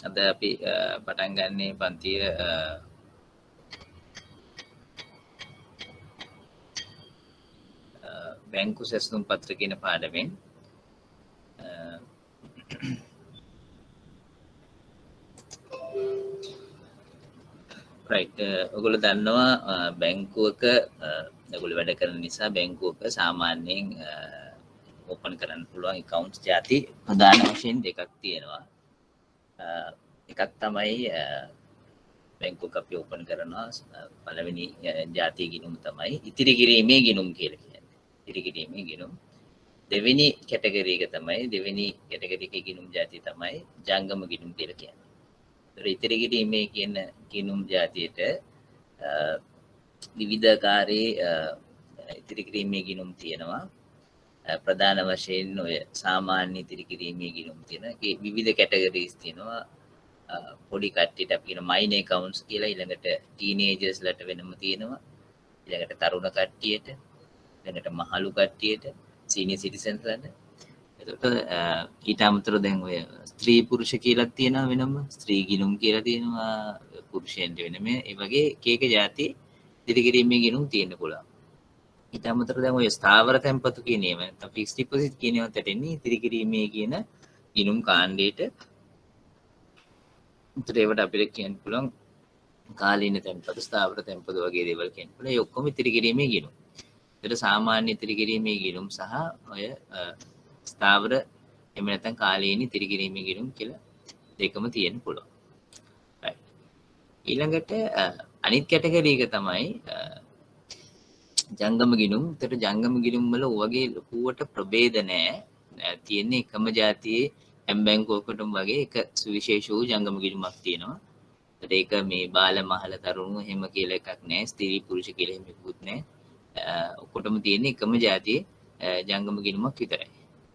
අද අපි පටන් ගන්නේ පන්තිය බැංකු සැසුම් පත්‍ර කියන පාඩමෙන් රයිට් ඔයගොල්ලෝ දන්නවා බැංකුවක ඔයගොල්ලෝ වැඩ කරන නිසා බැංකුවක සාමාන්‍යයෙන් ඕපන් කරන්න පුළුවන් accounts ಜಾති ප්‍රධාන වශයෙන් දෙකක් තියෙනවා. එකක් තමයි බැංකුවක අපි ඕපන් කරනවා පළවෙනි ಜಾතිය ගිණුම තමයි ඉතිරි කිරීමේ ගිණුම් කියලා කියන්නේ. ඉතිරි කිරීමේ ගිණුම්. දෙවෙනි කැටගරි එක තමයි දෙවෙනි කැටගරි එකේ ගිණුම් ಜಾතිය තමයි ජංගම ගිණුම් කියලා කියන්නේ. ඒතර ඉතිරි කිරීමේ කියන ගිණුම් ಜಾතියට විවිධාකාරයේ ඉතිරි කිරීමේ ගිණුම් තියෙනවා. ප්‍රධාන වශයෙන් ඔය සාමාන්‍ය ඉතිරි කිරීමේ ගිණුම් තියෙන. ඒකේ විවිධ කැටගරිස් තියෙනවා. පොඩි කට්ටියට අපි කියන මයිනර් accounts කියලා, ඊළඟට ටීනේජර්ස් ලට වෙනම තියෙනවා, ඊළඟට තරුණ කට්ටියට, ඊළඟට මහලු කට්ටියට, සීනියර් සිටිසන්ස් ලට. එතකොට ඊට අමතරව දැන් ඔය ස්ත්‍රී පුරුෂ කියලා තියෙනවා වෙනම, ස්ත්‍රී ගිණුම් කියලා තියෙනවා පුරුෂයන්ට වෙනම. ඒ වගේ එක જાති ඉතිරි කිරීමේ ගිණුම් තියෙන්න පුළුවන්. ඊට අමතරව දැන් ඔය ස්ථාවර තැන්පතු කියන ඒවා නැත්නම් ෆික්ස් ඩිපොසිට් කියන ඒවාත් ඇටෙන්නේ ඉතිරි කිරීමේ කියන ගිණුම් කාණ්ඩයට. ඒවට අපිට කියන්න පුළුවන් කාලීන තැන්පතු, ස්ථාවර තැන්පතු වගේ දේවල් කියන්න පුළුවන්. ඒ ඔක්කොම ඉතිරි කිරීමේ ගිණුම්. ඒතර සාමාන්‍ය ඉතිරි කිරීමේ ගිණුම් සහ ඔය ස්ථාවර එහෙම නැත්නම් කාලීන ඉතිරි කිරීමේ ගිණුම් කියලා දෙකම තියෙන්න පුළුවන්. right. ඊළඟට අනිත් කැටගරි එක තමයි ජංගම ගිණුම්. ඒතර ජංගම ගිණුම් වල ඔයගේ ලකුවට ප්‍රභේද නැහැ. තියෙන්නේ එකම જાතියේ හැම බැංකුවකටම වගේ එක සුවිශේෂ වූ ජංගම ගිණුමක් තියෙනවා. ඒතර ඒක මේ බාල මහල තරුණ එහෙම කියලා එකක් නැහැ. ස්ත්‍රී පුරුෂ කියලා එහෙම එකකුත් නැහැ. ඔක්කොටම තියෙන්නේ එකම જાතියේ ජංගම ගිණුමක් විතරයි.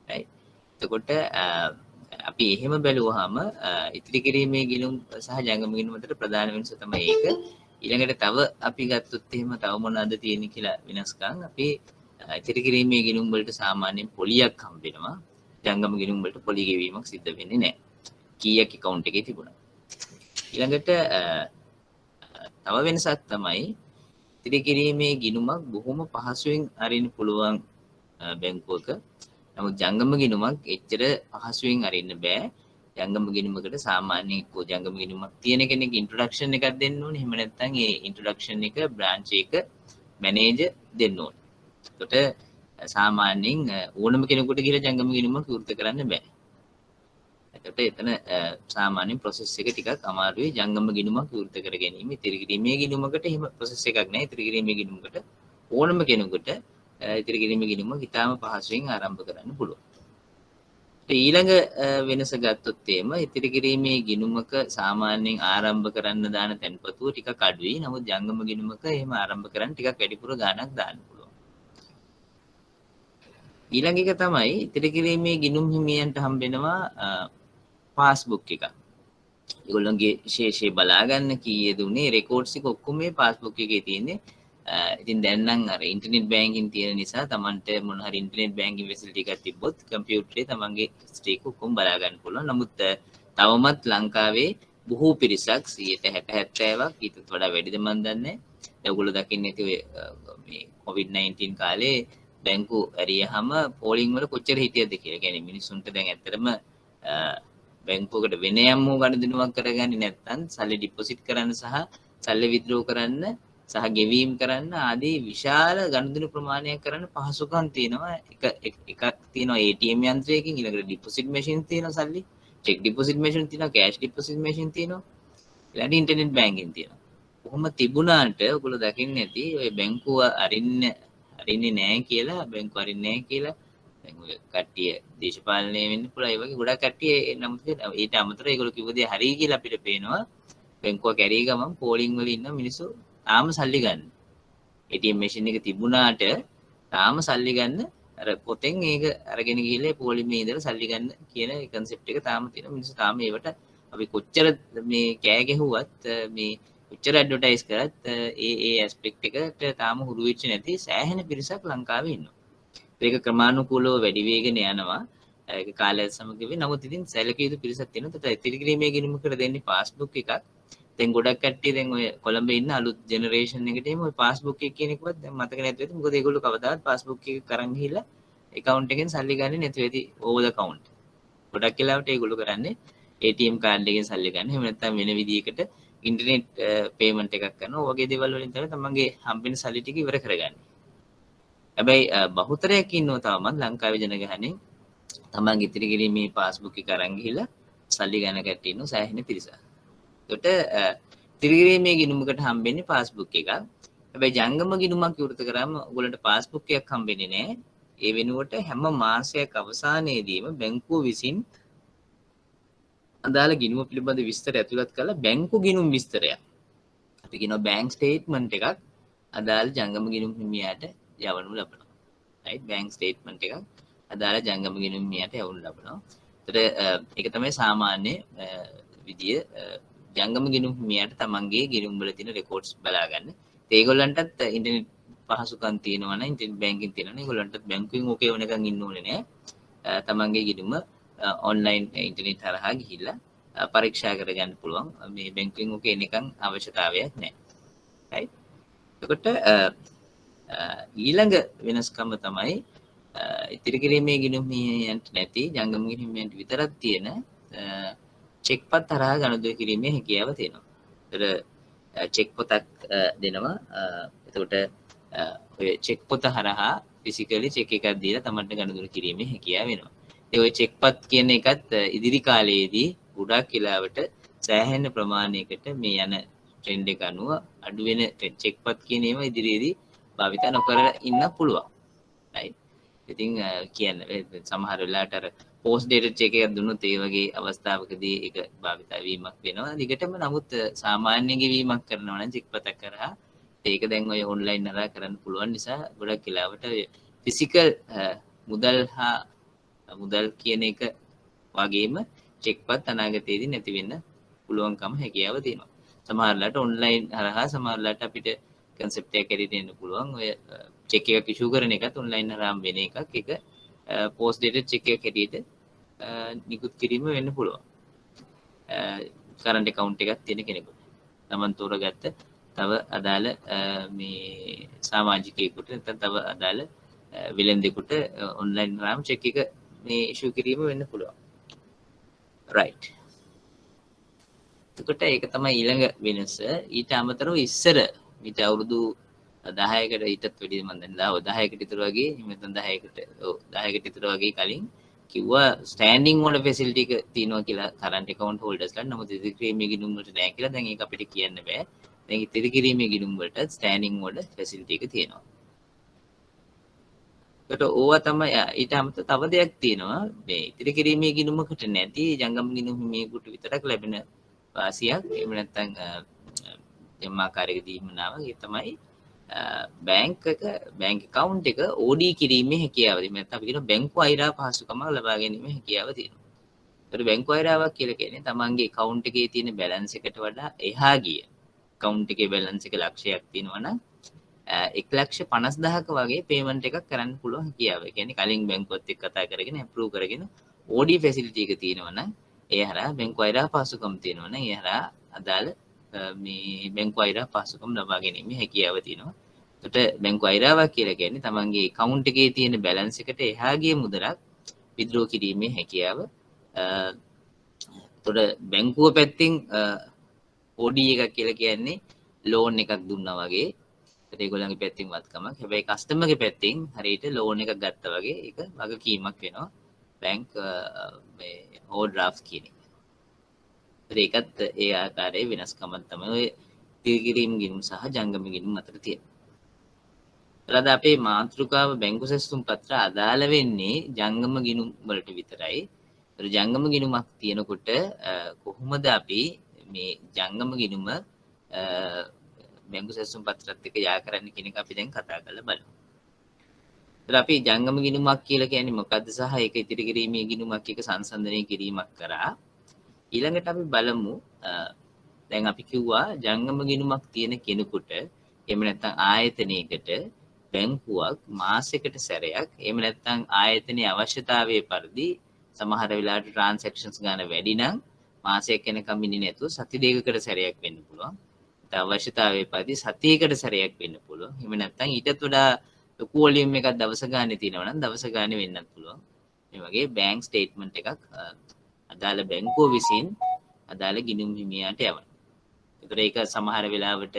right. එතකොට අපි එහෙම බැලුවාම ඉතිරි කිරීමේ ගිණුම් සහ ජංගම ගිණුම් අතර ප්‍රධාන වෙනස තමයි ඒක. ඊළඟට තව අපි ගත්තොත් එහෙම තව මොනවද තියෙන්නේ කියලා වෙනස්කම් අපි ඉතිරි කිරීමේ ගිණුම් වලට සාමාන්‍යයෙන් පොලියක් හම්බ වෙනවා. ජංගම ගිණුම් වලට පොලි ගෙවීමක් සිද්ධ වෙන්නේ නැහැ. කීයක් account එකේ තිබුණා. ඊළඟට තව වෙනසක් තමයි ඉතිරි කිරීමේ ගිණුමක් බොහොම පහසුවෙන් අරින්න පුළුවන් බැංකුවක. නමුත් ජංගම ගිණුමක් එච්චර පහසුවෙන් අරින්න බෑ. ජංගම ගිණුමකට සාමාන්‍යයෙන් ජංගම ගිණුමක් තියෙන කෙනෙක් ඉන්ට්‍රොඩක්ෂන් එකක් දෙන්න ඕනේ. එහෙම නැත්නම් ඒ ඉන්ට්‍රොඩක්ෂන් එක බ්‍රාන්ච් එක මැනේජර් දෙන්න ඕනේ. එතකොට සාමාන්‍යයෙන් ඕනම කෙනෙකුට ගිහලා ජංගම ගිණුමක් විවෘත කරන්න බෑ. එතකොට එතන සාමාන්‍ය process එක ටිකක් අමාරුයි. ජංගම ගිණුමක් විවෘත කර ගැනීම. ඉතිරි කිරීමේ ගිණුමකට එහෙම process එකක් නැහැ. ඉතිරි කිරීමේ ගිණුමකට ඕනම කෙනෙකුට ඉතිරි කිරීමේ ගිණුමක් ඉතාම පහසුවෙන් ආරම්භ කරන්න පුළුවන්. ඊළඟ වෙනස ගත්තොත් එහෙම ඉතිරි කිරීමේ ගිණුමක සාමාන්‍යයෙන් ආරම්භ කරන්න දාන තැන්පතුව ටිකක් අඩුයි. නමුත් ජංගම ගිණුමක එහෙම ආරම්භ කරන්න ටිකක් වැඩිපුර ගාණක් දාන්න පුළුවන්. ඊළඟ එක තමයි ඉතිරි කිරීමේ ගිණුම් හිමියන්ට හම්බෙනවා පාස්බුක් එකක්. ඒගොල්ලන්ගේ ශේෂය බලා ගන්න කීයද උනේ රෙකෝඩ්ස් එක ඔක්කොම මේ පාස්බුක් එකේ තියෙන්නේ. ඉතින් දැන් නම් අර ඉන්ටර්නෙට් බැංකින් තියෙන නිසා Tamanට මොන හරි ඉන්ටර්නෙට් බැංකින් ෆැසිලිටි එකක් තිබ්බොත් කම්පියුටරේ Tamanගේ ස්ටේක් ඔක්කොම බලා ගන්න පුළුවන්. නමුත් තවමත් ලංකාවේ බොහෝ පිරිසක් 60-70ක් ඊටත් වඩා වැඩිද මන් දන්නේ. ඒගොල්ලෝ දකින්නේ නැති ඔය මේ COVID-19 කාලේ බැංකු ඇරියහම පෝලිං වල කොච්චර හිටියද කියලා. කියන්නේ මිනිස්සුන්ට දැන් ඇත්තටම බැංකුවකට වෙන යම් වූ ගනුදෙනුවක් කරගන්නේ නැත්නම් සල්ලි ඩිපොසිට් කරන්න සහ සල්ලි විත්ඩ්‍රෝ කරන්න සහ ගෙවීම් කරන්න ආදී විශාල ගනුදෙනු ප්‍රමාණයක් කරන්න පහසුකම් තියෙනවා. එකක් තියෙනවා ATM යන්ත්‍රයකින්, ඊළඟට ඩිපොසිට් මැෂින් තියෙනවා සල්ලි, චෙක් ඩිපොසිට් මැෂින් තියෙනවා, කෑෂ් ඩිපොසිට් මැෂින් තියෙනවා, ඊළඟට ඉන්ටර්නෙට් බැංකින් තියෙනවා. කොහොම තිබුණාට ඔයගොල්ලෝ දකින්නේ නැති ඔය බැංකුව අරින්නේ නැහැ කියලා, බැංකුව අරින්නේ නැහැ කියලා දැන් ඔය කට්ටිය දේශපාලනය වෙන්න පුළුවන්. ඒ වගේ ගොඩක් කට්ටිය නම් ඊට අමතරව ඒගොල්ලෝ කිව්ව දේ හරි කියලා අපිට පේනවා. බැංකුව කැරී ගමන් පෝලිං වල ඉන්න මිනිස්සු තාම සල්ලි ගන්න. ATM මැෂින් එක තිබුණාට තාම සල්ලි ගන්න අර පොතෙන් ඒක අරගෙන ගිහලා පොලිමේ ඉඳලා සල්ලි ගන්න කියන concept එක තාම තියෙන මිනිස්සු තාම ඒවට අපි කොච්චර මේ කෑ ගැහුවත් මේ කොච්චර ඇඩ්වර්ටයිස් කරත් ඒ ඇස්පෙක්ට් එකට තාම හුරු වෙච්ච නැති සෑහෙන පිරිසක් ලංකාවේ ඉන්නවා. ඒක ක්‍රමානුකූලව වැඩි වෙගෙන යනවා. ඒක කාලය සමග වෙයි. නමුත් ඉතින් සැලකිය යුතු පිරිසක් තියෙනවා. ඒත් ඉතිරි කිරීමේ ගිණුමකට දෙන්නේ පාස්බුක් එකක්. දැන් ගොඩක් කට්ටිය දැන් ඔය කොළඹ ඉන්න අලුත් ජෙනරේෂන් එකට එහෙම ඔය පාස්බුක් එක කියන එකවත් දැන් මතක නැති වෙයි. මොකද ඒගොල්ලෝ කවදාවත් පාස්බුක් එක කරන් ගිහිල්ලා account එකෙන් සල්ලි ගන්නේ නැති වෙයි over the account. ගොඩක් වෙලාවට ඒගොල්ලෝ කරන්නේ ATM කාඩ් එකෙන් සල්ලි ගන්න. එහෙම නැත්නම් වෙන විදිහකට ඉන්ටර්නෙට් පේමන්ට් එකක් කරනවා. ඔය වගේ දේවල් වලින් තමයි තමන්ගේ හම්බෙන සල්ලි ටික ඉවර කරගන්නේ. හැබැයි බහුතරයක් ඉන්නවා තාමත් ලංකාවේ ජනගහනේ තමන්ගේ ඉතිරි කිරීමේ පාස්බුක් එක අරන් ගිහිල්ලා සල්ලි ගන්න කට්ටිය ඉන්නවා සෑහෙන පිරිසක්. ඒකට ඉතිරි කිරීමේ ගිණුමකට හම්බෙන්නේ පාස්බුක් එකක්. හැබැයි ජංගම ගිණුමක් විවෘත කරාම ඔයගොල්ලන්ට පාස්බුක් එකක් හම්බෙන්නේ නැහැ. ඒ වෙනුවට හැම මාසයක් අවසානයේදීම බැංකුව විසින් අදාළ ගිණුම පිළිබඳ විස්තර ඇතුළත් කරලා බැංකු ගිණුම් විස්තරයක් අපි කියනවා බැංක් ස්ටේට්මන්ට් එකක් අදාළ ජංගම ගිණුම් හිමියාට යවනු ලබනවා. right බැංක් ස්ටේට්මන්ට් එකක් අදාළ ජංගම ගිණුම් හිමියාට යවනු ලබනවා. ඒතර ඒක තමයි සාමාන්‍ය විදිය ජංගම ගිණුම් හිමියාට තමන්ගේ ගිණුම් වල තියෙන රෙකෝඩ්ස් බලා ගන්න. ඒගොල්ලන්ටත් ඉන්ටර්නෙට් පහසුකම් තියෙනවා නම් ඉන්ටර්නෙට් බැංකින් තියෙනවා නම් ඒගොල්ලන්ටත් බැංකුවෙන් ඕකේ වෙනකන් ඉන්න ඕනේ නෑ. තමන්ගේ ගිණුම ඔන්ලයින් ඉන්ටර්නෙට් හරහා ගිහිල්ලා පරීක්ෂා කරගන්න පුළුවන්. මේ බැංකුවෙන් ඕකේ එනකන් අවශ්‍යතාවයක් නෑ. right එතකොට ඊළඟ වෙනස්කම තමයි ඉතිරි කිරීමේ ගිණුම් හිමියන්ට නැති ජංගම ගිණුම් හිමියන්ට විතරක් තියෙන චෙක් පත් හරහා ගනුදෙනු කිරීමේ හැකියාව තියෙනවා. ඒතර චෙක් පොතක් දෙනවා. එතකොට ඔය චෙක් පොත හරහා ෆිසිකලි චෙක් එකක් දීලා තමන්ට ගනුදෙනු කිරීමේ හැකියාව වෙනවා. ඒ ඔය චෙක් පත් කියන එකත් ඉදිරි කාලයේදී ගොඩක් වෙලාවට සෑහෙන ප්‍රමාණයකට මේ යන ට්‍රෙන්ඩ් එක අනුව අඩු වෙන චෙක් පත් කියන ඒවා ඉදිරියේදී භාවිත නොකර ඉන්න පුළුවන්. right ඉතින් කියන්න සමහර වෙලාවට අර පෝස්ට් ඩේටඩ් චෙක් එකක් දුන්නොත් ඒ වගේ අවස්ථාවකදී ඒක භාවිත වීමක් වෙනවා. දිගටම නමුත් සාමාන්‍ය ගෙවීමක් කරනවා නම් චෙක් පතක් කරා ඒක දැන් ඔය ඔන්ලයින් හරහා කරන්න පුළුවන් නිසා ගොඩක් වෙලාවට ෆිසිකල් මුදල් කියන එක වගේම චෙක් පත් අනාගතයේදී නැති වෙන්න පුළුවන්කම හැකියාව තියෙනවා. සමහරලාට ඔන්ලයින් හරහා සමහරලාට අපිට concept එකක් ඇරෙන්න එන්න පුළුවන්. ඔය චෙක් එකක් ඉෂුව කරන එකත් ඔන්ලයින් හරහාම වෙන එකක්. ඒක post dated check එකක් හැටියට නිකුත් කිරීම වෙන්න පුළුවන්. current account එකක් තියෙන කෙනෙකුට. තමන් තෝරගත්ත තව අදාළ මේ සමාජිකයෙකුට නැත්නම් තව අදාළ වෙළෙන්දෙකුට ඔන්ලයින් හරහාම චෙක් එක මේ ඉෂුව කිරීම වෙන්න පුළුවන්. right එතකොට ඒක තමයි ඊළඟ වෙනස. ඊට අමතරව ඉස්සර ඊට අවුරුදු 10කට ඊටත් වැඩිය මම දැන් 10කට විතර වගේ නැත්නම් 10කට විතර වගේ කලින් කිව්වා ස්ටෑන්ඩින් ඕඩර් ෆැසිලිටි එක තියෙනවා කියලා කරන්ට් account holders ලා. නමුත් ඉතිරි කිරීමේ ගිණුම් වලට නැහැ කියලා දැන් ඒක අපිට කියන්න බෑ. දැන් ඉතිරි කිරීමේ ගිණුම් වලට ස්ටෑන්ඩින් ඕඩර් ෆැසිලිටි එක තියෙනවා. ඒකට ඕවා තමයි ඊට අමතරව තව දෙයක් තියෙනවා. මේ ඉතිරි කිරීමේ ගිණුමකට නැති ජංගම ගිණුම් හිමියෙකුට විතරක් ලැබෙන වාසියක්. එහෙම නැත්නම් එම්මාකාරයක දීමනාව ඒ තමයි බැංක් account එක OD කිරීමේ හැකියාව. එහෙම නැත්නම් අපි කියන බැංකු අයිරා පහසුකමක් ලබා ගැනීමේ හැකියාව තියෙනවා. ඒතර බැංකු අයිරාවක් කියලා කියන්නේ තමන්ගේ account එකේ තියෙන balance එකට වඩා එහා ගිය account එකේ balance එක ලක්ෂයක් තියෙනවා නම් 1,50,000ක වගේ payment එකක් කරන්න පුළුවන් හැකියාව. ඒ කියන්නේ කලින් බැංකුවත් එක්ක කතා කරගෙන approve කරගෙන OD facility එක තියෙනවා නම් ඒ හරහා බැංකු අයිරා පහසුකම් තියෙනවා නම් ඒ හරහා අදාළ මේ බැංකු අයිරා පහසුකම් ලබා ගැනීමේ හැකියාව තියෙනවා. එතකොට බැංකු අයිරාවක් කියලා කියන්නේ තමන්ගේ account එකේ තියෙන balance එකට එහා ගිය මුදලක් withdraw කිරීමේ හැකියාව. එතකොට බැංකුව පැත්තෙන් OD එකක් කියලා කියන්නේ loan එකක් දුන්නා වගේ. ඒත් ඒගොල්ලන්ගේ පැත්තෙන් වත්කමක්. හැබැයි customer ගේ පැත්තෙන් හරියට loan එකක් ගත්තා වගේ ඒක වගකීමක් වෙනවා. bank මේ overdraft කියන එක. ඒකත් ඒ ආකාරයේ වෙනස්කමක් තමයි ඔය ඉතිරි කිරීම ගිණුම් සහ ජංගම ගිණුම් අතර තියෙන. ඊළඟ අපේ මාතෘකාව බැංකු සැසුම් පත්‍ර අදාළ වෙන්නේ ජංගම ගිණුම් වලට විතරයි. ඒතර ජංගම ගිණුමක් තියෙනකොට කොහොමද අපි මේ ජංගම ගිණුම බැංකු සැසුම් පත්‍රත් එක්ක යා කරන්න කියන එක අපි දැන් කතා කරලා බලමු. ඒතර අපි ජංගම ගිණුමක් කියලා කියන්නේ මොකද්ද සහ ඒක ඉතිරි කිරීමේ ගිණුමක් එක්ක සංසන්දනය කිරීමක් කරා ඊළඟට අපි බලමු දැන් අපි කිව්වා ජංගම ගිණුමක් තියෙන කෙනෙකුට එහෙම නැත්නම් ආයතනයකට බැංකුවක් මාසයකට සැරයක් එහෙම නැත්නම් ආයතනයේ අවශ්‍යතාවයේ පරිදි සමහර වෙලාවට ට්‍රාන්සැක්ෂන්ස් ගන්න වැඩි නම් මාසයක් යනකම් ඉන්නේ නැතුව සති දෙකකට සැරයක් වෙන්න පුළුවන්. අවශ්‍යතාවය පරිදි සතියකට සැරයක් වෙන්න පුළුවන්. එහෙම නැත්නම් ඊටත් වඩා ලොකු වොලියම් එකක් දවස ගානේ තියෙනවා නම් දවස ගානේ වෙන්නත් පුළුවන්. මේ වගේ බැංක් ස්ටේට්මන්ට් එකක් අදාළ බැංකුව විසින් අදාළ ගිණුම් හිමියාට යවනවා. ඒතර ඒක සමහර වෙලාවට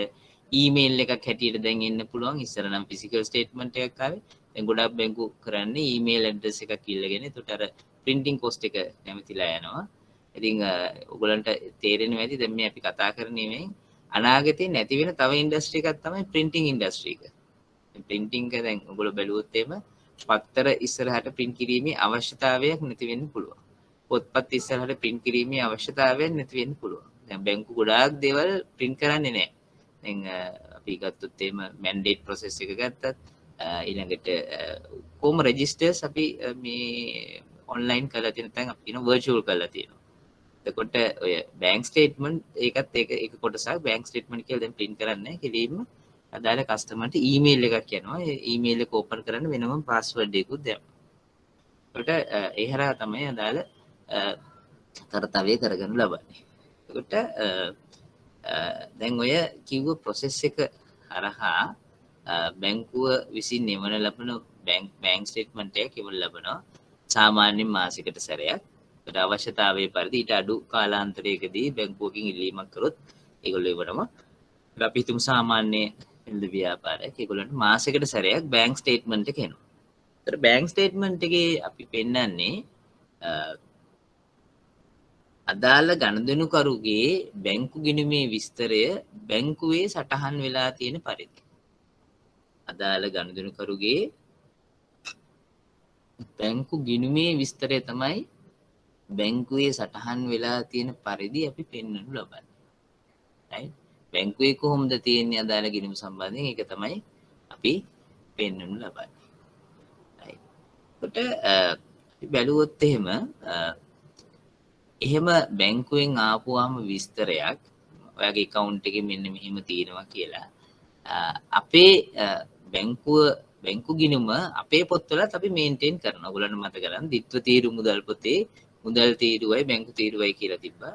ඊමේල් එකක් හැටියට දැන් එන්න පුළුවන්. ඉස්සර නම් ෆිසිකල් ස්ටේට්මන්ට් එකක් ආවේ. දැන් ගොඩක් බැංකු කරන්නේ ඊමේල් ඇඩ්‍රස් එකක් ඉල්ලගෙන ඒකට අර printing cost එක නැමතිලා යනවා. ඉතින් ඔයගලන්ට තේරෙන්නේ නැති දැන් මේ අපි කතා කරන්නේ මේ අනාගතේ නැති වෙන තව ඉන්ඩස්ට්‍රි එකක් තමයි printing industry එක. printing එක දැන් ඔයගොල්ලෝ බැලුවොත් එහෙම පත්තර ඉස්සරහට print කිරීමේ අවශ්‍යතාවයක් නැති වෙන්න පුළුවන්. පොත්පත් ඉස්සරහට print කිරීමේ අවශ්‍යතාවයක් නැති වෙන්න පුළුවන්. දැන් බැංකු ගොඩාක් දේවල් print කරන්නේ නැහැ. දැන් අපි ගත්තොත් එහෙම mandate process එක ගත්තත් ඊළඟට කොහොම registers අපි මේ online කරලා තියෙන නැත්නම් අපි කියන virtual කරලා තියෙනවා. එතකොට ඔය bank statement ඒකත් ඒක කොටසක් bank statement කියලා දැන් print කරන්නේ කෙලින්ම අදාළ කස්ටමර්ට ඊමේල් එකක් යනවා. ඒ ඊමේල් එක ඕපන් කරන්න වෙනම password එකකුත් දෙනවා. එතකොට ඒ හරහා තමයි අදාළ කරතව්‍ය කරගන්න ලබන්නේ. එතකොට දැන් ඔය කිව්ව process එක හරහා බැංකුව විසින් නිවන ලබන bank statement එක කිව්ව ලබනවා සාමාන්‍යයෙන් මාසයකට සැරයක්. ඒකට අවශ්‍යතාවයේ පරිදි ඊට අඩු කාලාන්තරයකදී බැංකුවකින් ඉල්ලීමක් කරොත් ඒගොල්ලෝ ඉවරනවා. අපි හිතමු සාමාන්‍ය නිල්ද ව්‍යාපාරයක් ඒගොල්ලන්ට මාසයකට සැරයක් bank statement එක එනවා. ඒතර bank statement එකේ අපි පෙන්නන්නේ අදාළ ගණදෙනුකරුගේ බැංකු ගිණුමේ විස්තරය බැංකුවේ සටහන් වෙලා තියෙන පරිදි. අදාළ ගණදෙනුකරුගේ බැංකු ගිණුමේ විස්තරය තමයි බැංකුවේ සටහන් වෙලා තියෙන පරිදි අපි පෙන්වනු ලබන්නේ. right? බැංකුවේ කොහොමද තියෙන්නේ අදාළ ගිණුම සම්බන්ධයෙන් ඒක තමයි අපි පෙන්වනු ලබන්නේ. right? කොට අපි බැලුවොත් එහෙම බැංකුවෙන් ආපුවාම විස්තරයක් ඔයාගේ account එකේ මෙන්න මෙහෙම තියෙනවා කියලා අපේ බැංකු ගිණුම අපේ පොත්වලත් අපි මේන්ටේන් කරනවා. ඔයගොල්ලන්ට මතක ගන්න ditth තීරු මුදල් පොතේ මුදල් තීරුවයි බැංකු තීරුවයි කියලා තිබ්බා.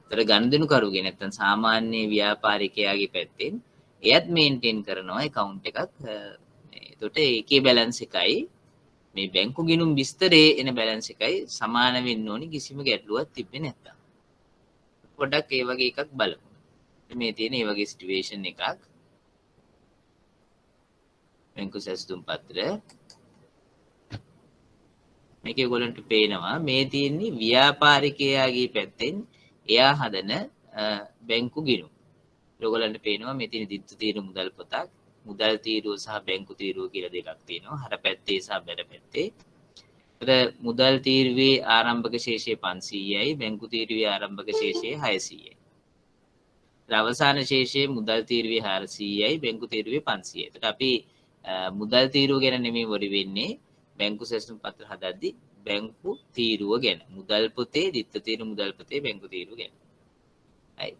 ඒතර ගණදෙනුකරුගේ නැත්තම් සාමාන්‍ය ව්‍යාපාරිකයාගේ පැත්තෙන් එයත් මේන්ටේන් කරනවා account එකක්. එතකොට ඒකේ බැලන්ස් එකයි මේ බැංකු ගිණුම් විස්තරේ එන බැලන්ස් එකයි සමාන වෙන්න ඕනි කිසිම ගැටලුවක් තිබෙන්නේ නැත්තම්. පොඩ්ඩක් ඒ වගේ එකක් බලමු. මේ තියෙන ඒ වගේ සිටුේෂන් එකක්. බැංකු සැසඳුම් පත්‍ර මේක ඔයගොල්ලන්ට පේනවා මේ තියෙන්නේ ව්‍යාපාරිකයාගේ පැත්තෙන් එයා හදන බැංකු ගිණුම්. ඔයගොල්ලන්ට පේනවා මේ තියෙන ditth තීරු මුදල් පොතක් මුදල් තීරුව සහ බැංකු තීරුව කියලා දෙකක් තියෙනවා. හර පැත්තේ සහ බැල පැත්තේ. ඒතර මුදල් තීරුවේ ආරම්භක ශේෂය 500යි බැංකු තීරුවේ ආරම්භක ශේෂය 600යි. අවසාන ශේෂය මුදල් තීරුවේ 400යි බැංකු තීරුවේ 500යි. ඒකට අපි මුදල් තීරුව ගැන නෙමෙයි වරි වෙන්නේ බැංකු සැසඳුම් පත්‍ර හදද්දී බැංකු තීරුව ගැන. මුදල් පොතේ ditth තීරු මුදල් පොතේ බැංකු තීරුව ගැන. right.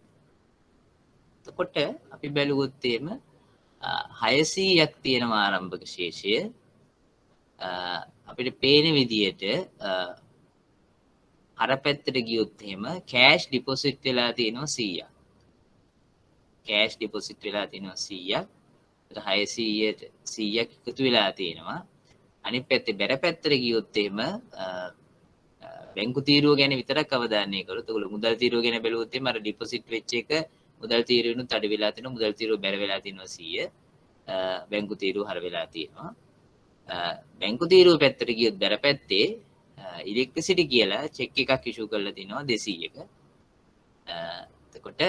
එතකොට අපි බැලුවොත් එහෙම 600ක් තියෙනවා ආරම්භක ශේෂය. අපිට පේන විදියට අර පැත්තට ගියොත් එහෙම කෑෂ් ඩිපොසිට් වෙලා තියෙනවා 100ක්. කෑෂ් ඩිපොසිට් වෙලා තියෙනවා 100ක්. 600ට 100ක් එකතු වෙලා තියෙනවා. අනිත් පැත්තේ බැර පැත්තට ගියොත් එහෙම බැංකු තීරුව ගැන විතරක් අවධානය කරොත් ඔයගොල්ලෝ මුදල් තීරුව ගැන බැලුවොත් එහෙම අර ඩිපොසිට් වෙච්ච එක මුදල් තීරුවෙනුත් අඩු වෙලා තියෙනවා. මුදල් තීරුව බැර වෙලා තියෙනවා 100. බැංකු තීරුව හර වෙලා තියෙනවා. බැංකු තීරුව පැත්තට ගියොත් බැර පැත්තේ ඉලෙක්ට්‍රිසිටි කියලා චෙක් එකක් ඉෂුව කරලා තිනවා 200ක. එතකොට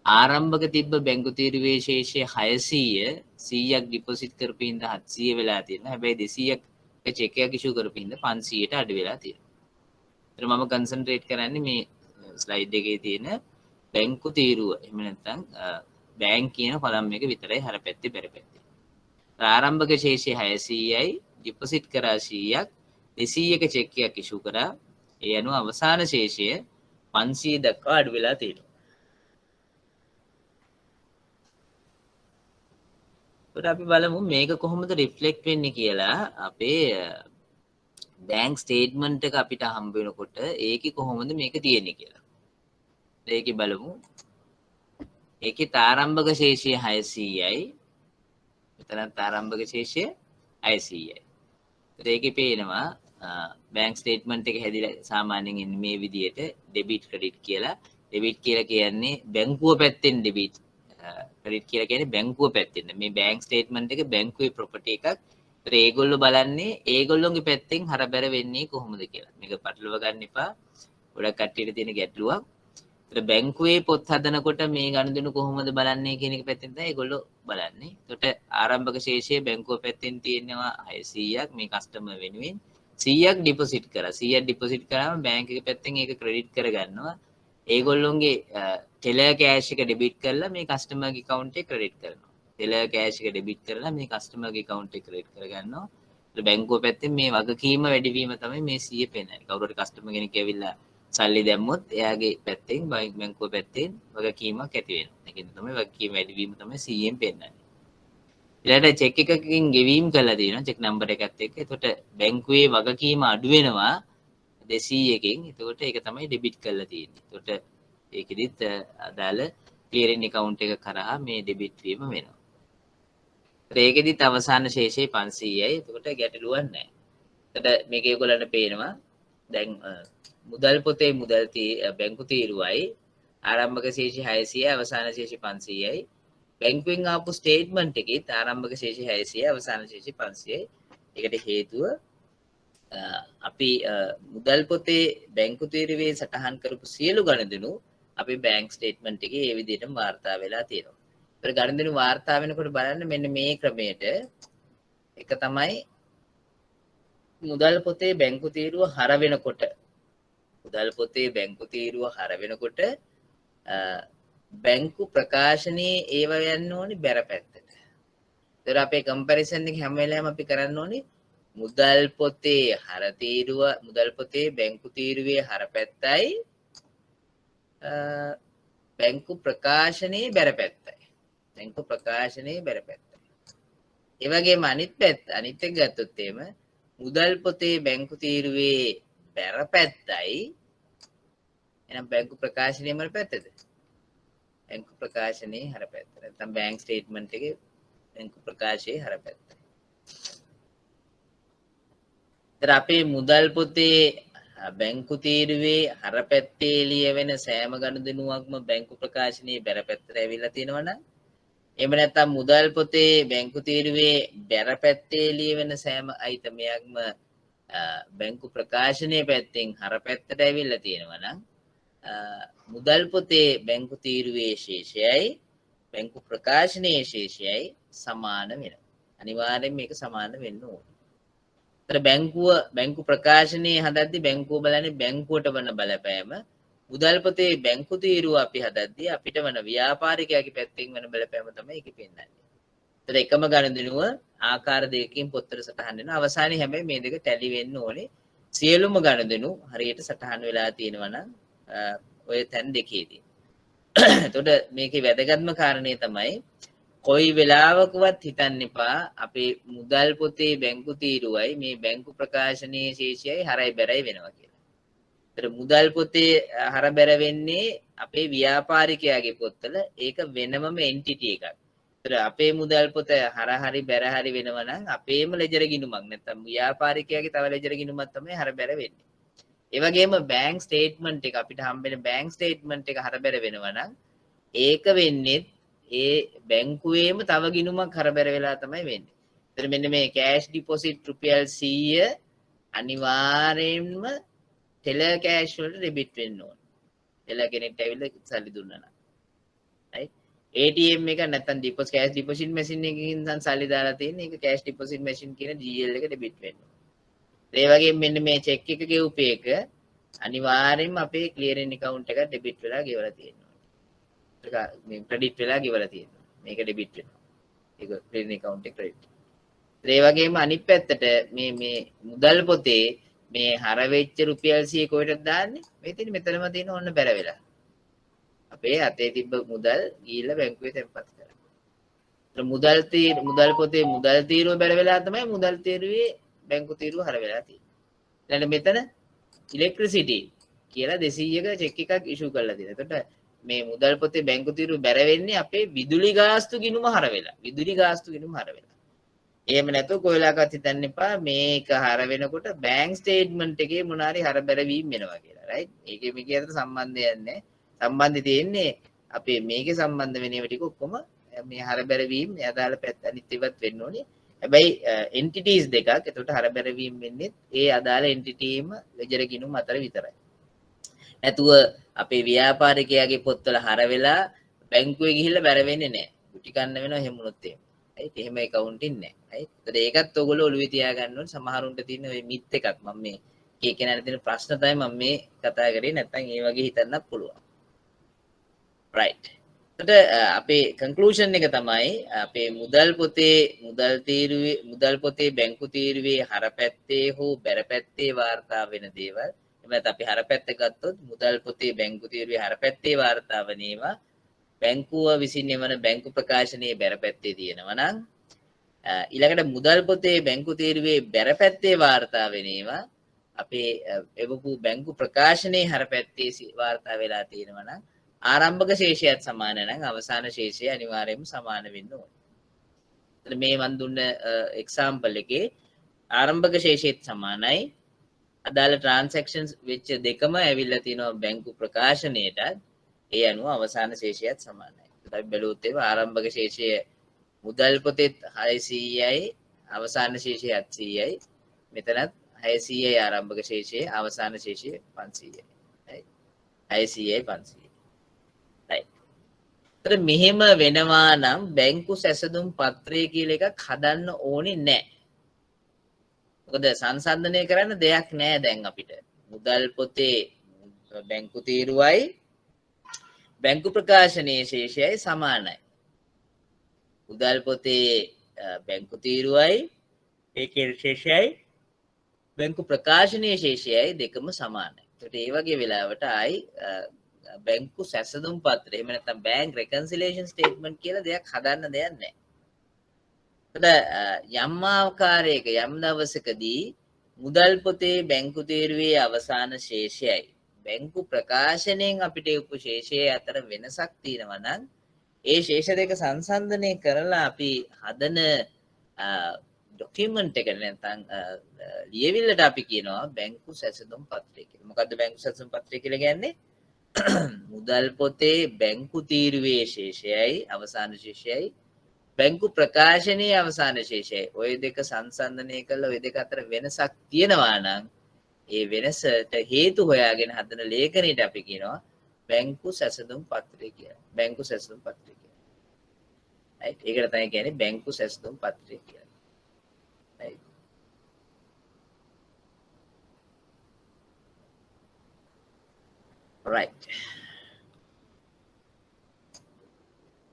ආරම්භක තිබ්බ බැංකු තීරුවේ ශේෂය 600 100ක් ඩිපොසිට් කරපින්ද 700 වෙලා තියෙනවා. හැබැයි 200ක චෙක් එකක් ඉෂුව කරපින්ද 500ට අඩු වෙලා තියෙනවා. ඒතර මම කන්සන්ට්‍රේට් කරන්නේ මේ ස්ලයිඩ් එකේ තියෙන බැංකු තීරුව. එහෙම නැත්නම් බැංක් කියන කොලම් එක විතරයි හර පැත්තේ බැර පැත්තේ. ආරම්භක ශේෂය 600යි ඩිපොසිට් කරා 100ක් 200ක චෙක් එකක් ඉෂුව කරා. ඒ අනුව අවසාන ශේෂය 500 දක්වා අඩු වෙලා තියෙනවා. ඒත් අපි බලමු මේක කොහොමද රිෆ්ලෙක්ට් වෙන්නේ කියලා අපේ බැංක් ස්ටේට්මන්ට් එක අපිට හම්බ වෙනකොට ඒකේ කොහොමද මේක තියෙන්නේ කියලා. ඒකේ බලමු. ඒකේ ආරම්භක ශේෂය 600යි. මෙතනත් ආරම්භක ශේෂය 600යි. ඒකේ පේනවා බැංක් ස්ටේට්මන්ට් එක හැදිලා සාමාන්‍යයෙන් ඉන්නේ මේ විදිහට ඩෙබිට් ක්‍රෙඩිට් කියලා. ඩෙබිට් කියලා කියන්නේ බැංකුව පැත්තෙන් ඩෙබිට්. ක්‍රෙඩිට් කියලා කියන්නේ බැංකුව පැත්තෙන්. මේ බැංක් ස්ටේට්මන්ට් එක බැංකුවේ ප්‍රොපර්ටි එකක්. ඒතර ඒගොල්ලෝ බලන්නේ ඒගොල්ලෝගේ පැත්තෙන් හරබැර වෙන්නේ කොහොමද කියලා. මේක පටලවා ගන්න එපා. ගොඩක් කට්ටියට තියෙන ගැටලුවක්. ඒතර බැංකුවේ පොත් හදනකොට මේ ගනුදෙනු කොහොමද බලන්නේ කියන එක පැත්තෙන් තමයි ඒගොල්ලෝ බලන්නේ. ඒකට ආරම්භක ශේෂය බැංකුව පැත්තෙන් තියෙනවා 600ක් මේ කස්ටමර් වෙනුවෙන් 100ක් ඩිපොසිට් කරා. 100ක් ඩිපොසිට් කරාම බැංක් එක පැත්තෙන් ඒක ක්‍රෙඩිට් කරගන්නවා. ඒගොල්ලොන්ගේ ටෙලර් කෑෂ් එක ඩෙබිට් කරලා මේ කස්ටමර්ගේ account එක ක්‍රෙඩිට් කරනවා. ටෙලර් කෑෂ් එක ඩෙබිට් කරලා මේ කස්ටමර්ගේ account එක ක්‍රෙඩිට් කරගන්නවා. ඒත් බැංකුව පැත්තෙන් මේ වගකීම වැඩිවීම තමයි මේ 100 පෙන්නන්නේ. කවුරු හරි කස්ටමර් කෙනෙක් ඇවිල්ලා සල්ලි දැම්මොත් එයාගේ පැත්තෙන් බැංකුව පැත්තෙන් වගකීමක් ඇති වෙනවා. ඒකෙන් තමයි වගකීම වැඩිවීම තමයි 100ෙන් පෙන්නන්නේ. ඊළඟට චෙක් එකකින් ගෙවීම් කරලා තියෙනවා චෙක් නම්බර් එකත් එක්ක. එතකොට බැංකුවේ වගකීම අඩු වෙනවා 200කින්. එතකොට ඒක තමයි ඩෙබිට් කරලා තියෙන්නේ. එතකොට ඒකෙදිත් අදාළ ක්ලියරින් account එක කරා මේ ඩෙබිට් වීම වෙනවා. ඒකෙදිත් අවසාන ශේෂය 500යි. එතකොට ගැටලුවක් නැහැ. එතකොට මේක ඒගොල්ලන්ට පේනවා දැන් මුදල් පොතේ බැංකු තීරුවයි ආරම්භක ශේෂය 600යි අවසාන ශේෂය 500යි. බැංකුවෙන් ආපු ස්ටේට්මන්ට් එකේ ආරම්භක ශේෂය 600යි අවසාන ශේෂය 500යි. ඒකට හේතුව අපි මුදල් පොතේ බැංකු තීරුවේ සටහන් කරපු සියලු ගණදෙනු අපි බැංක් ස්ටේට්මන්ට් එකේ ඒ විදිහටම වාර්තා වෙලා තියෙනවා. ඒතර ගණදෙනු වාර්තා වෙනකොට බලන්න මෙන්න මේ ක්‍රමයට එක තමයි මුදල් පොතේ බැංකු තීරුව හර වෙනකොට මුදල් පොතේ බැංකු තීරුව හර වෙනකොට බැංකු ප්‍රකාශනයේ ඒව යන්න ඕනි බැර පැත්තට. ඒතර අපේ කම්පැරිසන් එක හැම වෙලාවෙම අපි කරන්න ඕනි මුදල් පොතේ හර තීරුව මුදල් පොතේ බැංකු තීරුවේ හර පැත්තයි බැංකු ප්‍රකාශනයේ බැර පැත්තයි. බැංකු ප්‍රකාශනයේ බැර පැත්තයි. ඒ වගේම අනිත් එක ගත්තොත් එහෙම මුදල් පොතේ බැංකු තීරුවේ බැර පැත්තයි එහෙනම් බැංකු ප්‍රකාශනයේ මොන පැත්තද? බැංකු ප්‍රකාශනයේ හර පැත්ත. නැත්නම් බැංක් ස්ටේට්මන්ට් එකේ බැංකු ප්‍රකාශයේ හර පැත්ත. ඒතර අපේ මුදල් පොතේ බැංකු තීරුවේ හර පැත්තේ ලියවෙන සෑම ගනුදෙනුවක්ම බැංකු ප්‍රකාශනයේ බැර පැත්තට ඇවිල්ලා තියෙනවා නම් එහෙම නැත්නම් මුදල් පොතේ බැංකු තීරුවේ බැර පැත්තේ ලියවෙන සෑම අයිතමයක්ම බැංකු ප්‍රකාශනයේ පැත්තෙන් හර පැත්තට ඇවිල්ලා තියෙනවා නම් මුදල් පොතේ බැංකු තීරුවේ ශේෂයයි බැංකු ප්‍රකාශනයේ ශේෂයයි සමාන වෙනවා. අනිවාර්යෙන් මේක සමාන වෙන්න ඕනේ. ඒතර බැංකු ප්‍රකාශනයේ හදද්දි බැංකුව බලන්නේ බැංකුවට වන බලපෑම මුදල් පොතේ බැංකු තීරුව අපි හදද්දී අපිට වන ව්‍යාපාරිකයාගේ පැත්තෙන් වන බලපෑම තමයි ඒක පෙන්වන්නේ. ඒතර එකම ගණදෙනුව ආකාර දෙකකින් පොතට සටහන් වෙනවා. අවසානයේ හැබැයි මේ දෙක ටැලි වෙන්න ඕනේ. සියලුම ගණදෙනු හරියට සටහන් වෙලා තියෙනවා නම් ඔය තැන් දෙකේදී. එතකොට මේකේ වැදගත්ම කාරණේ තමයි කොයි වෙලාවකවත් හිතන්න එපා අපේ මුදල් පොතේ බැංකු තීරුවයි මේ බැංකු ප්‍රකාශනයේ ශේෂයයි හරයි බැරයි වෙනවා කියලා. ඒතර මුදල් පොතේ හර බැර වෙන්නේ අපේ ව්‍යාපාරිකයාගේ පොත්වල ඒක වෙනමම එන්ටිටි එකක්. ඒතර අපේ මුදල් පොත හර හරි බැර හරි වෙනවා නම් අපේම ලෙජර් ගිණුමක් නැත්තම් ව්‍යාපාරිකයාගේ තව ලෙජර් ගිණුමක් තමයි හර බැර වෙන්නේ. ඒ වගේම බැංක් ස්ටේට්මන්ට් එක අපිට හම්බෙන බැංක් ස්ටේට්මන්ට් එක හර බැර වෙනවා නම් ඒක වෙන්නේ ඒ බැංකුවේම තව ගිණුමක් හරබැර වෙලා තමයි වෙන්නේ. ඒතර මෙන්න මේ කෑෂ් ඩිපොසිට් රුපියල් 100 අනිවාර්යයෙන්ම ටෙලර් කෑෂ් වලට ඩෙබිට් වෙන්න ඕන. ටෙලර් කෙනෙක්ට ඇවිල්ලා සල්ලි දුන්නා නම්. right? ATM එක නැත්නම් කෑෂ් ඩිපොසිට් මැෂින් එකකින් සල්ලි දාලා තියෙන එක කෑෂ් ඩිපොසිට් මැෂින් කියන GL එක ඩෙබිට් වෙන්න ඕන. ඒ වගේම මෙන්න මේ චෙක් එක ගෙවුපේ එක අනිවාර්යයෙන්ම අපේ ක්ලියරින් account එක ඩෙබිට් වෙලා ගෙවලා තියෙනවා. මේ ක්‍රෙඩිට් වෙලා ගෙවලා තියෙනවා. මේක ඩෙබිට් වෙනවා. ඒක ක්ලියරින් account එක ක්‍රෙඩිට්. ඒ වගේම අනිත් පැත්තට මේ මුදල් පොතේ මේ හර වෙච්ච රුපියල් 100 කොහෙටද දාන්නේ? මෙතනම තියෙන ඕන්න බැර වෙලා. අපේ අතේ තිබ්බ මුදල් ගිහිල්ලා බැංකුවේ තැන්පත් කරා. මුදල් පොතේ මුදල් තීරුව බැර වෙලා තමයි මුදල් තීරුවේ බැංකු තීරුව හර වෙලා තියෙන්නේ. ඊළඟ මෙතන ඉලෙක්ට්‍රිසිටි කියලා 200ක චෙක් එකක් ඉෂු කරලා තියෙනවා. එතකොට මේ මුදල් පොතේ බැංකු තීරු බැර වෙන්නේ අපේ විදුලි ගාස්තු ගිණුම හර වෙලා. විදුලි ගාස්තු ගිණුම හර වෙලා. එහෙම නැතුව කොයිලාකත් හිතන්න එපා මේක හර වෙනකොට බැංක් ස්ටේට්මන්ට් එකේ මොනාරි හර බැර වීම වෙනවා කියලා. රයිට්? ඒකේ මේකේ අතර සම්බන්ධයක් නැහැ. සම්බන්ධය තියෙන්නේ අපේ මේකේ සම්බන්ධ වෙන ඒවා ටික ඔක්කොම මේ හර බැර වීම අදාළ පැත්ත අනිත් ඒවත් වෙන්න ඕනේ. හැබැයි එන්ටිටීස් දෙකක්. එතකොට හර බැර වීම වෙන්නේ ඒ අදාළ එන්ටිටීම ලෙජර් ගිණුම අතර විතරයි. නැතුව අපේ ව්‍යාපාරිකයාගේ පොත්වල හර වෙලා බැංකුවේ ගිහිල්ලා බැර වෙන්නේ නැහැ. කුටි කන්න වෙනවා එහෙම වුණොත් එහෙම. right එහෙම accounting නැහැ. right ඒතර ඒකත් ඔයගොල්ලෝ ඔළුවේ තියාගන්න ඕනේ. සමහරුන්ට තියෙන ওই මිත් එකක් මම මේ කී කෙනාට තියෙන ප්‍රශ්න තමයි මම මේ කතා කරේ. නැත්නම් ඒ වගේ හිතන්නත් පුළුවන්. right එතකොට අපේ කන්ක්ලූෂන් එක තමයි අපේ මුදල් පොතේ බැංකු තීරුවේ හර පැත්තේ හෝ බැර පැත්තේ වාර්තා වෙන දේවල් එමත් අපි හර පැත්ත ගත්තොත් මුදල් පොතේ බැංකු තීරුවේ හර පැත්තේ වාර්තා වන ඒවා බැංකුව විසින් එවන බැංකු ප්‍රකාශනයේ බැර පැත්තේ තියෙනවා නම් ඊළඟට මුදල් පොතේ බැංකු තීරුවේ බැර පැත්තේ වාර්තා වෙන ඒවා අපේ එවපු බැංකු ප්‍රකාශනයේ හර පැත්තේ වාර්තා වෙලා තියෙනවා නම් ආරම්භක ශේෂයත් සමාන නම් අවසාන ශේෂය අනිවාර්යයෙන්ම සමාන වෙන්න ඕනේ. මේ මන් දුන්න එක්සැම්පල් එකේ ආරම්භක ශේෂයත් සමානයි. අදාළ ට්‍රාන්සැක්ෂන්ස් වෙච්ච දෙකම ඇවිල්ලා තිනවා බැංකු ප්‍රකාශනයට. ඒ අනුව අවසාන ශේෂයත් සමානයි. අපි බැලුවොත් ඒක ආරම්භක ශේෂය මුදල් පොතේත් 600යි අවසාන ශේෂය 700යි. මෙතනත් 600යි ආරම්භක ශේෂය අවසාන ශේෂය 500යි. right 600යි 500යි. මෙහෙම වෙනවා නම් බැංකු සැසඳුම් පත්‍රය කියලා එකක් හදන්න ඕනේ නැහැ. මොකද සංසන්දනය කරන්න දෙයක් නැහැ දැන් අපිට. මුදල් පොතේ බැංකු තීරුවයි බැංකු ප්‍රකාශනයේ ශේෂයයි සමානයි. මුදල් පොතේ බැංකු තීරුවයි ඒකේ ශේෂයයි බැංකු ප්‍රකාශනයේ ශේෂයයි දෙකම සමානයි. ඒකට ඒ වගේ වෙලාවට ආයි බැංකු සැසඳුම් පත්‍රය එහෙම නැත්නම් බැංක් රෙකන්සිලියේෂන් ස්ටේට්මන්ට් කියලා දෙයක් හදන්න දෙයක් නැහැ. යම් ආකාරයක යම් දවසකදී මුදල් පොතේ බැංකු තීරුවේ අවසාන ශේෂයයි බැංකු ප්‍රකාශනයෙන් අපිට උපු ශේෂයේ අතර වෙනසක් තියෙනවා නම් ඒ ශේෂ දෙක සංසන්දනය කරලා අපි හදන ડોකියුමන්ට් එක නැත්නම් ලියවිල්ලට අපි කියනවා බැංකු සැසඳුම් පත්‍රය කියලා. මොකද්ද බැංකු සැසඳුම් පත්‍රය කියලා කියන්නේ? මුදල් පොතේ බැංකු තීරුවේ ශේෂයයි අවසාන ශේෂයයි බැංකු ප්‍රකාශනයේ අවසාන ශේෂයයි ඔය දෙක සංසන්දනය කළා ඔය දෙක අතර වෙනසක් තියෙනවා නම් ඒ වෙනසට හේතු හොයාගෙන හදන ලේඛනයට අපි කියනවා බැංකු සැසඳුම් පත්‍රය කියලා. බැංකු සැසඳුම් පත්‍රය කියලා. right ඒකට තමයි කියන්නේ බැංකු සැසඳුම් පත්‍රය කියලා. right right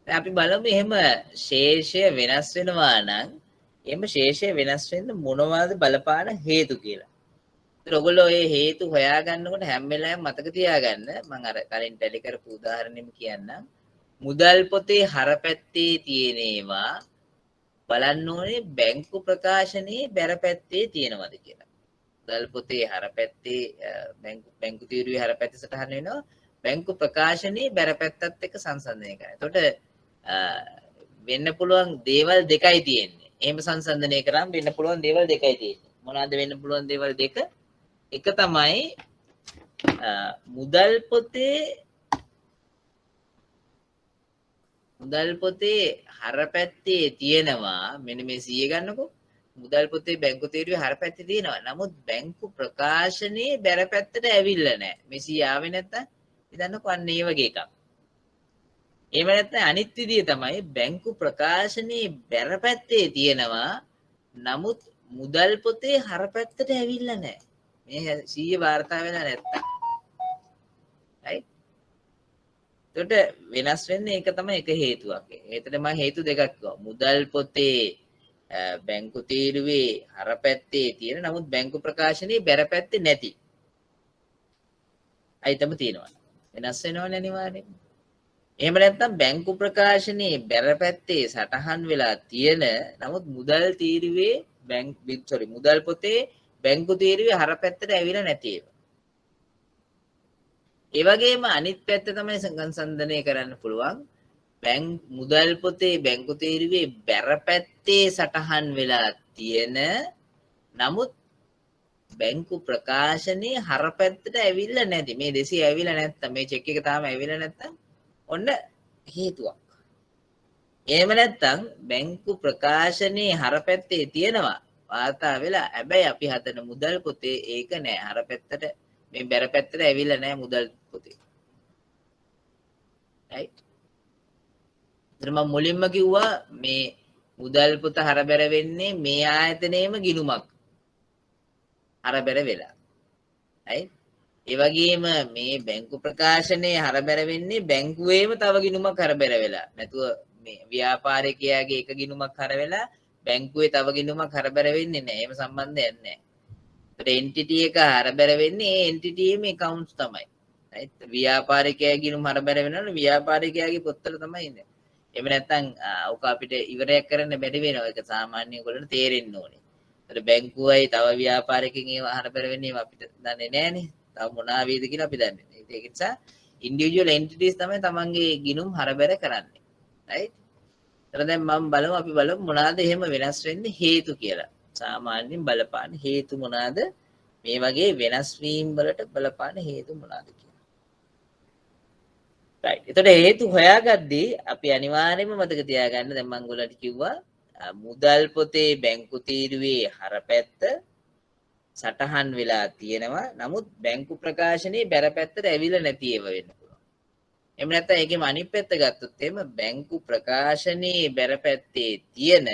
අපි බලමු එහෙම ශේෂය වෙනස් වෙනවා නම් එහෙම ශේෂය වෙනස් වෙන්න මොනවද බලපාන හේතු කියලා. ඒත් ඔයගොල්ලෝ මේ හේතු හොයාගන්නකොට හැම වෙලාවෙම මතක තියාගන්න මම අර කලින් ටැලි කරපු උදාහරණෙම කියන්නම්. මුදල් පොතේ හර පැත්තේ තියෙන ඒවා බලන්න ඕනේ බැංකු ප්‍රකාශනයේ බැර පැත්තේ තියෙනවද කියලා. මුදල් පොතේ හර පැත්තේ බැංකු තීරුවේ හර පැත්තේ සටහන් වෙනවා බැංකු ප්‍රකාශනයේ බැර පැත්තත් එක්ක සංසන්දනය කරනවා. එතකොට වෙන්න පුළුවන් දේවල් දෙකයි තියෙන්නේ. එහෙම සංසන්දනය කරාම වෙන්න පුළුවන් දේවල් දෙකයි තියෙන්නේ. මොනවද වෙන්න පුළුවන් දේවල් දෙක? එක තමයි මුදල් පොතේ හර පැත්තේ තියෙනවා මෙන්න මේ 100 ගන්නකො. මුදල් පොතේ බැංකු තීරුවේ හර පැත්තේ තියෙනවා. නමුත් බැංකු ප්‍රකාශනයේ බැර පැත්තට ඇවිල්ලා නැහැ. මේ 100 ආවේ නැත්තම් ඉතින්කො අන්න ඒ වගේ එකක්. එහෙම නැත්නම් අනිත් විදිය තමයි බැංකු ප්‍රකාශනයේ බැර පැත්තේ තියෙනවා නමුත් මුදල් පොතේ හර පැත්තට ඇවිල්ලා නැහැ. මේ 100 වාර්තා වෙලා නැත්තම්. right? එතකොට වෙනස් වෙන්නේ ඒක තමයි එක හේතුවක්. ඒකට මම හේතු දෙකක් කිව්වා. මුදල් පොතේ බැංකු තීරුවේ හර පැත්තේ තියෙන නමුත් බැංකු ප්‍රකාශනයේ බැර පැත්තේ නැති. අයිතම තියෙනවා. වෙනස් වෙනවනේ අනිවාර්යයෙන්. එහෙම නැත්නම් බැංකු ප්‍රකාශනයේ බැර පැත්තේ සටහන් වෙලා තියෙන නමුත් මුදල් තීරුවේ මුදල් පොතේ බැංකු තීරුවේ හර පැත්තට ඇවිල්ලා නැති ඒවා. ඒ වගේම අනිත් පැත්ත තමයි සංසන්දනය කරන්න පුළුවන්. මුදල් පොතේ බැංකු තීරුවේ බැර පැත්තේ සටහන් වෙලා තියෙන නමුත් බැංකු ප්‍රකාශනයේ හර පැත්තට ඇවිල්ලා නැති මේ 200 ඇවිල්ලා නැත්තම් මේ චෙක් එක තාම ඇවිල්ලා නැත්තම් ඔන්න හේතුවක්. එහෙම නැත්තම් බැංකු ප්‍රකාශනයේ හර පැත්තේ තියෙනවා වාර්තා වෙලා හැබැයි අපි හදන මුදල් පොතේ ඒක නෑ හර පැත්තට මේ බැර පැත්තට ඇවිල්ලා නෑ මුදල් පොතේ. right? මම මුලින්ම කිව්වා මේ මුදල් පොත හර බැර වෙන්නේ මේ ආයතනයේම ගිණුමක් හර බැර වෙලා. right? ඒ වගේම මේ බැංකු ප්‍රකාශනයේ හර බැර වෙන්නේ බැංකුවේම තව ගිණුමක් හර බැර වෙලා. නැතුව මේ ව්‍යාපාරිකයාගේ එක ගිණුමක් හර වෙලා බැංකුවේ තව ගිණුමක් හර බැර වෙන්නේ නැහැ. එහෙම සම්බන්ධයක් නැහැ. ඒත් එන්ටිටි එක හර බැර වෙන්නේ ඒ එන්ටිටියේම accounts තමයි. right? ව්‍යාපාරිකයාගේ ගිණුම හර බැර වෙනවනේ ව්‍යාපාරිකයාගේ පොත්වල තමයි ඉන්නේ. එහෙම නැත්නම් ඔක අපිට ඉවරයක් කරන්න බැරි වෙනවා. ඒක සාමාන්‍ය ඔයගොල්ලන්ට තේරෙන්න ඕනේ. ඒතර බැංකුවයි තව ව්‍යාපාරිකකින් ඒව හර බැර වෙන්නේ අපිට දන්නේ නැහනේ. තව මොනවා වේද කියලා අපි දන්නේ නැහැ. ඒක නිසා ඉන්ඩිවිජුවල් එන්ටිටිස් තමයි තමන්ගේ ගිණුම් හර බැර කරන්නේ. right? එතන දැන් අපි බලමු මොනවාද එහෙම වෙනස් වෙන්නේ හේතු කියලා. සාමාන්‍යයෙන් බලපාන හේතු මොනවාද? මේ වගේ වෙනස් වීම වලට බලපාන හේතු මොනවාද කියලා. right. එතකොට හේතු හොයාගද්දී අපි අනිවාර්යයෙන්ම මතක තියාගන්න දැන් මම ඔයගොල්ලන්ට කිව්වා මුදල් පොතේ බැංකු තීරුවේ හර පැත්ත සටහන් වෙලා තියෙනවා. නමුත් බැංකු ප්‍රකාශනයේ බැර පැත්තට ඇවිල්ලා නැති ඒවා වෙන්න පුළුවන්. එහෙම නැත්නම් ඒකෙම අනිත් පැත්ත ගත්තොත් එහෙම බැංකු ප්‍රකාශනයේ බැර පැත්තේ තියෙන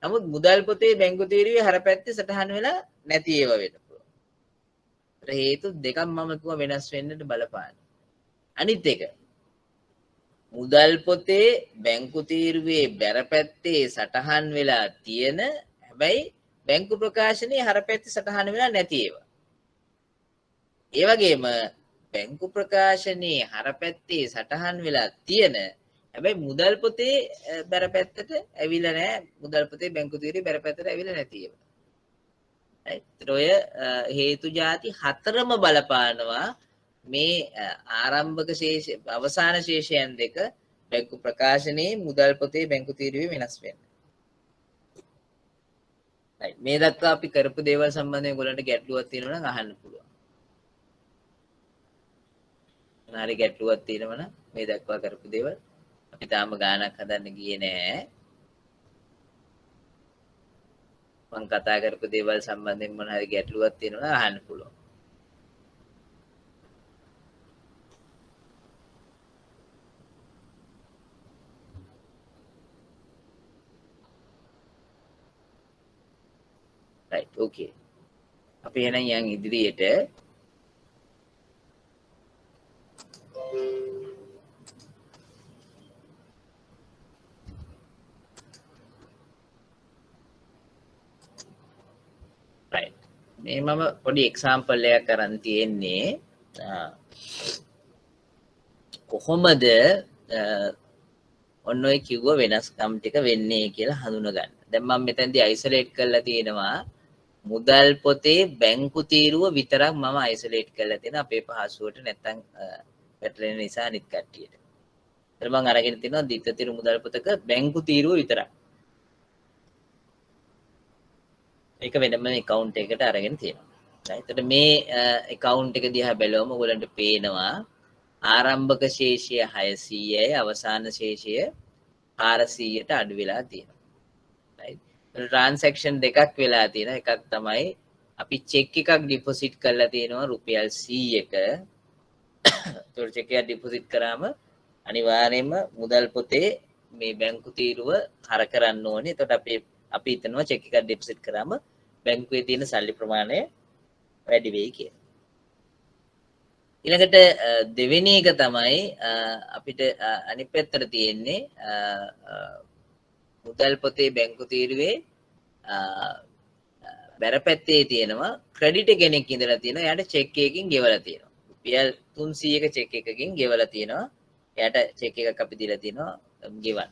නමුත් මුදල් පොතේ බැංකු තීරුවේ හර පැත්තේ සටහන් වෙලා නැති ඒවා වෙන්න පුළුවන්. ඒතර හේතු දෙකක් මම කිව්වා වෙනස් වෙන්නට බලපාන. අනිත් එක මුදල් පොතේ බැංකු තීරුවේ බැර පැත්තේ සටහන් වෙලා තියෙන හැබැයි බැංකු ප්‍රකාශනයේ හර පැත්තේ සටහන් වෙලා නැති ඒවා. ඒ වගේම බැංකු ප්‍රකාශනයේ හර පැත්තේ සටහන් වෙලා තියෙන හැබැයි මුදල් පොතේ බැර පැත්තට ඇවිල්ලා නැහැ. මුදල් පොතේ බැංකු තීරුවේ බැර පැත්තට ඇවිල්ලා නැති ඒවා. right? ඔය හේතු ಜಾති හතරම බලපානවා මේ ආරම්භක ශේෂ අවසාන ශේෂයන් දෙක බැංකු ප්‍රකාශනයේ මුදල් පොතේ බැංකු තීරුවේ වෙනස් වෙන්න. right. මේ දක්වා අපි කරපු දේවල් සම්බන්ධයෙන් ඔයගොල්ලන්ට ගැටලුවක් තියෙනවා නම් අහන්න පුළුවන්. හරි ගැටලුවක් තියෙනවා නම් මේ දක්වා කරපු දේවල් අපි තාම ගානක් හදන්න ගියේ නෑ. මම කතා කරපු දේවල් සම්බන්ධයෙන් මොන හරි ගැටලුවක් තියෙනවා නම් අහන්න පුළුවන්. right. okay. අපි එහෙනම් යන් ඉදිරියට right. මේ මම පොඩි එක්සැම්පල් එකක් අරන් තියෙන්නේ කොහොමද ඔන්න ඔය කිව්ව වෙනස්කම් ටික වෙන්නේ කියලා හඳුනගන්න. දැන් මම මෙතනදී අයිසොලේට් කරලා තියෙනවා මුදල් පොතේ බැංකු තීරුව විතරක් මම අයිසොලේට් කරලා තියෙනවා අපේ පහසුවට නැත්තම් පැටලෙන නිසා අනිත් කට්ටියට. ඊට මම අරගෙන තිනවා දික්කතිරු මුදල් පොතක බැංකු තීරුව විතරක්. ඒක වෙනම account එකකට අරගෙන තියෙනවා. එතකොට මේ account එක දිහා බැලුවම ඔයගලන්ට පේනවා ආරම්භක ශේෂය 600යි අවසාන ශේෂය 400ට අඩු වෙලා තියෙනවා. right. transaction දෙකක් වෙලා තියෙනවා. එකක් තමයි අපි චෙක් එකක් ඩිපොසිට් කරලා තියෙනවා රුපියල් 100ක. ඒතකොට චෙක් එකක් ඩිපොසිට් කරාම අනිවාර්යයෙන්ම මුදල් පොතේ මේ බැංකු තීරුව හර කරන්න ඕනේ. එතකොට අපි හිතනවා චෙක් එකක් ඩිපොසිට් කරාම බැංකුවේ තියෙන සල්ලි ප්‍රමාණය වැඩි වෙයි කියලා. ඊළඟට දෙවෙනි එක තමයි අපිට අනිත් පැත්තට තියෙන්නේ මුදල් පොතේ බැංකු තීරුවේ බැර පැත්තේ තියෙනවා ක්‍රෙඩිට් කෙනෙක් ඉඳලා තියෙනවා. එයාට චෙක් එකකින් ගෙවලා තියෙනවා. රුපියල් 300ක චෙක් එකකින් ගෙවලා තියෙනවා. එයාට චෙක් එකක් අපි දීලා තියෙනවා ගෙවන්න.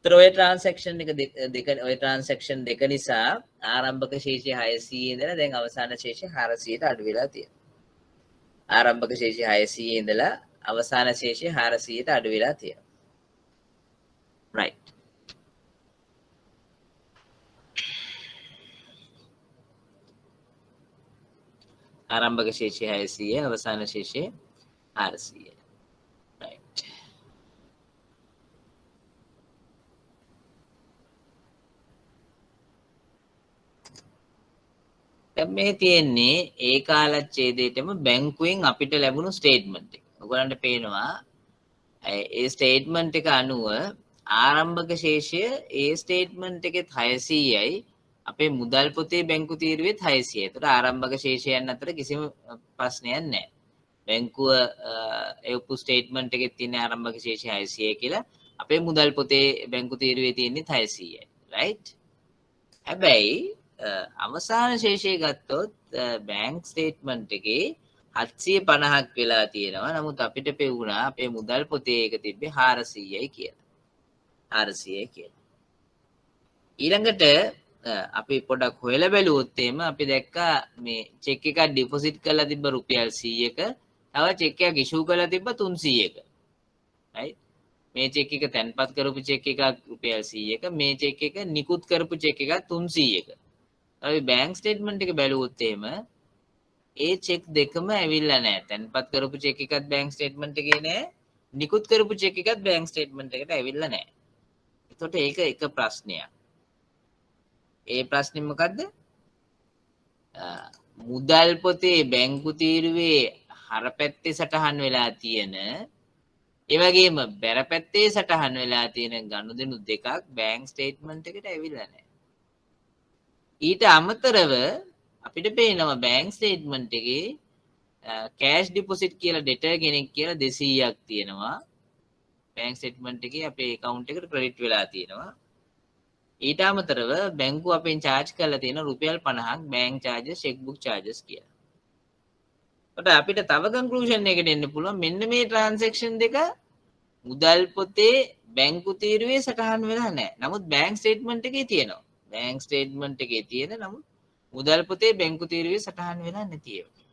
ඒතර ඔය ට්‍රාන්සැක්ෂන් දෙක ඔය ට්‍රාන්සැක්ෂන් දෙක නිසා ආරම්භක ශේෂය 600 ඉඳලා දැන් අවසාන ශේෂය 400ට අඩු වෙලා තියෙනවා. ආරම්භක ශේෂය 600 ඉඳලා අවසාන ශේෂය 400ට අඩු වෙලා තියෙනවා. right. ආරම්භක ශේෂය 600 අවසාන ශේෂය 400. right. දැන් මේ තියෙන්නේ ඒ කාලච්ඡේදයේටම බැංකුවෙන් අපිට ලැබුණු ස්ටේට්මන්ට් එක. ඔයගලන්ට පේනවා ඒ ස්ටේට්මන්ට් එක අනුව ආරම්භක ශේෂය ඒ ස්ටේට්මන්ට් එකෙත් 600යි අපේ මුදල් පොතේ බැංකු තීරුවෙත් 600යි. ඒතර ආරම්භක ශේෂයන් අතර කිසිම ප්‍රශ්නයක් නැහැ. බැංකුව එවපු ස්ටේට්මන්ට් එකේ තියෙන ආරම්භක ශේෂය 600යි කියලා අපේ මුදල් පොතේ බැංකු තීරුවේ තියෙන්නේ 600යි. right? හැබැයි අවසාන ශේෂය ගත්තොත් බැංක් ස්ටේට්මන්ට් එකේ 750ක් වෙලා තියෙනවා. නමුත් අපිට පෙවුණා අපේ මුදල් පොතේ එක තිබ්බේ 400යි කියලා. 400යි කියලා. ඊළඟට අපි පොඩක් හොයලා බැලුවොත් එහෙම අපි දැක්කා මේ චෙක් එකක් ඩිපොසිට් කරලා තිබ්බ රුපියල් 100ක තව චෙක් එකක් ඉෂුව කරලා තිබ්බ 300ක. right? මේ චෙක් එක තැන්පත් කරපු චෙක් එකක් රුපියල් 100ක මේ චෙක් එක නිකුත් කරපු චෙක් එකක් 300ක. අපි බැංක් ස්ටේට්මන්ට් එක බැලුවොත් එහෙම ඒ චෙක් දෙකම ඇවිල්ලා නැහැ. තැන්පත් කරපු චෙක් එකත් බැංක් ස්ටේට්මන්ට් එකේ නැහැ. නිකුත් කරපු චෙක් එකත් බැංක් ස්ටේට්මන්ට් එකට ඇවිල්ලා නැහැ. එතකොට ඒක එක ප්‍රශ්නයක්. ඒ ප්‍රශ්නේ මොකද්ද? මුදල් පොතේ බැංකු තීරුවේ හරපැත්තේ සටහන් වෙලා තියෙන ඒ වගේම බැරපැත්තේ සටහන් වෙලා තියෙන ගනුදෙනු දෙකක් බැංක් ස්ටේට්මන්ට් එකට ඇවිල්ලා නැහැ. ඊට අමතරව අපිට පේනවා බැංක් ස්ටේට්මන්ට් එකේ කෑෂ් ඩිපොසිට් කියලා ඩෙටර් කෙනෙක් කියලා 200ක් තියෙනවා. බැංක් ස්ටේට්මන්ට් එකේ අපේ account එකට ක්‍රෙඩිට් වෙලා තියෙනවා. ඊට අමතරව බැංකුව අපෙන් charge කරලා තියෙන රුපියල් 50ක් bank charges check book charges කියලා. කොට අපිට තව conclusion එකකට එන්න පුළුවන් මෙන්න මේ transaction දෙක මුදල් පොතේ බැංකු තීරුවේ සටහන් වෙලා නැහැ. නමුත් bank statement එකේ තියෙනවා. bank statement එකේ තියෙන නමුත් මුදල් පොතේ බැංකු තීරුවේ සටහන් වෙලා නැති ඒවා.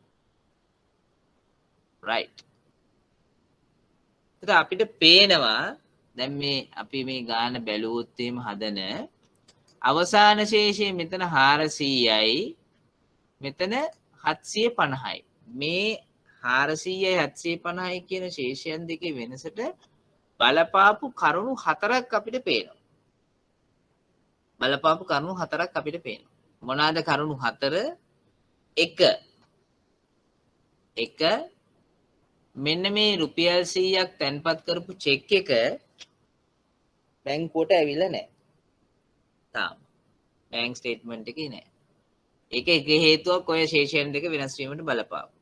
right. ඒත් අපිට පේනවා දැන් මේ අපි මේ ගාන බැලුවොත් එහෙම හදන අවසාන ශේෂය මෙතන 400යි මෙතන 750යි. මේ 400යි 750යි කියන ශේෂයන් දෙකේ වෙනසට බලපාපු කරුණු හතරක් අපිට පේනවා. බලපාපු කරුණු හතරක් අපිට පේනවා. මොනවාද කරුණු හතර? එක මෙන්න මේ රුපියල් 100ක් තැන්පත් කරපු චෙක් එක බැංකුවට ඇවිල්ලා නැහැ. තාම බැංක් ස්ටේට්මන්ට් එකේ නැහැ. ඒක එක හේතුවක් ඔය ශේෂයන් දෙක වෙනස් වීමට බලපානවා.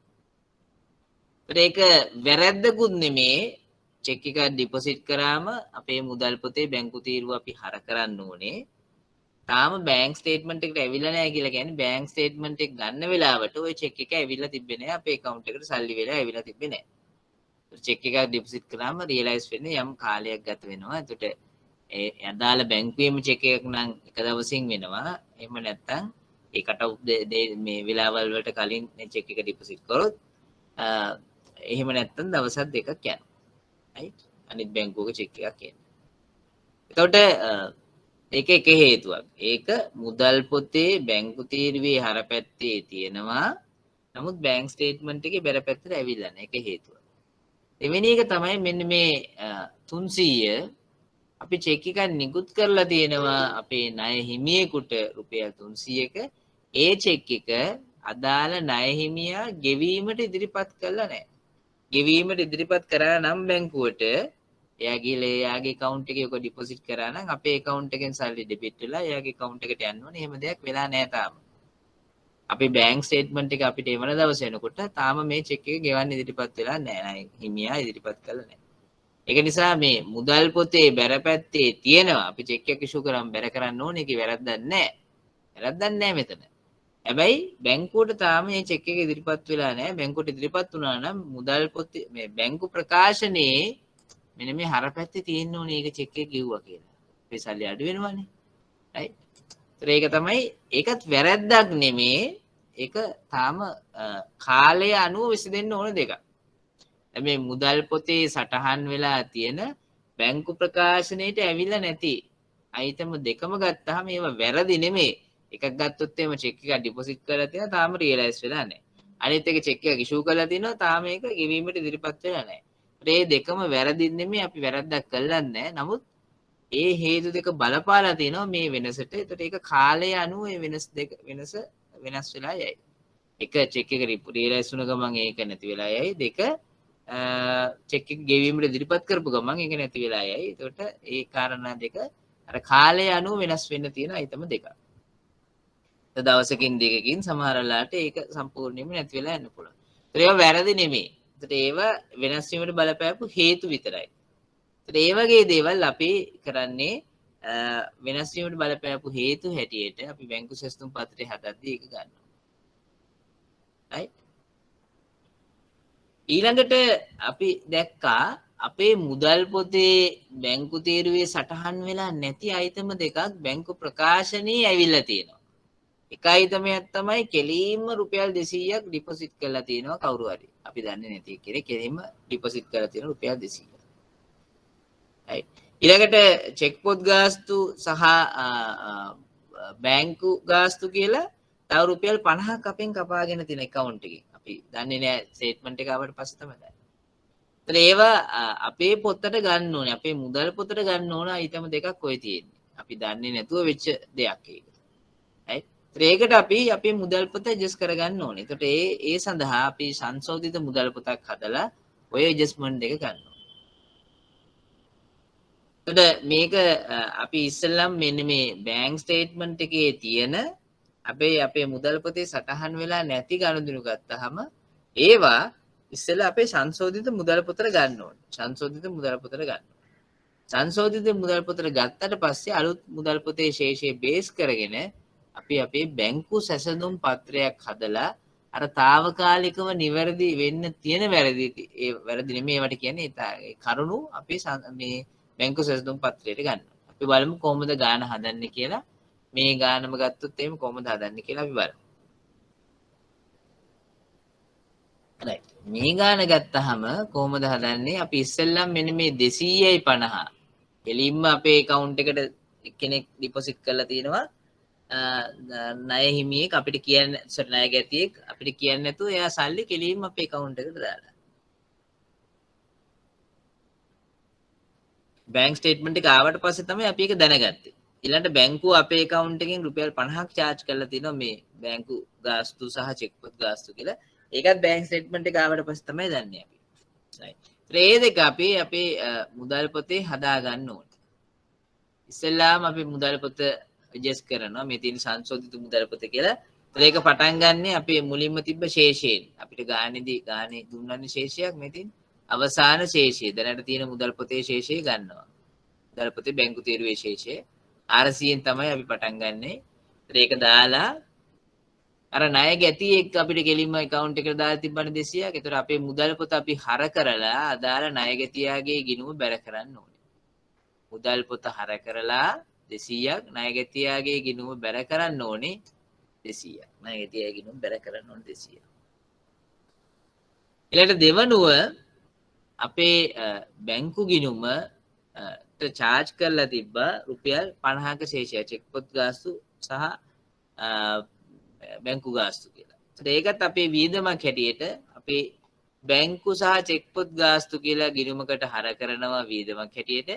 ඒක වැරද්දකුත් නෙමේ. චෙක් එක ඩිපොසිට් කරාම අපේ මුදල් පොතේ බැංකු තීරුව අපි හර කරන්න ඕනේ. තාම බැංක් ස්ටේට්මන්ට් එකට ඇවිල්ලා නැහැ කියලා කියන්නේ බැංක් ස්ටේට්මන්ට් එක ගන්න වෙලාවට ওই චෙක් එක ඇවිල්ලා තිබ්බේ නැහැ. අපේ account එකට සල්ලි වෙලා ඇවිල්ලා තිබ්බේ නැහැ. චෙක් එකක් ඩිපොසිට් කරාම රියලයිස් වෙන්නේ යම් කාලයක් ගත වෙනවා. එතකොට ඒ අදාළ බැංකුවේම චෙක් එකක් නම් එක දවසින් වෙනවා. එහෙම නැත්නම් ඒ කට් ඔෆ් මේ වෙලාවල් වලට කලින් චෙක් එක ඩිපොසිට් කරොත් එහෙම නැත්නම් දවස් දෙකක් යනවා. right? අනිත් බැංකුවක චෙක් එකක් එන්නේ. එතකොට ඒක එක හේතුවක්. ඒක මුදල් පොතේ බැංකු තීරුවේ හරපැත්තේ තියෙනවා. නමුත් බැංක් ස්ටේට්මන්ට් එකේ බැර පැත්තට ඇවිල්ලා නැහැ. ඒක හේතුව. දෙවෙනි එක තමයි මෙන්න මේ 300 අපි චෙක් එකක් නිකුත් කරලා තියෙනවා අපේ ණය හිමියෙකුට රුපියල් 300ක. ඒ චෙක් එක අදාළ ණය හිමියා ගෙවීමට ඉදිරිපත් කළා නැහැ. ගෙවීමට ඉදිරිපත් කරා නම් බැංකුවට එයා ගිහලා එයාගේ account එකේ ඔක ඩිපොසිට් කරා නම් අපේ account එකෙන් සල්ලි ඩෙබිට් වෙලා එයාගේ account එකට යන්න ඕනේ. එහෙම දෙයක් වෙලා නැහැ තාම. අපි බැංක් ස්ටේට්මන්ට් එක අපිට එවන දවස් වෙනකොට තාම මේ චෙක් එක ගෙවන්න ඉදිරිපත් වෙලා නැහැ. හිමියා ඉදිරිපත් කළා නැහැ. ඒක නිසා මේ මුදල් පොතේ බැරපැත්තේ තියෙනවා අපි චෙක් එක ඉෂු කරාම බැර කරන්න ඕනේ. ඒකේ වැරද්දක් නැහැ. වැරද්දක් නැහැ මෙතන. හැබැයි බැංකුවට තාම මේ චෙක් එක ඉදිරිපත් වෙලා නැහැ. බැංකුවට ඉදිරිපත් වුණා නම් මුදල් පොතේ මේ බැංකු ප්‍රකාශනයේ මෙන්න මේ හරපැත්තේ තියෙන්න ඕනේ ඒක චෙක් එක කිව්වා කියලා. අපේ සල්ලි අඩු වෙනවානේ. right? ඒක තමයි ඒකත් වැරැද්දක් නෙමේ. ඒක තාම කාලය අනුව විසඳෙන්න ඕන දෙකක්. මේ මුදල් පොතේ සටහන් වෙලා තියෙන බැංකු ප්‍රකාශනයට ඇවිල්ලා නැති අයිටම දෙකම ගත්තාම ඒවා වැරදි නෙමේ. එකක් ගත්තොත් එහෙම චෙක් එක ඩිපොසිට් කරලා තියෙනවා තාම රියලයිස් වෙලා නැහැ. අනිත් එක චෙක් එක ඉෂුව කරලා තිනවා තාම ඒක ගෙවීමට ඉදිරිපත් වෙලා නැහැ. මේ දෙකම වැරදි නෙමේ අපි වැරද්දක් කළා නැහැ. නමුත් ඒ හේතු දෙක බලපාලා තිනවා මේ වෙනසට. ඒතට ඒක කාලය අනුව ඒ වෙනස් වෙලා යයි. එක චෙක් එක රියලයිස් වුණ ගමන් ඒක නැති වෙලා යයි. දෙක චෙක් එක ගෙවීමට ඉදිරිපත් කරපු ගමන් ඒක නැති වෙලා යයි. එතකොට ඒ කාරණා දෙක අර කාලය අනුව වෙනස් වෙන්න තියෙන අයිතම දෙකක්. දවසකින් දෙකකින් සමහර වෙලාවට ඒක සම්පූර්ණයෙන්ම නැති වෙලා යන්න පුළුවන්. ඒවා වැරදි නෙමෙයි. ඒතට ඒවා වෙනස් වීමට බලපෑපු හේතු විතරයි. ඒතට ඒ වගේ දේවල් අපි කරන්නේ වෙනස් වීමට බලපෑපු හේතු හැටියට අපි බැංකු සැස්තුම් පත්‍රය හදද්දී ඒක ගන්නවා. right? ඊළඟට අපි දැක්කා අපේ මුදල් පොතේ බැංකු තීරුවේ සටහන් වෙලා නැති අයිතම දෙකක් බැංකු ප්‍රකාශනයේ ඇවිල්ලා තියෙනවා. එක අයිතමයක් තමයි කෙලින්ම රුපියල් 200ක් ඩිපොසිට් කරලා තියෙනවා කවුරු හරි. අපි දන්නේ නැති කෙනෙක් කෙලින්ම ඩිපොසිට් කරලා තියෙන රුපියල් 200ක්. right? ඊළඟට චෙක් පොත් ගාස්තු සහ බැංකු ගාස්තු කියලා තව රුපියල් 50ක් අපෙන් කපාගෙන තියෙන account එකකින්. අපි දන්නේ නැහැ ස්ටේට්මන්ට් එක ආවට පස්සේ තමයි දන්නේ. ඒතර ඒවා අපේ පොතට ගන්න ඕනේ. අපේ මුදල් පොතට ගන්න ඕන අයිටම දෙකක් ඔය තියෙන්නේ. අපි දන්නේ නැතුව වෙච්ච දෙයක් ඒක. right? ඒකට අපි අපේ මුදල් පොත ඇඩ්ජස්ට් කරගන්න ඕනේ. ඒකට ඒ සඳහා අපි සංශෝධිත මුදල් පොතක් හදලා ඔය ඇඩ්ජස්ට්මන්ට් එක ගන්නවා. එතකොට මේක අපි ඉස්සෙල්ලම මෙන්න මේ බැංක් ස්ටේට්මන්ට් එකේ තියෙන අපේ මුදල් පොතේ සටහන් වෙලා නැති ගනුදෙනු ගත්තාම ඒවා ඉස්සෙල්ලා අපේ සංශෝධිත මුදල් පොතට ගන්න ඕනේ. සංශෝධිත මුදල් පොතට ගන්න. සංශෝධිත මුදල් පොතට ගත්තට පස්සේ අලුත් මුදල් පොතේ ශේෂය බේස් කරගෙන අපි අපේ බැංකු සැසඳුම් පත්‍රයක් හදලා අර తాවකාලිකව නිවැරදි වෙන්න තියෙන වැරදි නෙමෙයි ඒවට කියන්නේ ඒ කරුණු අපේ මේ බැංකු සැසඳුම් පත්‍රයට ගන්න. අපි බලමු කොහොමද ගාන හදන්නේ කියලා. මේ ගානම ගත්තොත් එහෙම කොහොමද හදන්නේ කියලා අපි බලමු. right. මේ ගාන ගත්තාම කොහොමද හදන්නේ? අපි ඉස්සෙල්ලම මෙන්න මේ 250 එලින්ම අපේ account එකට කෙනෙක් ඩිපොසිට් කරලා තියෙනවා. ණය හිමියෙක් අපිට කියන්නේ ණය ගැතියෙක් අපිට කියන්නේ නැතුව එයා සල්ලි කෙලින්ම අපේ account එකට දාලා. බැංක් ස්ටේට්මන්ට් එක ආවට පස්සේ තමයි අපි ඒක දැනගත්තේ. ඊළඟට බැංකුව අපේ account එකෙන් රුපියල් 50ක් charge කරලා තිනවා මේ බැංකු ගාස්තු සහ චෙක් පොත් ගාස්තු කියලා. ඒකත් බැංක් ස්ටේට්මන්ට් එක ආවට පස්සේ තමයි දන්නේ අපි. right. ඒ දෙක අපි අපේ මුදල් පොතේ හදා ගන්න ඕනේ. ඉස්සෙල්ලාම අපි මුදල් පොත ඇඩ්ජස්ට් කරනවා. මේ තියෙන සංශෝධිත මුදල් පොත කියලා. ඒක පටන් ගන්න අපේ මුලින්ම තිබ්බ ශේෂයෙන්. අපිට ගානේ දුන්නන්නේ ශේෂයක් මේ තියෙන අවසාන ශේෂය. දැනට තියෙන මුදල් පොතේ ශේෂය ගන්නවා. මුදල් පොතේ බැංකු තීරුවේ ශේෂය 400න් තමයි අපි පටන් ගන්නෙ. ඒක දාලා අර ණය ගැතියෙක් අපිට ගෙලින්ම account එකට දාලා තිබ්බනේ 200ක්. ඒතර අපේ මුදල් පොත අපි හර කරලා අදාළ ණය ගැතියාගේ ගිණුම බැර කරන්න ඕනේ. මුදල් පොත හර කරලා 200ක් ණය ගැතියාගේ ගිණුම බැර කරන්න ඕනේ 200ක්. ණය ගැතියාගේ ගිණුම බැර කරන්න ඕනේ 200ක්. ඊළඟට දෙවනුව අපේ බැංකු ගිණුම charge කරලා තිබ්බා රුපියල් 50ක ශේෂය චෙක් පොත් ගාස්තු සහ බැංකු ගාස්තු කියලා. ඒකත් අපේ වියදමක් හැටියට අපේ බැංකු සහ චෙක් පොත් ගාස්තු කියලා ගිණුමකට හර කරනවා වියදමක් හැටියට.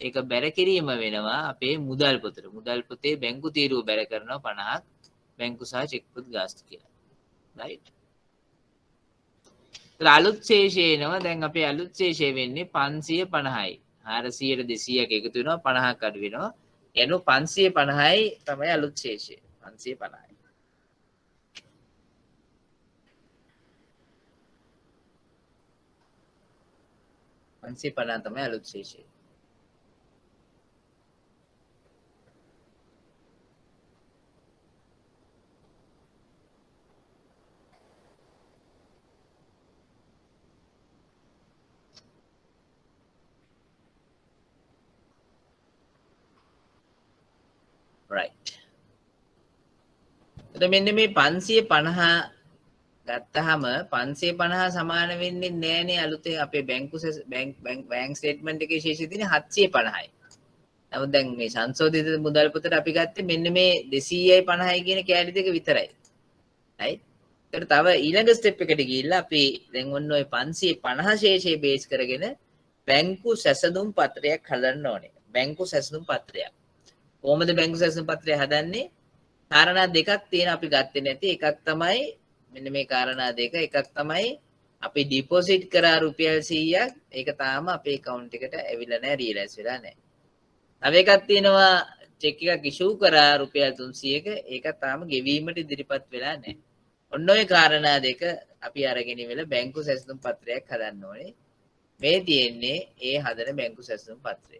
ඒක බැර කිරීම වෙනවා අපේ මුදල් පොතට. මුදල් පොතේ බැංකු තීරුව බැර කරනවා 50ක් බැංකු සහ චෙක් පොත් ගාස්තු කියලා. right. අලුත් ශේෂය එනවා. දැන් අපේ අලුත් ශේෂය වෙන්නේ 550යි. 400ට 200ක් එකතු වෙනවා 50ක් අඩු වෙනවා. එනු 550යි තමයි අලුත් ශේෂය. 550යි. 550 තමයි අලුත් ශේෂය. right. එතකොට මෙන්න මේ 550 ගත්තාම 550 සමාන වෙන්නේ නෑනේ අලුතෙන් අපේ බැංක් ස්ටේට්මන්ට් එකේ ශේෂය තියෙන්නේ 750යි. නමුත් දැන් මේ සංශෝධිත මුදල් පොතට අපි ගත්තේ මෙන්න මේ 200යි 50යි කියන කෑලි දෙක විතරයි. right? ඒකට තව ඊළඟ ස්ටෙප් එකට ගිහිල්ලා අපි දැන් ඔන්න ඔය 550 ශේෂය බේස් කරගෙන බැංකු සැසඳුම් පත්‍රයක් හදන්න ඕනේ. බැංකු සැසඳුම් පත්‍රයක්. කොහොමද බැංකු සැසඳුම් පත්‍රය හදන්නේ? කාරණා දෙකක් තියෙන අපි ගත්තේ නැති. එකක් තමයි මෙන්න මේ කාරණා දෙක. එකක් තමයි අපි ඩිපොසිට් කරා රුපියල් 100ක්. ඒක තාම අපේ account එකට ඇවිල්ලා නැහැ, රියලයිස් වෙලා නැහැ. තව එකක් තියෙනවා චෙක් එකක් ඉෂුව කරා රුපියල් 300ක. ඒක තාම ගෙවීමට ඉදිරිපත් වෙලා නැහැ. ඔන්න ඔය කාරණා දෙක අපි අරගෙන ඉවල බැංකු සැසඳුම් පත්‍රයක් හදන්න ඕනේ. මේ තියෙන්නේ ඒ හදන බැංකු සැසඳුම් පත්‍රය.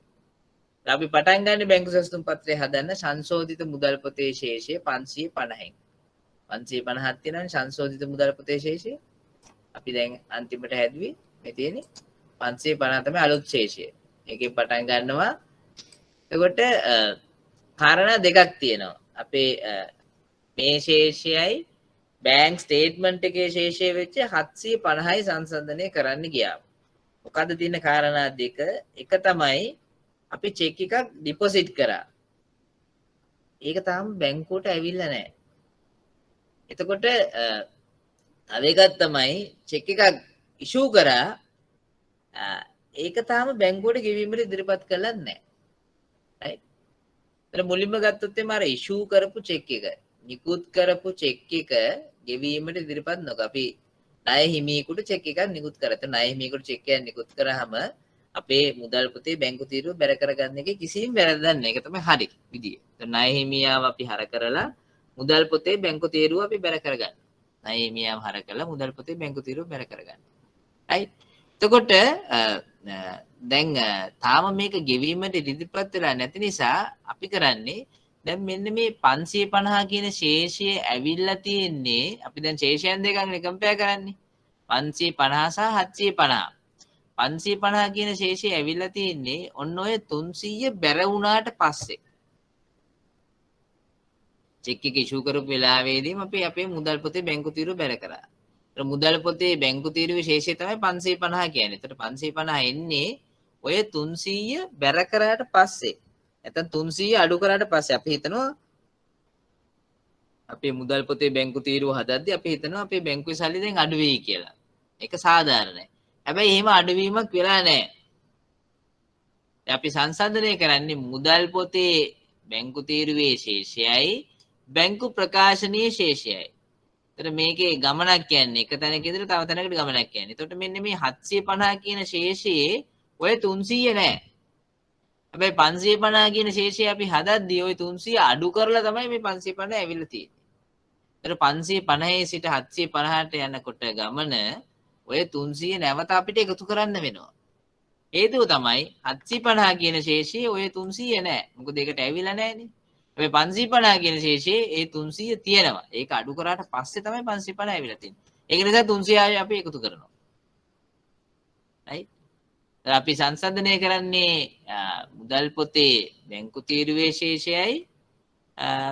අපි පටන් ගන්න බැංකු සැසඳුම් පත්‍රය හදන්න සංශෝධිත මුදල් පොතේ ශේෂය 550න්. 550ක් තියෙනවනේ සංශෝධිත මුදල් පොතේ ශේෂය. අපි දැන් අන්තිමට හැදුවේ මේ තියෙන්නේ 550 තමයි අලුත් ශේෂය. ඒකෙන් පටන් ගන්නවා. එතකොට කාරණා දෙකක් තියෙනවා. අපේ මේ ශේෂයයි බැංක් ස්ටේට්මන්ට් එකේ ශේෂය වෙච්ච 750යි සංසන්දනය කරන්න ගියා. මොකද්ද තියෙන කාරණා දෙක? එක තමයි අපි චෙක් එකක් ඩිපොසිට් කරා. ඒක තාම බැංකුවට ඇවිල්ලා නැහැ. එතකොට තව එකක් තමයි චෙක් එකක් ඉෂුව කරා. ඒක තාම බැංකුවට ගෙවීමට ඉදිරිපත් කළා නැහැ. right? එතන මුලින්ම ගත්තොත් එimhe අර ඉෂුව කරපු චෙක් එක, නිකුත් කරපු චෙක් එක ගෙවීමට ඉදිරිපත් නොක අපි ණය හිමියෙකුට චෙක් එකක් නිකුත් කරා. එතන ණය හිමියෙකුට චෙක් එකක් නිකුත් කරාම අපේ මුදල් පොතේ බැංකු තීරුව බැර කරගන්න එකේ කිසිම වැරද්දක් නැහැ. ඒක තමයි හරි විදිය. එතන ණය හිමියාව අපි හර කරලා මුදල් පොතේ බැංකු තීරුව අපි බැර කරගන්න. ණය හිමියාව හර කරලා මුදල් පොතේ බැංකු තීරුව බැර කරගන්න. right? එතකොට දැන් තාම මේක ගෙවීමට ඉදිරිපත් වෙලා නැති නිසා අපි කරන්නේ දැන් මෙන්න මේ 550 කියන ශේෂය ඇවිල්ලා තියෙන්නේ අපි දැන් ශේෂයන් දෙකක්නේ කම්පෙයාර් කරන්නේ 550 සහ 750 550 කියන ශේෂය ඇවිල්ලා තියෙන්නේ ඔන්න ඔය 300 බැර වුණාට පස්සේ චෙක් එක ඉෂුව කරපු වෙලාවේදීම අපි අපේ මුදල් පොතේ බැංකු තීරුව බැර කරා. ඒතර මුදල් පොතේ බැංකු තීරුවේ ශේෂය තමයි 550 කියන්නේ. ඒතර 550 එන්නේ ඔය 300 බැර කරාට පස්සේ. නැත්නම් 300 අඩු කරාට පස්සේ අපි හිතනවා අපේ මුදල් පොතේ බැංකු තීරුව හදද්දී අපි හිතනවා අපේ බැංකුවේ සල්ලි දැන් අඩු වෙයි කියලා. ඒක සාධාරණයි. හැබැයි එහෙම අඩුවීමක් වෙලා නැහැ. අපි සංසන්දනය කරන්නේ මුදල් පොතේ බැංකු තීරුවේ ශේෂයයි බැංකු ප්‍රකාශනීය ශේෂයයි. එතන මේකේ ගමනක් කියන්නේ එක තැනක ඉඳලා තව තැනකට ගමනක් කියන්නේ. එතකොට මෙන්න මේ 750 කියන ශේෂයේ ඔය 300 නෑ. හැබැයි 550 කියන ශේෂය අපි හදද්දී ওই 300 අඩු කරලා තමයි මේ 550 ඇවිල්ලා තියෙන්නේ. ඒතර 550 සිට 750ට යනකොට ගමන ඔය 300 නැවත අපිට එකතු කරන්න වෙනවා. හේතුව තමයි 750 කියන ශේෂයේ ඔය 300 නෑ. මොකද ඒකට ඇවිල්ලා නෑනේ. හැබැයි 550 කියන ශේෂයේ ඒ 300 තියෙනවා. ඒක අඩු කරාට පස්සේ තමයි 550 ඇවිල්ලා තියෙන්නේ. ඒක නිසා 300 අපි එකතු කරනවා. right? අපි සංසන්දනය කරන්නේ මුදල් පොතේ බැංකු තීරුවේ ශේෂයයි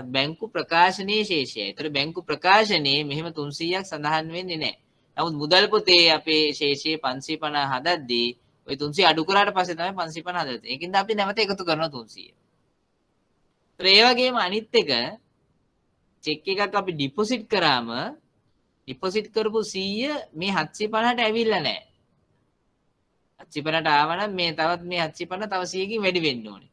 බැංකු ප්‍රකාශනීය ශේෂයයි. ඒතර බැංකු ප්‍රකාශනයේ මෙහෙම 300ක් සඳහන් වෙන්නේ නැහැ. නමුත් මුදල් පොතේ අපේ ශේෂය 550 හදද්දී ওই 300 අඩු කරාට පස්සේ තමයි 550 හදලා තියෙන්නේ. ඒකින්ද අපි නැවත එකතු කරනවා 300. ඒතර ඒ වගේම අනිත් එක චෙක් එකක් අපි ඩිපොසිට් කරාම ඩිපොසිට් කරපු 100 මේ 750ට ඇවිල්ලා නැහැ. 750ට ආවනම් මේ තවත් මේ 750 තව 100කින් වැඩි වෙන්න ඕනේ.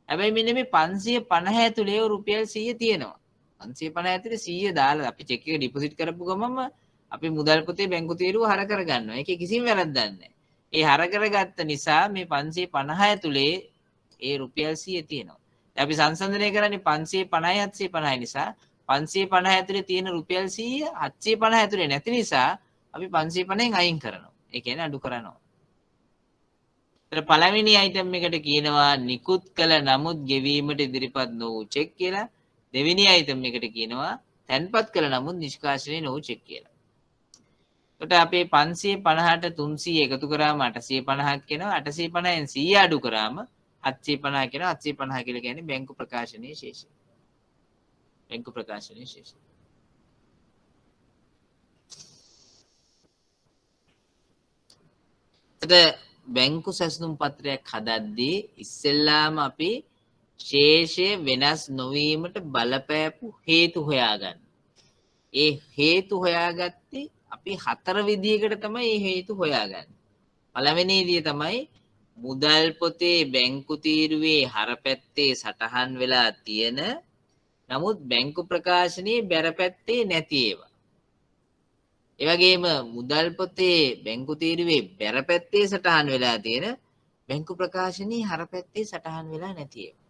හැබැයි මෙන්න මේ 550 ඇතුලේ රුපියල් 100 තියෙනවා. 550 ඇතුලේ 100 දාලා අපි චෙක් එක ඩිපොසිට් කරපු ගමම අපි මුදල් පොතේ බැංකු තීරුව හර කරගන්නවා. ඒකේ කිසිම වැරද්දක් නැහැ. ඒ හර කරගත්ත නිසා මේ 550 ඇතුලේ ඒ රුපියල් 100 තියෙනවා. දැන් අපි සංසන්දනය කරන්නේ 550යි 750යි නිසා 550 ඇතුලේ තියෙන රුපියල් 100 750 ඇතුලේ නැති නිසා අපි 550න් අයින් කරනවා. ඒ කියන්නේ අඩු කරනවා. පළවෙනි අයිටම් එකට කියනවා නිකුත් කළ නමුත් ගෙවීමට ඉදිරිපත් නොවූ චෙක් කියලා. දෙවෙනි අයිටම් එකට කියනවා තැන්පත් කළ නමුත් නිෂ්කාශනය නොවූ චෙක් කියලා. එතකොට අපේ 550ට 300 එකතු කරාම 850ක් එනවා. 850න් 100 අඩු කරාම 750 කියනවා. 750 කියලා කියන්නේ බැංකු ප්‍රකාශනීය ශේෂය. බැංකු ප්‍රකාශනයේ ශේෂය. බැංකු සැසඳුම් පත්‍රයක් හදද්දී ඉස්සෙල්ලාම අපි ශේෂය වෙනස් නොවීමට බලපෑපු හේතු හොයාගන්න. ඒ හේතු හොයාගත්තේ අපි 4 විදියකට තමයි මේ හේතු හොයාගන්නේ. පළවෙනි විදිය තමයි මුදල් පොතේ බැංකු තීරුවේ හරපැත්තේ සටහන් වෙලා තියෙන නමුත් බැංකු ප්‍රකාශනයේ බැරපැත්තේ නැති ඒවා. ඒ වගේම මුදල් පොතේ බැංකු තීරුවේ බැරපැත්තේ සටහන් වෙලා තියෙන බැංකු ප්‍රකාශනයේ හරපැත්තේ සටහන් වෙලා නැති ඒවා.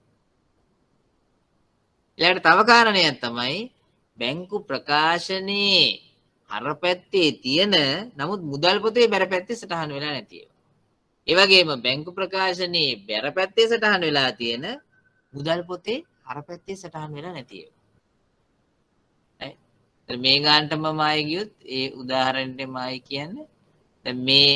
ඊළඟට තව කාරණයක් තමයි බැංකු ප්‍රකාශනයේ හරපැත්තේ තියෙන නමුත් මුදල් පොතේ බැරපැත්තේ සටහන් වෙලා නැති ඒවා. ඒ වගේම බැංකු ප්‍රකාශනයේ බැරපැත්තේ සටහන් වෙලා තියෙන මුදල් පොතේ හරපැත්තේ සටහන් වෙලා නැති ඒවා. මේ ගානටම මායි ගියොත් ඒ උදාහරණෙට මායි කියන්නේ දැන් මේ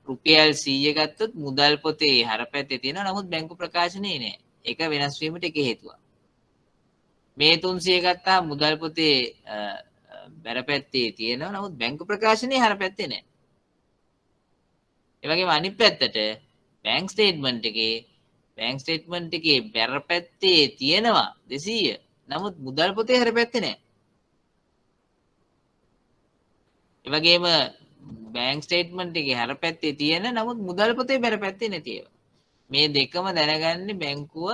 රුපියල් 100 ගත්තොත් මුදල් පොතේ හරපැත්තේ තියෙනවා නමුත් බැංකු ප්‍රකාශනයේ නෑ. ඒක වෙනස් වීමට එක හේතුවක්. මේ 300 ගත්තා මුදල් පොතේ බැරපැත්තේ තියෙනවා නමුත් බැංකු ප්‍රකාශනයේ හරපැත්තේ නෑ. ඒ වගේම අනිත් පැත්තට බැංක් ස්ටේට්මන්ට් එකේ බැරපැත්තේ තියෙනවා 200 නමුත් මුදල් පොතේ හරපැත්තේ නෑ. ඒ වගේම බැංක් ස්ටේට්මන්ට් එකේ හරපැත්තේ තියෙන නමුත් මුදල් පොතේ බැරපැත්තේ නැති ඒවා. මේ දෙකම දැනගන්නේ බැංකුව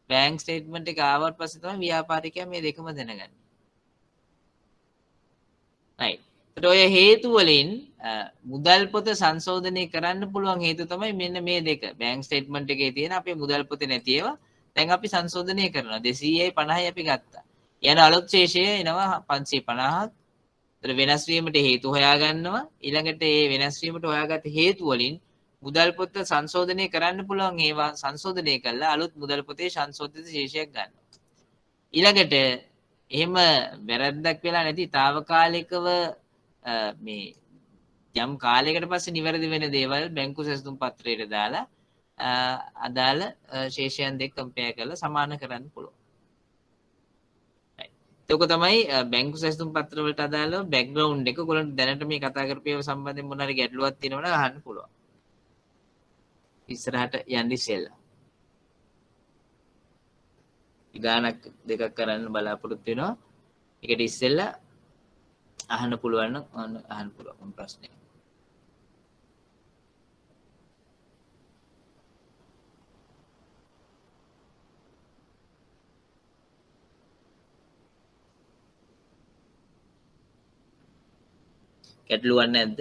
බැංක් ස්ටේට්මන්ට් එක ආවට පස්සේ තමයි ව්‍යාපාරිකයා මේ දෙකම දැනගන්නේ. right. ඒත් ඔය හේතු වලින් මුදල් පොත සංශෝධනය කරන්න පුළුවන් හේතු තමයි මෙන්න මේ දෙක. බැංක් ස්ටේට්මන්ට් එකේ තියෙන අපේ මුදල් පොතේ නැති ඒවා දැන් අපි සංශෝධනය කරනවා. 200යි 50යි අපි ගත්තා. යන අලුත් ශේෂය එනවා 550ක්. වෙනස් වීමට හේතු හොයාගන්නවා. ඊළඟට ඒ වෙනස් වීමට හොයාගත්ත හේතු වලින් මුදල් පොත සංශෝධනය කරන්න පුළුවන් ඒවා සංශෝධනය කළා අලුත් මුදල් පොතේ සංශෝධිත ශේෂයක් ගන්නවා. ඊළඟට එහෙම වැරද්දක් වෙලා නැති తాවකාලිකව මේ යම් කාලයකට පස්සේ නිවැරදි වෙන දේවල් බැංකු සැසඳුම් පත්‍රයට දාලා අදාළ ශේෂයන් දෙක කම්පෙයාර් කරලා සමාන කරන්න පුළුවන්. ඒක තමයි බැංකු සැසඳුම් පත්‍ර වලට අදාළව බෑග්ග්‍රවුන්ඩ් එක. ඔයගොල්ලන්ට දැනට මේ කතා කරපු ඒවා සම්බන්ධයෙන් මොන හරි ගැටලුවක් තියෙනවා නම් අහන්න පුළුවන්. ඉස්සරහට යන්න ඉස්සෙල්ලා. ගානක් දෙකක් කරන්න බලාපොරොත්තු වෙනවා. ඒකට ඉස්සෙල්ලා අහන්න පුළුවන් නම් අහන්න පුළුවන් ප්‍රශ්නේ. ගැටලුවක් නැද්ද?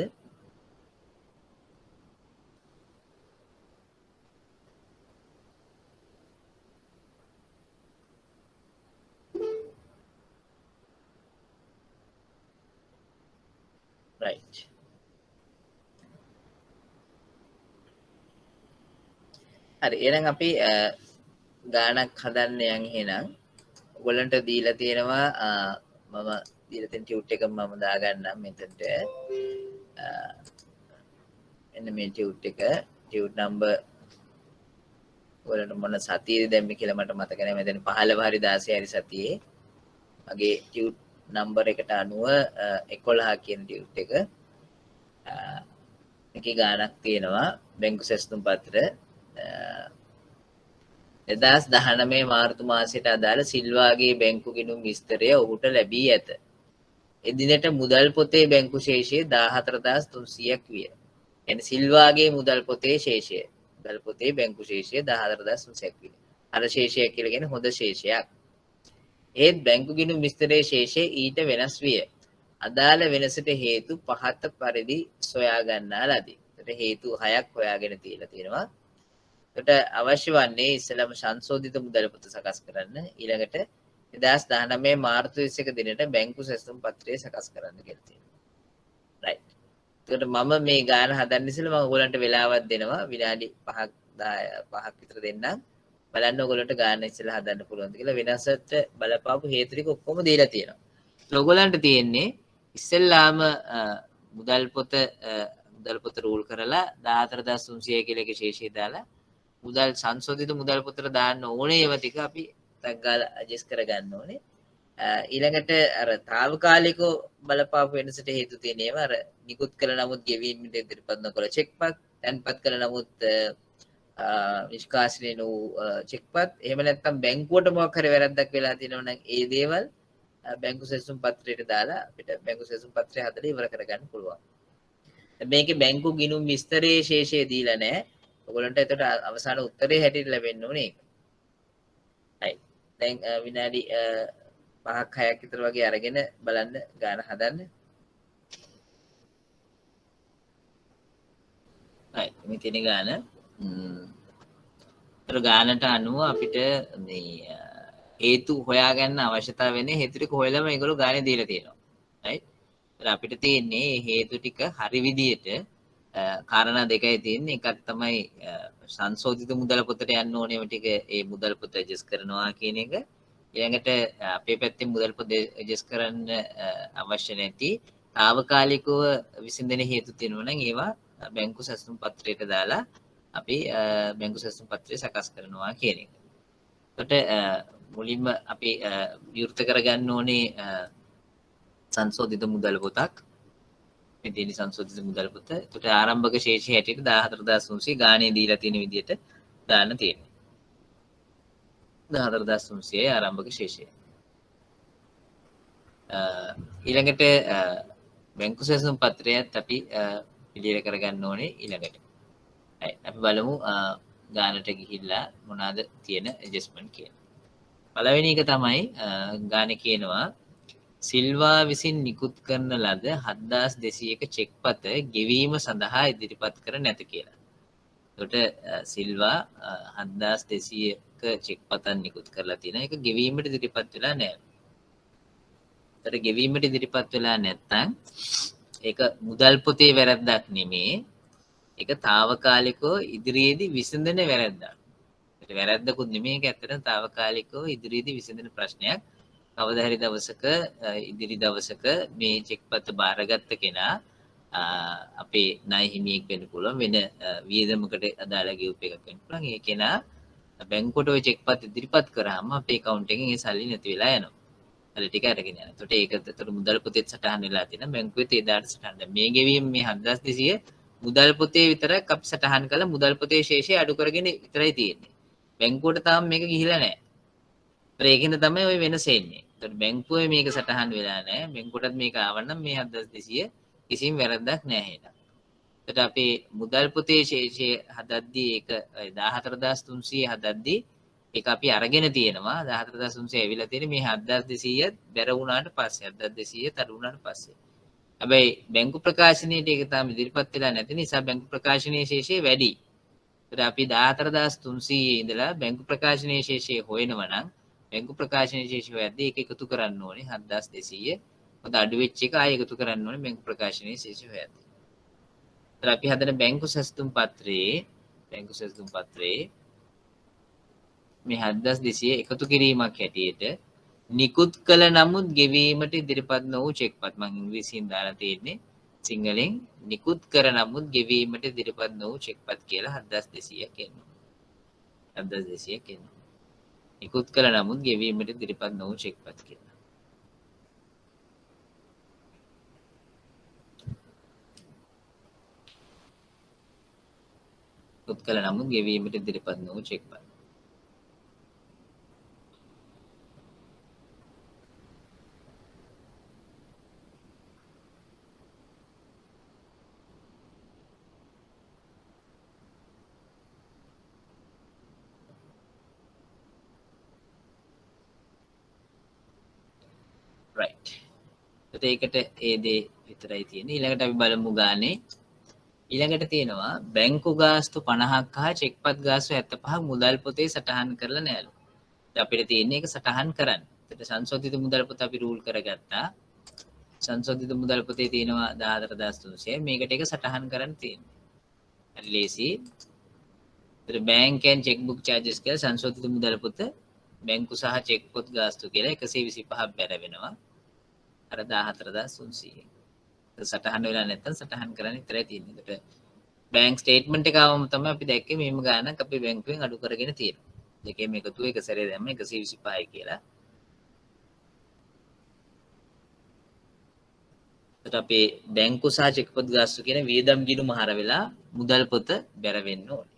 right. හරි එහෙනම් අපි ගානක් හදන්න යන් එහෙනම් ඔයගොල්ලන්ට දීලා තියෙනවා මම දීලා තියෙන ටියුට් එක මම දාගන්නම් මෙතනට එන්න මේ ටියුට් එක ටියුට් නම්බර් ඔයගොල්ලන්ට මොන සතියේද දැම්මේ කියලා මට මතක නැහැ මෙතන 15 හරි 16 හරි සතියේ මගේ ටියුට් නම්බර් එකට අනුව 11 කියන ටියුට් එක එකේ ගානක් තියෙනවා බැංකු සැසඳුම් පත්‍ර 2019 මාර්තු මාසයට අදාළ සිල්වාගේ බැංකු ගිණුම් විස්තරය ඔහුට ලැබී ඇත. එදිනට මුදල් පොතේ බැංකු ශේෂය 14300ක් විය. එන්නේ සිල්වාගේ මුදල් පොතේ ශේෂය. මුදල් පොතේ බැංකු ශේෂය 14300ක් විය. අර ශේෂය කියලා කියන්නේ හොඳ ශේෂයක්. ඒත් බැංකු ගිණුම් විස්තරයේ ශේෂය ඊට වෙනස් විය. අදාළ වෙනසට හේතු පහත පරිදි සොයා ගන්නා ලදී. ඒකට හේතු 6ක් හොයාගෙන තියලා තියෙනවා. ඒකට අවශ්‍ය වන්නේ ඉස්සෙල්ලාම සංශෝධිත මුදල් පොත සකස් කරන්න. ඊළඟට 2019 මාර්තු 21 දිනට බැංකු සැසඳුම් පත්‍රය සකස් කරන්න කියලා තියෙනවා. right. ඒකට මම මේ ගාන හදන්න ඉස්සෙල්ලා මම ඔයගොල්ලන්ට වෙලාවක් දෙනවා. විනාඩි 5ක් 5ක් විතර දෙන්නම්. බලන්න ඔයගොල්ලන්ට ගාන ඉස්සෙල්ලා හදන්න පුළුවන්ද කියලා. වෙනසට බලපාපු හේතු ටික ඔක්කොම දීලා තියෙනවා. ඔයගොල්ලන්ට තියෙන්නේ ඉස්සෙල්ලාම මුදල් පොත රූල් කරලා 14300 කියලා එක ශේෂය දාලා මුදල් සංශෝධිත මුදල් පොතට දාන්න ඕනේ ඒවා ටික අපි ටක් ගාලා ඇඩ්ජස්ට් කරගන්න ඕනේ. ඊළඟට අර తాවකාලිකව බලපාපු වෙනසට හේතු තියෙනේම අර නිකුත් කළ නමුත් ගෙවීමට ඉදිරිපත් නොකළ චෙක්පත්, තැන්පත් කළ නමුත් නිෂ්කාශනය වූ චෙක්පත්, එහෙම නැත්නම් බැංකුවට මොකක් හරි වැරද්දක් වෙලා තියෙනවා නම් ඒ දේවල් බැංකු සැසුම් පත්‍රයට දාලා අපිට බැංකු සැසුම් පත්‍රය හදලා ඉවර කරගන්න පුළුවන්. මේකේ බැංකු ගිණුම් විස්තරයේ ශේෂය දීලා නැහැ. ඔයගොල්ලන්ට එතකොට අවසාන උත්තරේ හැටියට ලැබෙන්න ඕනේ ඒක. හරි. දැන් විනාඩි 5ක් 6ක් විතර වගේ අරගෙන බලන්න ගාන හදන්න. හරි. මේ තියෙන ගාන ගානට අනුව අපිට මේ හේතු හොයාගන්න අවශ්‍යතාව වෙන්නේ හේතු ටික හොයලාම ඒගොල්ලෝ ගානේ දීලා තියෙනවා. right? අපිට තියෙන්නේ හේතු ටික හරි විදියට කාරණා දෙකයි තියෙන්නේ. එකක් තමයි සංශෝධිත මුදල් පොතට යන්න ඕනේම ටික ඒ මුදල් පොත ඇඩ්ජස්ට් කරනවා කියන එක. ඊළඟට අපේ පැත්තෙන් මුදල් පොත ඇඩ්ජස්ට් කරන්න අවශ්‍ය නැති తాවකාලිකව විසඳන හේතු තියෙනවා නම් ඒවා බැංකු සැසුම් පත්‍රයට දාලා අපි බැංකු සැසුම් පත්‍රය සකස් කරනවා කියන එක. එතකොට මුලින්ම අපි විවෘත කරගන්න ඕනේ සංශෝධිත මුදල් පොතක්. මේ තියෙන සංශෝධිත මුදල් පොත. එතකොට ආරම්භක ශේෂය හැටියට 14300 ගානේ දීලා තියෙන විදිහට දාන්න තියෙනවා. 14300යි ආරම්භක ශේෂය. ඊළඟට බැංකු සැසුම් පත්‍රයත් අපි පිළියෙල කරගන්න ඕනේ ඊළඟට. අපි බලමු ගානට ගිහිල්ලා මොනවාද තියෙන ඇඩ්ජස්ට්මන්ට් කියලා. පළවෙනි එක තමයි ගානේ කියනවා සිල්වා විසින් නිකුත් කරන ලද 7200ක චෙක්පත ගෙවීම සඳහා ඉදිරිපත් කර නැත කියලා. එතකොට සිල්වා 7200ක චෙක්පතක් නිකුත් කරලා තියෙනවා. ඒක ගෙවීමට ඉදිරිපත් වෙලා නැහැ. එතකොට ගෙවීමට ඉදිරිපත් වෙලා නැත්නම් ඒක මුදල් පොතේ වැරද්දක් නෙමේ. ඒක తాවකාලිකව ඉදිරියේදී විසඳන වැරද්දක්. ඒක වැරද්දකුත් නෙමේ. ඒක ඇත්තටම තාවකාලිකව ඉදිරියේදී විසඳන ප්‍රශ්නයක්. කවදා හරි දවසක ඉදිරි දවසක මේ චෙක්පත් බාරගත්ත කෙනා අපේ ණය හිමියෙක් වෙන්න පුළුවන්, වෙන වියදමකට අදාළ ගෙවපු එකක් වෙන්න පුළුවන්. ඒ කෙනා බැංකුවට ওই චෙක්පත් ඉදිරිපත් කරාම අපේ account එකෙන් ඒ සල්ලි නැති වෙලා යනවා. සල්ලි ටික අරගෙන යනවා. එතකොට ඒකට මුදල් පොතේ සටහන් වෙලා තියෙනවා. බැංකුවේ ඒ දාට සටහන්. මේ ගෙවීම මේ 7200 මුදල් පොතේ විතරක් අපි සටහන් කළා. මුදල් පොතේ ශේෂය අඩු කරගෙන විතරයි තියෙන්නේ. බැංකුවට තාම මේක ගිහිලා නැහැ. ඒකින්ද තමයි ওই වෙනස එන්නේ. ඒතකොට බැංකුවේ මේක සටහන් වෙලා නැහැ. බැංකුවටත් මේක ආවනම් මේ 7200 කිසිම වැරද්දක් නැහැ නේද? එතකොට අපි මුදල් පොතේ ශේෂය හදද්දී ඒක 14300 හදද්දී ඒක අපි අරගෙන තියෙනවා. 14300 ඇවිල්ලා තියෙන්නේ මේ 7200 බැර වුණාට පස්සේ 7200 අඩු වුණාට පස්සේ. හැබැයි බැංකු ප්‍රකාශනයේට ඒක තාම ඉදිරිපත් වෙලා නැති නිසා බැංකු ප්‍රකාශනයේ ශේෂය වැඩි. ඒතර අපි 14300 ඉඳලා බැංකු ප්‍රකාශනයේ ශේෂය හොයනවා නම් බැංකු ප්‍රකාශනයේ ශේෂය හොයද්දී ඒක එකතු කරන්න ඕනේ 7200. මොකද අඩු වෙච්ච එක ආයෙ එකතු කරන්න ඕනේ බැංකු ප්‍රකාශනයේ ශේෂය හොයද්දී. ඒතර අපි හදන බැංකු සැසතුම් පත්‍රයේ මේ 7200 එකතු කිරීමක් හැටියට නිකුත් කළ නමුත් ගෙවීමට ඉදිරිපත් නොවූ චෙක්පත් මම ඉංග්‍රීසියෙන් දාලා තියෙන්නේ සිංහලෙන් නිකුත් කර නමුත් ගෙවීමට ඉදිරිපත් නොවූ චෙක්පත් කියලා 7200 කියනවා. 7200 කියනවා. නිකුත් කළ නමුත් ගෙවීමට ඉදිරිපත් නොවූ චෙක්පත් කියලා. නිකුත් කළ නමුත් ගෙවීමට ඉදිරිපත් නොවූ චෙක්පත්. right. ඒකට ඒ දේ විතරයි තියෙන්නේ. ඊළඟට අපි බලමු ගානේ. ඊළඟට තියෙනවා බැංකු ගාස්තු 50ක් හා චෙක්පත් ගාස්තු 75ක් මුදල් පොතේ සටහන් කරලා නැලු. අපිට තියෙන්නේ ඒක සටහන් කරන්න. ඒකට සංශෝධිත මුදල් පොත අපි රූල් කරගත්තා. සංශෝධිත මුදල් පොතේ තියෙනවා 14300. මේකට ඒක සටහන් කරන්න තියෙනවා. හරි ලේසි. ඒතර බැංක් and checkbook charges කියලා සංශෝධිත මුදල් පොත බැංකු සහ චෙක් පොත් ගාස්තු කියලා 125ක් බැර වෙනවා. අර 14300. සටහන් වෙලා නැත්නම් සටහන් කරන්න විතරයි තියෙන්නේ. ඒකට බැංක් ස්ටේට්මන්ට් එක ආවම තමයි අපි දැක්කේ මේම ගානක් අපි බැංකුවෙන් අඩු කරගෙන තියෙනවා. දෙකේම එකතුව එක සැරේ දැම්ම 125යි කියලා. අපේ බැංකු සහ චෙක්පොත් ගාස්තු කියන වියදම් ගිණුම හර වෙලා මුදල් පොත බැර වෙන්න ඕනේ.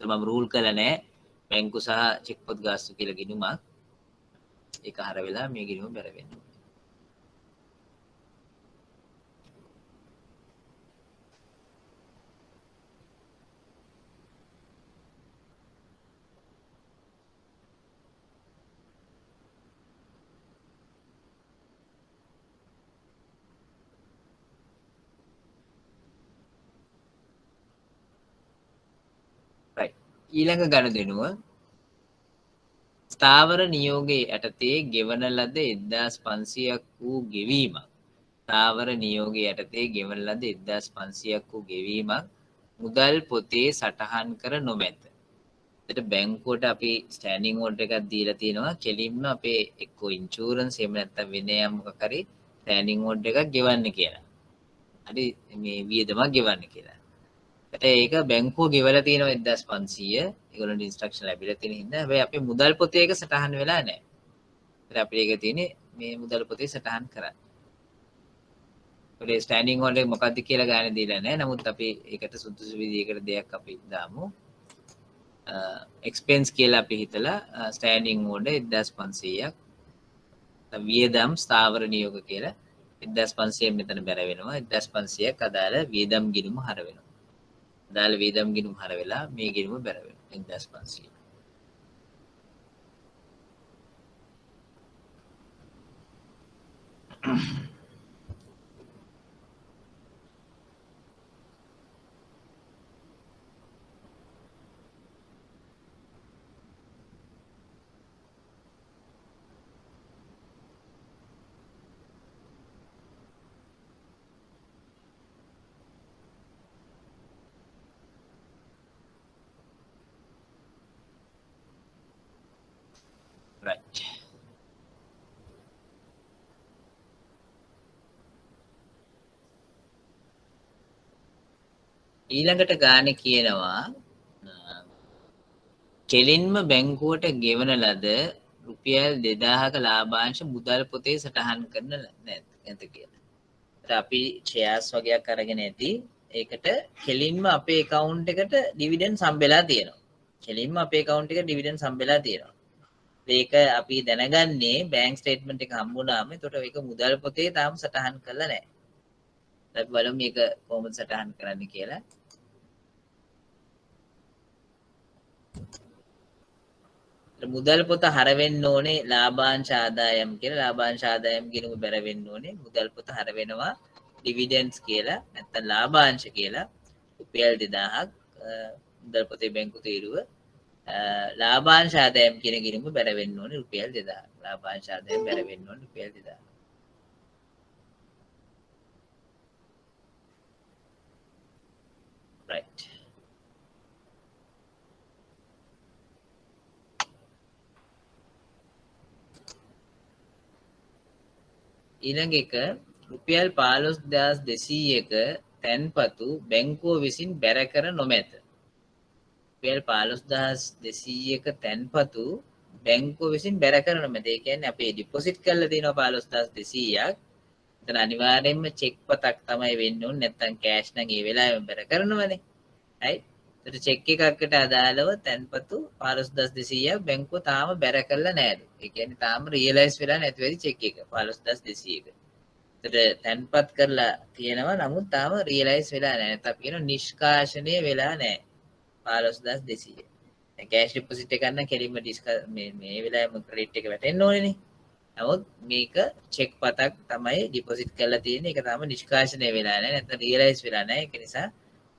මම රූල් කළා නෑ බැංකු සහ චෙක්පොත් ගාස්තු කියලා ගිණුමක් ඒක හර වෙලා මේ ගිණුම බැර වෙන්න ඕනේ. right ඊළඟ ගනුදෙනුව ස්ථාවර නියෝගයේ යටතේ ගෙවන ලද 1500ක් වූ ගෙවීමක් ස්ථාවර නියෝගයේ යටතේ ගෙවන ලද 1500ක් වූ ගෙවීමක් මුදල් පොතේ සටහන් කර නොමැත. එතකොට බැංකුවට අපි ස්ටෑන්ඩින් ඕඩර් එකක් දීලා තිනවා කෙලින්ම අපේ එක්කෝ ඉන්ෂුරන්ස් එහෙම නැත්නම් වෙන යම් මොකක් හරි ස්ටෑන්ඩින් ඕඩර් එකක් ගෙවන්න කියලා. හරි මේ වියදමක් ගෙවන්න කියලා. ඒක බැංකුව ගෙවලා තියෙනවා 1500. ඒගොල්ලන්ට ඉන්ස්ට්‍රක්ෂන් ලැබිලා තියෙන හින්දා හැබැයි අපේ මුදල් පොතේ ඒක සටහන් වෙලා නැහැ. ඒත් අපිට ඒක තියෙන්නේ මේ මුදල් පොතේ සටහන් කරන්න. ඒ ස්ටෑන්ඩින් ඕඩර් එක මොකක්ද කියලා ගානේ දීලා නැහැ. නමුත් අපි ඒකට සුදුසු විදිහකට දෙයක් අපි දාමු. එක්ස්පෙන්ස් කියලා අපි හිතලා ස්ටෑන්ඩින් ඕඩර් 1500ක් වියදම් ස්ථාවර නියෝග කියලා 1500 මෙතන බැර වෙනවා. 1500ක් අදාළ වියදම් ගිණුම හර වෙනවා. අදාළ වියදම් ගිණුම හර වෙලා මේ ගිණුම බැර වෙනවා 1500. right ඊළඟට ගානේ කියනවා කෙලින්ම බැංකුවට ගෙවන ලද රුපියල් 2000ක ලාභාංශ මුදල් පොතේ සටහන් කරන නැත කියලා. අපි ෂෙයාර්ස් වගේක් අරගෙන ඇති ඒකට කෙලින්ම අපේ account එකට dividend සම්බෙලා තියෙනවා. කෙලින්ම අපේ account එකට dividend සම්බෙලා තියෙනවා. ඒක අපි දැනගන්නේ bank statement එක හම්බුනාම එතකොට ඒක මුදල් පොතේ තාම සටහන් කරලා නැහැ. අපි බලමු මේක කොහොමද සටහන් කරන්න කියලා. මුදල් පොත හර වෙන්න ඕනේ ලාභාංශ ආදායම් කියලා. ලාභාංශ ආදායම් ගිණුම බැර වෙන්න ඕනේ. මුදල් පොත හර වෙනවා ඩිවිඩන්ඩ්ස් කියලා නැත්නම් ලාභාංශ කියලා. රුපියල් 2000ක් මුදල් පොතේ බැංකු තීරුව ලාභාංශ ආදායම් කියන ගිණුම බැර වෙන්න ඕනේ රුපියල් 2000ක්. ලාභාංශ ආදායම් බැර වෙන්න ඕනේ රුපියල් 2000ක්. right ඊළඟ එක රුපියල් 15200ක තැන්පතු බැංකුව විසින් බැර කර නොමැත. රුපියල් 15200ක තැන්පතු බැංකුව විසින් බැර කර නොමැත. ඒ කියන්නේ අපේ ඩිපොසිට් කරලා තියෙනවා 15200ක්. එතන අනිවාර්යයෙන්ම චෙක් පතක් තමයි වෙන්න ඕනේ. නැත්නම් කෑෂ් නම් ඒ වෙලාවෙම බැර කරනවනේ. right? ඒත් චෙක් එකකට අදාළව තැන්පතු 15200ක් බැංකුව තාම බැර කරලා නැහැ. ඒ කියන්නේ තාම රියලයිස් වෙලා නැති වෙයි චෙක් එක 15200ක. ඒත් තැන්පත් කරලා තියෙනවා නමුත් තාම රියලයිස් වෙලා නැහැ. නැත්නම් කියනවා නිෂ්කාශනය වෙලා නැහැ 15200. දැන් කෑෂ් ඩිපොසිට් එක ගන්න කෙලින්ම මේ වෙලාවෙම ක්‍රෙඩිට් එක වැටෙන්න ඕනේනේ. නමුත් මේක චෙක් පතක් තමයි ඩිපොසිට් කරලා තියෙන්නේ. ඒක තාම නිෂ්කාශනය වෙලා නැහැ. නැත්නම් රියලයිස් වෙලා නැහැ. ඒක නිසා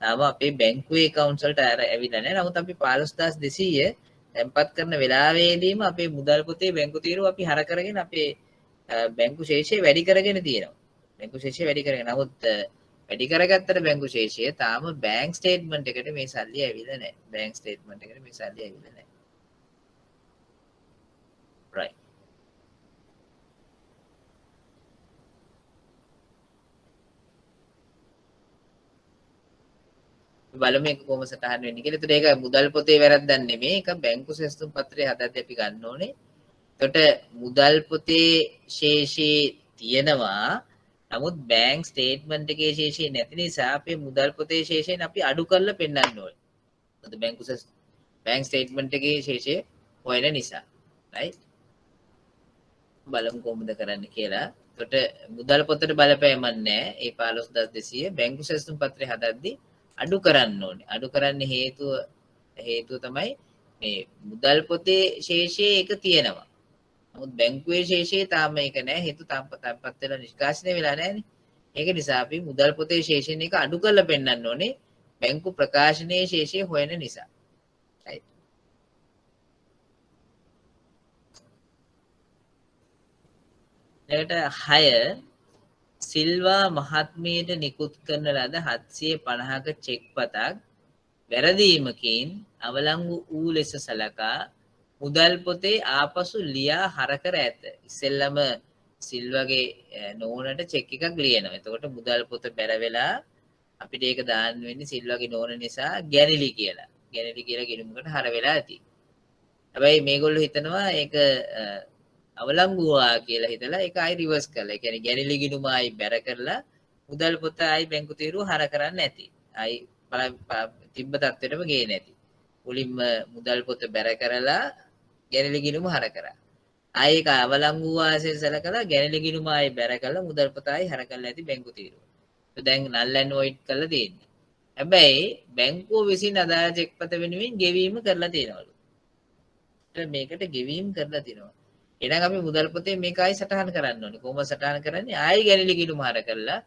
තාම අපේ බැංකුවේ accounts වලට ඇවිල්ලා නැහැ. නමුත් අපි 15200 තැන්පත් කරන වෙලාවේදීම අපේ මුදල් පොතේ බැංකු තීරුව අපි හර කරගෙන අපේ බැංකු ශේෂය වැඩි කරගෙන තියෙනවා. බැංකු ශේෂය වැඩි කරගෙන. නමුත් වැඩි කරගත්තට බැංකු ශේෂය තාම බැංක් ස්ටේට්මන්ට් එකට මේ සල්ලි ඇවිල්ලා නැහැ. බැංක් ස්ටේට්මන්ට් එකට මේ සල්ලි ඇවිල්ලා නැහැ. right බලමු මේක කොහොම සටහන් වෙන්නේ කියලා. ඒතර ඒක මුදල් පොතේ වැරද්දක් නෙමෙයි. ඒක බැංකු සෙස්තුම් පත්‍රය හදද්දී අපි ගන්න ඕනේ. එතකොට මුදල් පොතේ ශේෂයේ තියෙනවා නමුත් බැංක් ස්ටේට්මන්ට් එකේ ශේෂය නැති නිසා අපේ මුදල් පොතේ ශේෂයෙන් අපි අඩු කරලා පෙන්නන්න ඕනේ. මොකද බැංක් ස්ටේට්මන්ට් එකේ ශේෂය හොයන නිසා. right? බලමු කොහොමද කරන්න කියලා. එතකොට මුදල් පොතට බලපෑමක් නැහැ. ඒ 15200 බැංකු සැලසුම් පත්‍රය හදද්දී අඩු කරන්න ඕනේ. අඩු කරන්න හේතුව තමයි මේ මුදල් පොතේ ශේෂයේ එක තියෙනවා. නමුත් බැංකුවේ ශේෂයේ තාම ඒක නැහැ. හේතු තාම තත්පත් වෙලා නිෂ්කාශනය වෙලා නැහැනේ. ඒක නිසා අපි මුදල් පොතේ ශේෂයෙන් එක අඩු කරලා පෙන්නන්න ඕනේ. බැංකු ප්‍රකාශනයේ ශේෂය හොයන නිසා. right? එකට 6 සිල්වා මහත්මියට නිකුත් කරන ලද 750ක චෙක් පතක් වැරදීමකින් අවලංගු වූ ලෙස සලකා මුදල් පොතේ ආපසු ලියා හර කර ඇත. ඉස්සෙල්ලම සිල්වගේ නෝනට චෙක් එකක් ලියනවා. එතකොට මුදල් පොත බැර වෙලා අපිට ඒක දාන්න වෙන්නේ සිල්වගේ නෝන නිසා ගැනිලි කියලා. ගැනිලි කියලා ගිණුමකට හර වෙලා ඇති. හැබැයි මේගොල්ලෝ හිතනවා ඒක අවලංගුවා කියලා හිතලා ඒක ආයි රිවර්ස් කරලා. ඒ කියන්නේ ගැනිලි ගිණුම ආයි බැර කරලා මුදල් පොත ආයි බැංකු තීරුව හර කරන්න නැති. ආයි තිබ්බ තත්ත්වෙටම ගේන්නේ නැති. මුලින්ම මුදල් පොත බැර කරලා ගැනිලි ගිණුම හර කරා. ආයි ඒක අවලංගු වාසියෙන් සලකලා ගැනිලි ගිණුම ආයි බැර කරලා මුදල් පොත ආයි හර කරලා නැති බැංකු තීරුව. දැන් නල් ඇන්ඩ් වොයිඩ් කරලා තියෙන්නේ. හැබැයි බැංකුව විසින් අදාළ චෙක් පත වෙනුවෙන් ගෙවීම කරලා තියෙනවලු. මේකට ගෙවීම කරලා තියෙනවා. එහෙනම් අපි මුදල් පොතේ මේක ආයි සටහන් කරන්න ඕනේ. කොහොමද සටහන් කරන්නේ? ආයි ගැනිලි ගිණුම හර කරලා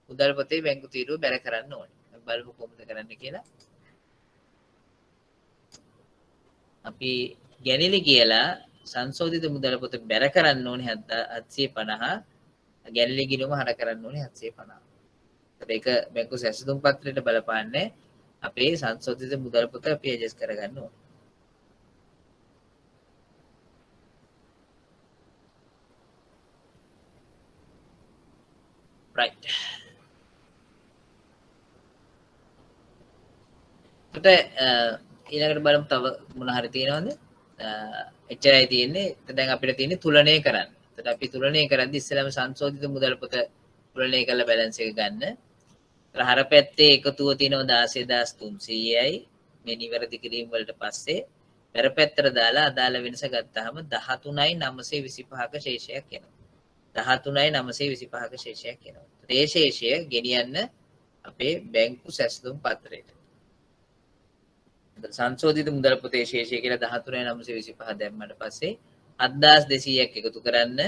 මුදල් පොතේ බැංකු තීරුව බැර කරන්න ඕනේ. බලමු කොහොමද කරන්න කියලා. අපි ගැනිලි කියලා සංශෝධිත මුදල් පොත බැර කරන්න ඕනේ 750. ගැනිලි ගිණුම හර කරන්න ඕනේ 750. ඒක බැංකු සැසඳුම් පත්‍රයට බලපාන්නේ අපේ සංශෝධිත මුදල් පොත අපි ඇඩ්ජස්ට් කරගන්න ඕනේ. right. ඊළඟට බලමු තව මොන හරි තියෙනවද? එච්චරයි තියෙන්නේ. දැන් අපිට තියෙන්නේ තුලනය කරන්න. එතකොට අපි තුලනය කරද්දි ඉස්සෙල්ලාම සංශෝධිත මුදල් පොත තුලනය කරලා බැලන්ස් එක ගන්න. හර පැත්තේ එකතුව තියෙනවා 16300යි. මේ නිවැරදි කිරීම වලට පස්සේ පෙර පැත්තට දාලා අදාළ වෙනස ගත්තාම 13925ක ශේෂයක් එනවා. 13925ක ශේෂයක් එනවා. ඒ ශේෂය ගෙනියන්න අපේ බැංකු සැසඳුම් පත්‍රයට. සංශෝධිත මුදල් පොතේ ශේෂය කියලා 13925 දැම්මට පස්සේ 7200ක් එකතු කරන්න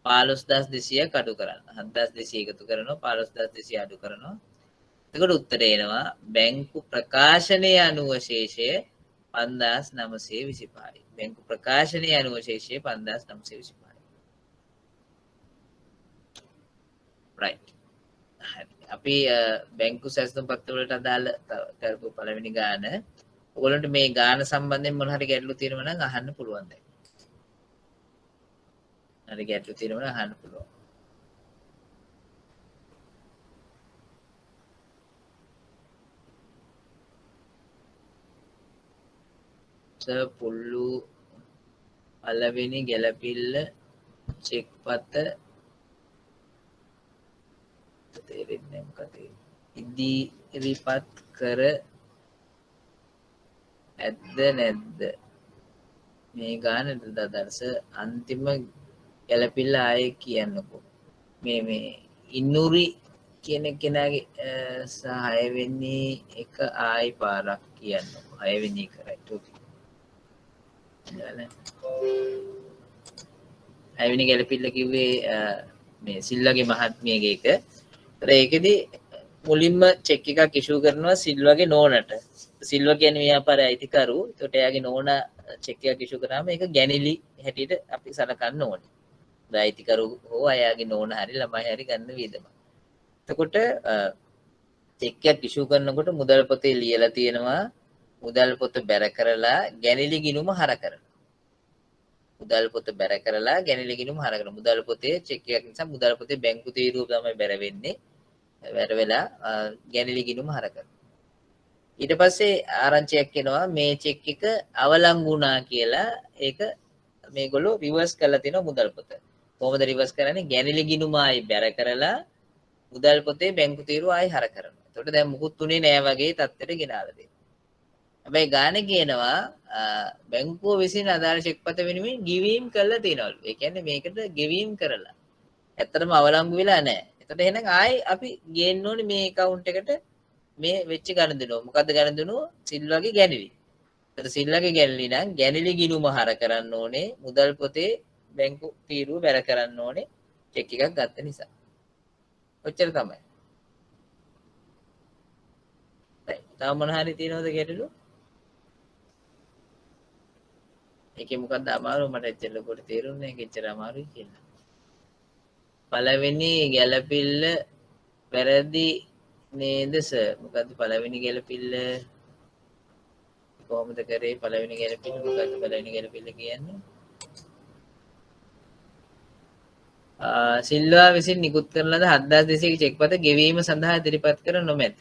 15200ක් අඩු කරන්න. 7200 එකතු කරනවා 15200 අඩු කරනවා. එතකොට උත්තරේ එනවා බැංකු ප්‍රකාශනයේ අනුව ශේෂය 5925යි. බැංකු ප්‍රකාශනයේ අනුව ශේෂය 5925යි. right. අපි බැංකු සැසඳුම් පත්‍ර වලට අදාළ කරපු පළවෙනි ගාන ඔයගොල්ලන්ට මේ ගාන සම්බන්ධයෙන් මොන හරි ගැටලු තියෙනවා නම් අහන්න පුළුවන් දැන්. හරි ගැටලු තියෙනවා නම් අහන්න පුළුවන්. පුල්ලු පළවෙනි ගැලපිල්ල චෙක් පත තේරෙන්නේ මොකද? ඉදිරිපත් කර ඇද්ද නැද්ද? මේ ගානට දදර්ස අන්තිම ගැලපිල්ල ආයේ කියන්නකෝ. මේ ඉන්නුරි කියන කෙනාගේ සහ 6 වෙනි එක ආයි පාරක් කියන්නකෝ. 6 වෙනි එක රයිට් ඕකේ. හයවෙනි ගැලපිල්ල කිව්වේ මේ සිල්වගේ මහත්මියගේ එක. ඒතර ඒකෙදි මුලින්ම චෙක් එකක් ඉෂුව කරනවා සිල්වගේ නෝනට. සිල්වා කියන්නේ ව්‍යාපාරයේ අයිතිකරු. ඒකට එයාගේ නෝනා චෙක් එකක් ඉෂුව කරාම ඒක ගැනිලි හැටියට අපි සලකන්න ඕනේ. අයිතිකරු හෝ එයාගේ නෝනා හරි ළමයි හරි ගන්න වියදම. එතකොට චෙක් එකක් ඉෂුව කරනකොට මුදල් පොතේ ලියලා තියෙනවා මුදල් පොත බැර කරලා ගැනිලි ගිණුම හර කරනවා. මුදල් පොත බැර කරලා ගැනිලි ගිණුම හර කරනවා. මුදල් පොතේ චෙක් එකක් නිසා මුදල් පොතේ බැංකු තීරුව තමයි බැර වෙන්නේ. බැර වෙලා ගැනිලි ගිණුම හර කරනවා. ඊට පස්සේ ආරංචියක් එනවා මේ චෙක් එක අවලංගු වුණා කියලා. ඒක මේගොල්ලෝ රිවර්ස් කරලා තිනවා මුදල් පොත. කොහොමද රිවර්ස් කරන්නේ? ගැනිලි ගිණුම ආයි බැර කරලා මුදල් පොතේ බැංකු තීරුව ආයි හර කරනවා. එතකොට දැන් මුකුත් තුනේ නෑ වගේ තත්ත්වයට ගෙනාලා දෙනවා. හැබැයි ගානේ කියනවා බැංකුව විසින් අදාළ චෙක්පත වෙනුවෙන් ගෙවීම් කළා තියනවලු. ඒ කියන්නේ මේකට ගෙවීම් කරලා. ඇත්තටම අවලංගු වෙලා නැහැ. එතකොට එහෙනම් ආයි අපි ගේන්න ඕනේ මේ account එකට මේ වෙච්ච ගණදෙනුව. මොකද්ද ගණදෙනුව? සිල්වාගේ ගැනිලි. එතකොට සිල්වාගේ ගැනිලි නම් ගැනිලි ගිණුම හර කරන්න ඕනේ. මුදල් පොතේ බැංකු තීරුව බැර කරන්න ඕනේ. චෙක් එකක් ගත්ත නිසා. ඔච්චර තමයි. තව මොන හරි තියෙනවද ගැටලු? ඒකේ මොකක්ද අමාරු මට එච්චර ලොකුට තේරුන්නේ නැහැ. එච්චර අමාරුයි කියලා. පළවෙනි ගැළපිල්ල වැරදි නේද සර්? මොකද්ද පළවෙනි ගැළපිල්ල? කොහොමද කරේ පළවෙනි ගැළපිල්ල? මොකද්ද පළවෙනි ගැළපිල්ල කියන්නේ? සිල්වා විසින් නිකුත් කරන ලද 7200 චෙක්පත ගෙවීම සඳහා ඉදිරිපත් කර නොමැත.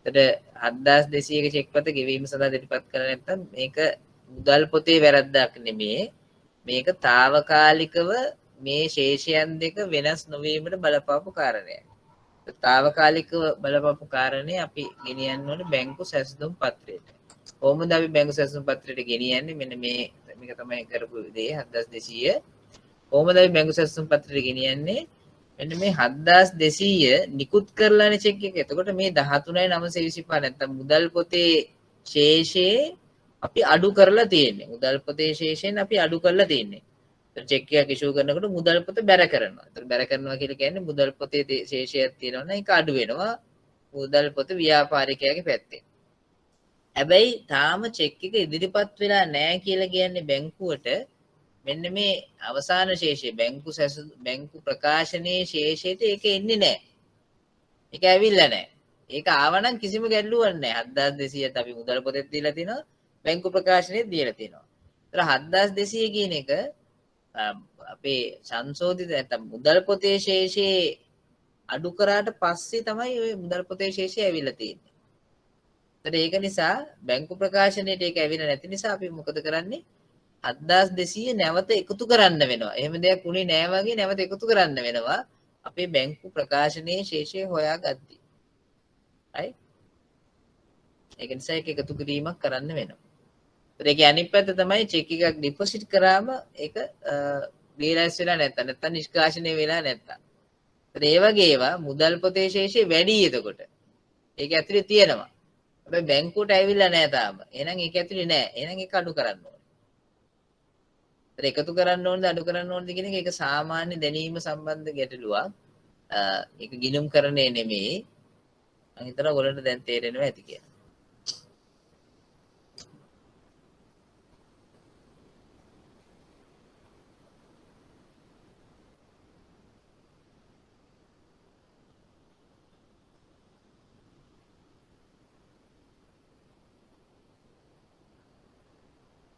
එතකොට 7200 චෙක්පත ගෙවීම සඳහා ඉදිරිපත් කර නැත්නම් මේක මුදල් පොතේ වැරද්දක් නෙමේ. මේක తాවකාලිකව මේ ශේෂයන් දෙක වෙනස් නොවීමට බලපාපු කාරණයක්. తాවකාලිකව බලපාපු කාරණේ අපි ගෙනියන්න ඕනේ බැංකු සැසඳුම් පත්‍රයට. කොහොමද අපි බැංකු සැසඳුම් පත්‍රයට ගෙනියන්නේ? මෙන්න මේක තමයි කරපු දේ 7200. කොහොමද අපි බැංකු සැසඳුම් පත්‍රයට ගෙනියන්නේ? මෙන්න මේ 7200 නිකුත් කරලානේ චෙක් එක. එතකොට මේ 13925 නැත්තම් මුදල් පොතේ ශේෂයේ අපි අඩු කරලා තියෙන්නේ. මුදල් පොතේ ශේෂයෙන් අපි අඩු කරලා තියෙන්නේ. චෙක් එකක් ඉෂුව කරනකොට මුදල් පොත බැර කරනවා. ඒතර බැර කරනවා කියලා කියන්නේ මුදල් පොතේ ශේෂයක් තියෙනවා නම් ඒක අඩු වෙනවා මුදල් පොත ව්‍යාපාරිකයාගේ පැත්තෙන්. හැබැයි තාම චෙක් එක ඉදිරිපත් වෙලා නැහැ කියලා කියන්නේ බැංකුවට මෙන්න මේ අවසාන ශේෂය බැංකු ප්‍රකාශනයේ ශේෂයට ඒක එන්නේ නැහැ. ඒක ඇවිල්ලා නැහැ. ඒක ආවනම් කිසිම ගැටලුවක් නැහැ. 7200ත් අපි මුදල් පොතේ දීලා තිනවා බැංකු ප්‍රකාශනයේ දීලා තිනවා. ඒතර 7200 කියන එක අපේ සංශෝධිත නැත්නම් මුදල් පොතේ ශේෂයේ අඩු කරාට පස්සේ තමයි ওই මුදල් පොතේ ශේෂය ඇවිල්ලා තියෙන්නේ. ඒතර ඒක නිසා බැංකු ප්‍රකාශනයේට ඒක ඇවිල්ලා නැති නිසා අපි මොකද කරන්නේ? 7200 නැවත එකතු කරන්න වෙනවා. එහෙම දෙයක් උනේ නෑ වගේ නැවත එකතු කරන්න වෙනවා. අපේ බැංකු ප්‍රකාශනයේ ශේෂය හොයාගද්දි. right? ඒක නිසා ඒක එකතු කිරීමක් කරන්න වෙනවා. ඒකේ අනිත් පැත්ත තමයි චෙක් එකක් ඩිපොසිට් කරාම ඒක රියලයිස් වෙලා නැත්නම් නිෂ්කාශනය වෙලා නැත්නම්. ඒ වගේ ඒවා මුදල් පොතේ ශේෂය වැඩි එතකොට. ඒක ඇතුලේ තියෙනවා. හැබැයි බැංකුවට ඇවිල්ලා නැහැ තාම. එහෙනම් ඒක ඇතුලේ නැහැ. එහෙනම් ඒක අඩු කරන්න ඕනේ. ඒතර එකතු කරන්න ඕනද අඩු කරන්න ඕනද කියන එක ඒක සාමාන්‍ය දැනීම සම්බන්ධ ගැටලුවක්. ඒක ගිණුම් කරන්නේ නෙමෙයි. මම හිතනවා ඔයගොල්ලන්ට දැන් තේරෙනවා ඇති කියලා.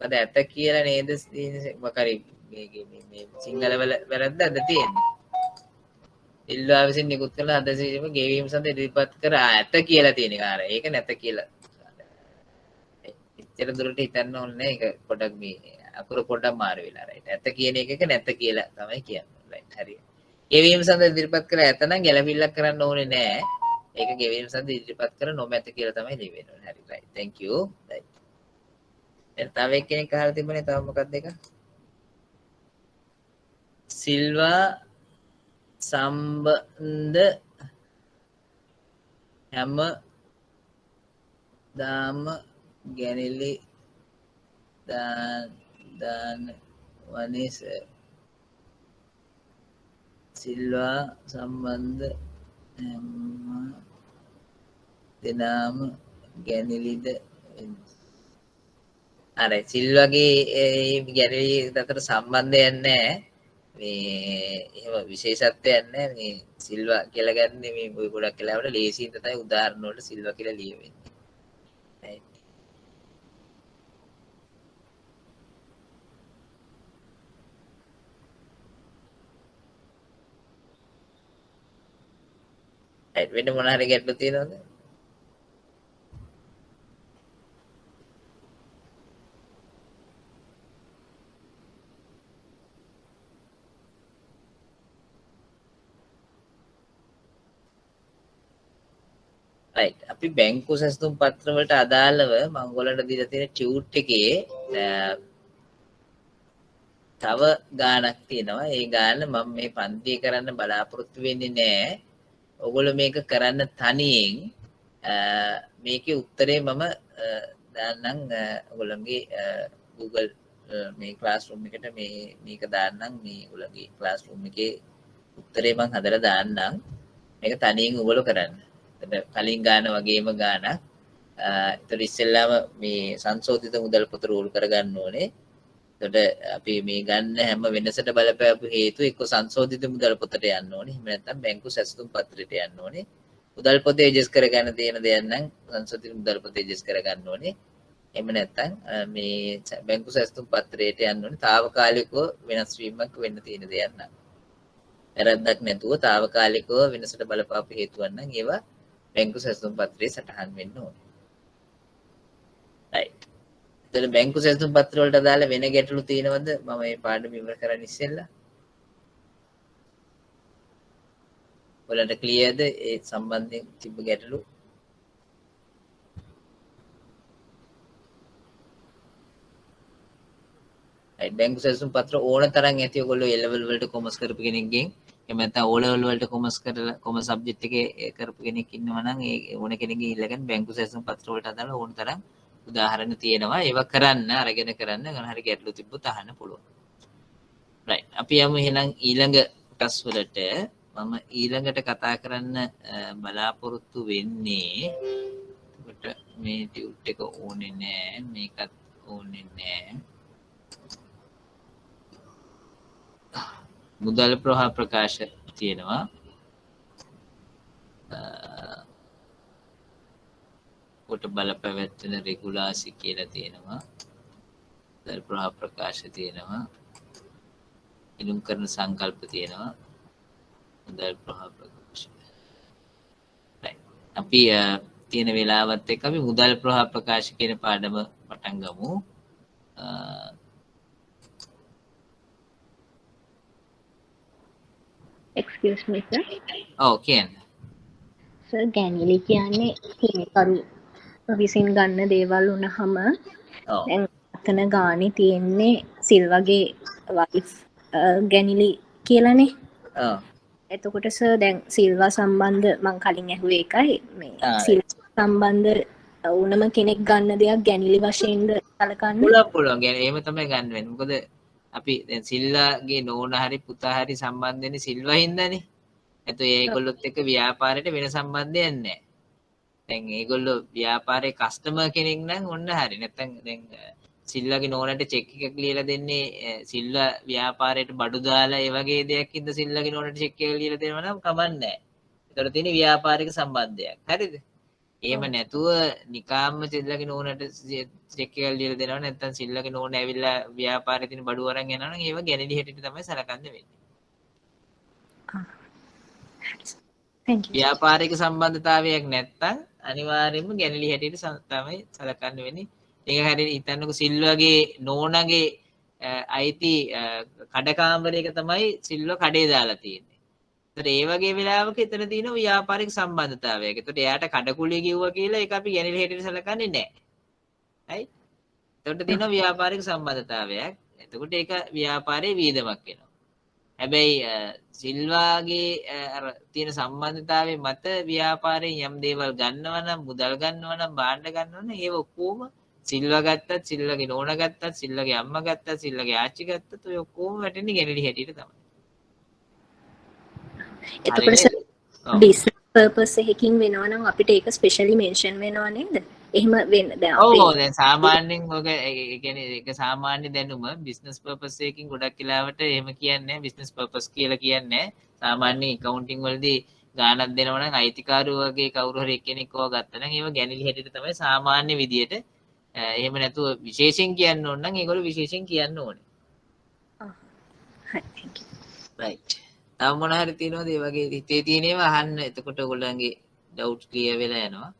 අද ඇත කියලා නේද මොකරි මේ සිංහල වල වැරද්දක්ද තියෙන්නේ. ඉල්ලා විසින් නිකුත් කළ අදසීම ගෙවීම සඳහා ඉදිරිපත් කර ඇත කියලා තියෙන කාර. ඒක නැත කියලා. එච්චර දුරට හිතන්න ඕනේ නැහැ. ඒක පොඩක් මේ අකුර පොඩක් මාරු වෙලා right. ඇත කියන එකක නැත කියලා තමයි කියන්නේ. right. හරි. ගෙවීම සඳහා ඉදිරිපත් කර ඇත නම් ගැළපිල්ලක් කරන්න ඕනේ නැහැ. ඒක ගෙවීම සඳහා ඉදිරිපත් කර නොමැත කියලා තමයි ලියවෙන්නේ. හරි right. Thank you. right. තව එක්කෙනෙක් අහලා තිබුණේ තව මොකක්ද එක? සිල්වා සම්බන්ධ හැම දාම ගැනලි දාන වනේ සර්. සිල්වා සම්බන්ධ හැම දෙනාම ගැනලිද අර සිල්වාගේ ගැනලි අතර සම්බන්ධයක් නැහැ. මේ එහෙම විශේෂත්වයක් නැහැ. මේ සිල්වා කියලා ගන්නේ මේ ඔය ගොඩක් වෙලාවට ලේසියෙන් තමයි උදාහරණ වලට සිල්වා කියලා ලියවෙන්නේ. right. වෙන මොන හරි ගැටලු තියෙනවද? right අපි බැංකු සැසඳුම් පත්‍ර වලට අදාළව මම ඔයගොල්ලන්ට දීලා තියෙන ටියුට් එකේ තව ගානක් තියෙනවා. ඒ ගාන මම මේ පන්තියේ කරන්න බලාපොරොත්තු වෙන්නේ නැහැ. ඔයගොල්ලෝ මේක කරන්න තනියෙන් මේකේ උත්තරේ මම දාන්නම් ඔයගොල්ලන්ගේ Google මේ ක්ලාස්රූම් එකට මේක දාන්නම් මේ ඔයගොල්ලන්ගේ ක්ලාස්රූම් එකේ උත්තරේ මම හදලා දාන්නම්. මේක තනියෙන් ඔයගොල්ලෝ කරන්න. එතකොට කලින් ගාන වගේම ගානක්. ඒතර ඉස්සෙල්ලාම මේ සංශෝධිත මුදල් පොත රූල් කරගන්න ඕනේ. එතකොට අපි මේ ගන්න හැම වෙනසට බලපෑපු හේතු එක්ක සංශෝධිත මුදල් පොතට යන්න ඕනේ. එහෙම නැත්නම් බැංකු සැසඳුම් පත්‍රයට යන්න ඕනේ. මුදල් පොතේ ඇඩ්ජස්ට් කරගන්න තියෙන දෙයක් නම් සංශෝධිත මුදල් පොතේ ඇඩ්ජස්ට් කරගන්න ඕනේ. එහෙම නැත්නම් මේ බැංකු සැසඳුම් පත්‍රයට යන්න ඕනේ. తాවකාලිකව වෙනස් වීමක් වෙන්න තියෙන දෙයක් නම්. වැරද්දක් නැතුව తాවකාලිකව වෙනසට බලපාපු හේතුවක් නම් ඒවා බැංකු සැසඳුම් පත්‍රයේ සටහන් වෙන්න ඕනේ. right. එතන බැංකු සැසඳුම් පත්‍ර වලට අදාළ වෙන ගැටලු තියෙනවද? මම මේ පාඩම ඉවර කරන්න ඉස්සෙල්ලා. ඔයාලට ක්ලියර්ද ඒ සම්බන්ධයෙන් තිබ්බ ගැටලු? right. බැංකු සැසඳුම් පත්‍ර ඕන තරම් ඇති ඔයගොල්ලෝ A level වලට කොමර්ස් කරපු කෙනෙක්ගෙන් එහෙම නැත්නම් O level වලට කොමර්ස් කරලා කොමර්ස් සබ්ජෙක්ට් එකේ කරපු කෙනෙක් ඉන්නවා නම් ඒ ඕන කෙනෙක්ගෙන් ඉල්ලගෙන බැංකු සැසඳුම් පත්‍ර වලට අදාළ ඕන තරම් උදාහරණ තියෙනවා. ඒවා කරන්න අරගෙන කරන්න මොන හරි ගැටලු තිබ්බොත් අහන්න පුළුවන්. right. අපි යමු එහෙනම් ඊළඟ කොටස් වලට. මම ඊළඟට කතා කරන්න බලාපොරොත්තු වෙන්නේ එතකොට මේ ටියුට් එක ඕනේ නෑ මේකත් ඕනේ නෑ. මුදල් ප්‍රවාහ ප්‍රකාශ තියෙනවා. කොට බලපැවැත්වෙන රෙගුලාසි කියලා තියෙනවා. මුදල් ප්‍රවාහ ප්‍රකාශ තියෙනවා. ඉලුම් කරන සංකල්ප තියෙනවා. මුදල් ප්‍රවාහ ප්‍රකාශ. right. අපි තියෙන වෙලාවත් එක්ක අපි මුදල් ප්‍රවාහ ප්‍රකාශ කියන පාඩම පටන් ගමු. excuse me sir. කියන්නේ. sir ගැනිලි කියන්නේ හිමිකරු විසින් ගන්න දේවල් වුණාම දැන් අතන ගානේ තියෙන්නේ සිල්වගේ වයිෆ් ගැනිලි කියලානේ. එතකොට සර් දැන් සිල්වා සම්බන්ධ මං කලින් ඇහුවේ එකයි මේ සිල්වා සම්බන්ධ වුණම කෙනෙක් ගන්න දෙයක් ගැනිලි වශයෙන්ද සැලකන්නේ? පුළුවන්. එහෙම තමයි ගන්න වෙන්නේ. මොකද අපි දැන් සිල්ලාගේ නෝනා හරි පුතා හරි සම්බන්ධ වෙන්නේ සිල්වා හින්දානේ. එතකොට ඒගොල්ලොත් එක්ක ව්‍යාපාරයට වෙන සම්බන්ධයක් නැහැ. දැන් ඒගොල්ලෝ ව්‍යාපාරේ කස්ටමර් කෙනෙක් නම් ඔන්න හරි. නැත්තම් දැන් සිල්ලාගේ නෝනට චෙක් එකක් ලියලා දෙන්නේ සිල්ලා ව්‍යාපාරයට බඩු දාලා ඒ වගේ දෙයක් ඉද සිල්ලාගේ නෝනට චෙක් එකක් ලියලා දෙනවා නම් කමක් නැහැ. ඒතර තියෙන ව්‍යාපාරික සම්බන්ධයක්. හරිද? එහෙම නැතුව නිකාම්ම සිල්ලාගේ නෝනට චෙක් එකක් ලියලා දෙනවා නැත්තම් සිල්ලාගේ නෝන ඇවිල්ලා ව්‍යාපාරේ තියෙන බඩු අරන් යනවා නම් ඒව ගැනලි හැටියට තමයි සලකන්න වෙන්නේ. thank you. ව්‍යාපාරික සම්බන්ධතාවයක් නැත්තම් අනිවාර්යයෙන්ම ගැනලි හැටියට තමයි සලකන්න වෙන්නේ. ඒක හරියට හිතන්නකෝ සිල්වාගේ නෝනාගේ අයිති කඩකාමරයක තමයි සිල්වා කඩේ දාලා තියෙන්නේ. ඒතර ඒ වගේ වෙලාවක එතන තියෙන ව්‍යාපාරික සම්බන්ධතාවයක්. ඒතකොට එයාට කඩකුලිය කිව්වා කියලා ඒක අපි ගැනලි හැටියට සලකන්නේ නැහැ. right? එතකොට තියෙන ව්‍යාපාරික සම්බන්ධතාවයක්. එතකොට ඒක ව්‍යාපාරයේ වීදමක් වෙනවා. හැබැයි සිල්වාගේ අර තියෙන සම්බන්ධතාවයේ මත ව්‍යාපාරයෙන් යම් දේවල් ගන්නවා නම් මුදල් ගන්නවා නම් භාණ්ඩ ගන්නවා නම් ඒව ඔක්කොම සිල්වා ගත්තත් සිල්වාගේ නෝනා ගත්තත් සිල්වාගේ අම්මා ගත්තත් සිල්වාගේ ආච්චි ගත්තත් ඔය ඔක්කොම වැටෙන්නේ ගැනලි හැටියට තමයි. එතකොට business purpose එකකින් වෙනවා නම් අපිට ඒක ස්පෙෂලි මෙන්ෂන් වෙනවා නේද? එහෙම වෙන්න දැන් ඔව් දැන් සාමාන්‍යයෙන් ඔක ඒ කියන්නේ ඒක සාමාන්‍ය දැනුම බිස්නස් පර්පස් එකකින් ගොඩක් වෙලාවට එහෙම කියන්නේ බිස්නස් පර්පස් කියලා කියන්නේ සාමාන්‍ය accounting වලදී ගාණක් දෙනවා නම් අයිතිකාරයෝ වගේ කවුරු හරි කෙනෙක් ඕවා ගත්තා නම් ඒව ගැනලි හැටියට තමයි සාමාන්‍ය විදියට එහෙම නැතුව විශේෂයෙන් කියන්න ඕන නම් ඒගොල්ලෝ විශේෂයෙන් කියන්න ඕනේ. හරි thank you. right. තව මොන හරි තියෙනවද ඒ වගේ හිතේ තියෙන ඒවා අහන්න. එතකොට ඔයගොල්ලන්ගේ ඩවුට් ක්ලියර් වෙලා යනවා.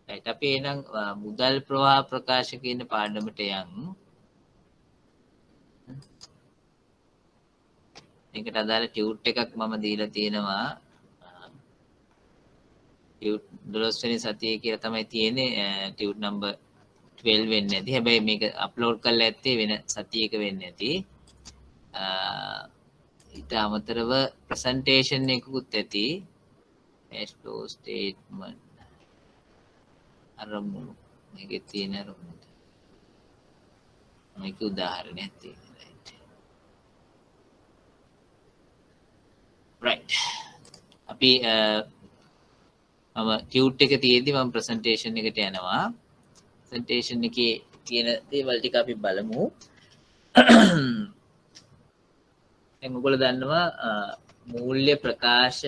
right. අපි එහෙනම් මුදල් ප්‍රවාහ ප්‍රකාශ කියන පාඩමට යමු. මේකට අදාළ ටියුට් එකක් මම දීලා තියෙනවා. ටියුට් 12 වෙනි සතියේ කියලා තමයි තියෙන්නේ ටියුට් නම්බර් 12 වෙන්නේ නැති. හැබැයි මේක අප්ලෝඩ් කරලා ඇත්තේ වෙන සතියක වෙන්නේ නැති. ඊට අමතරව ප්‍රසන්ටේෂන් එකකුත් ඇති. cash flow statement අරමුණු මේකේ තියෙන අරමුණු. මේක උදාහරණයක් තියෙනවා. right. අපි මම ටියුට් එක තියෙද්දි මම ප්‍රසන්ටේෂන් එකට යනවා. ප්‍රසන්ටේෂන් එකේ තියෙන දේවල් ටික අපි බලමු. දැන් ඔයගොල්ලෝ දන්නවා මූල්‍ය ප්‍රකාශ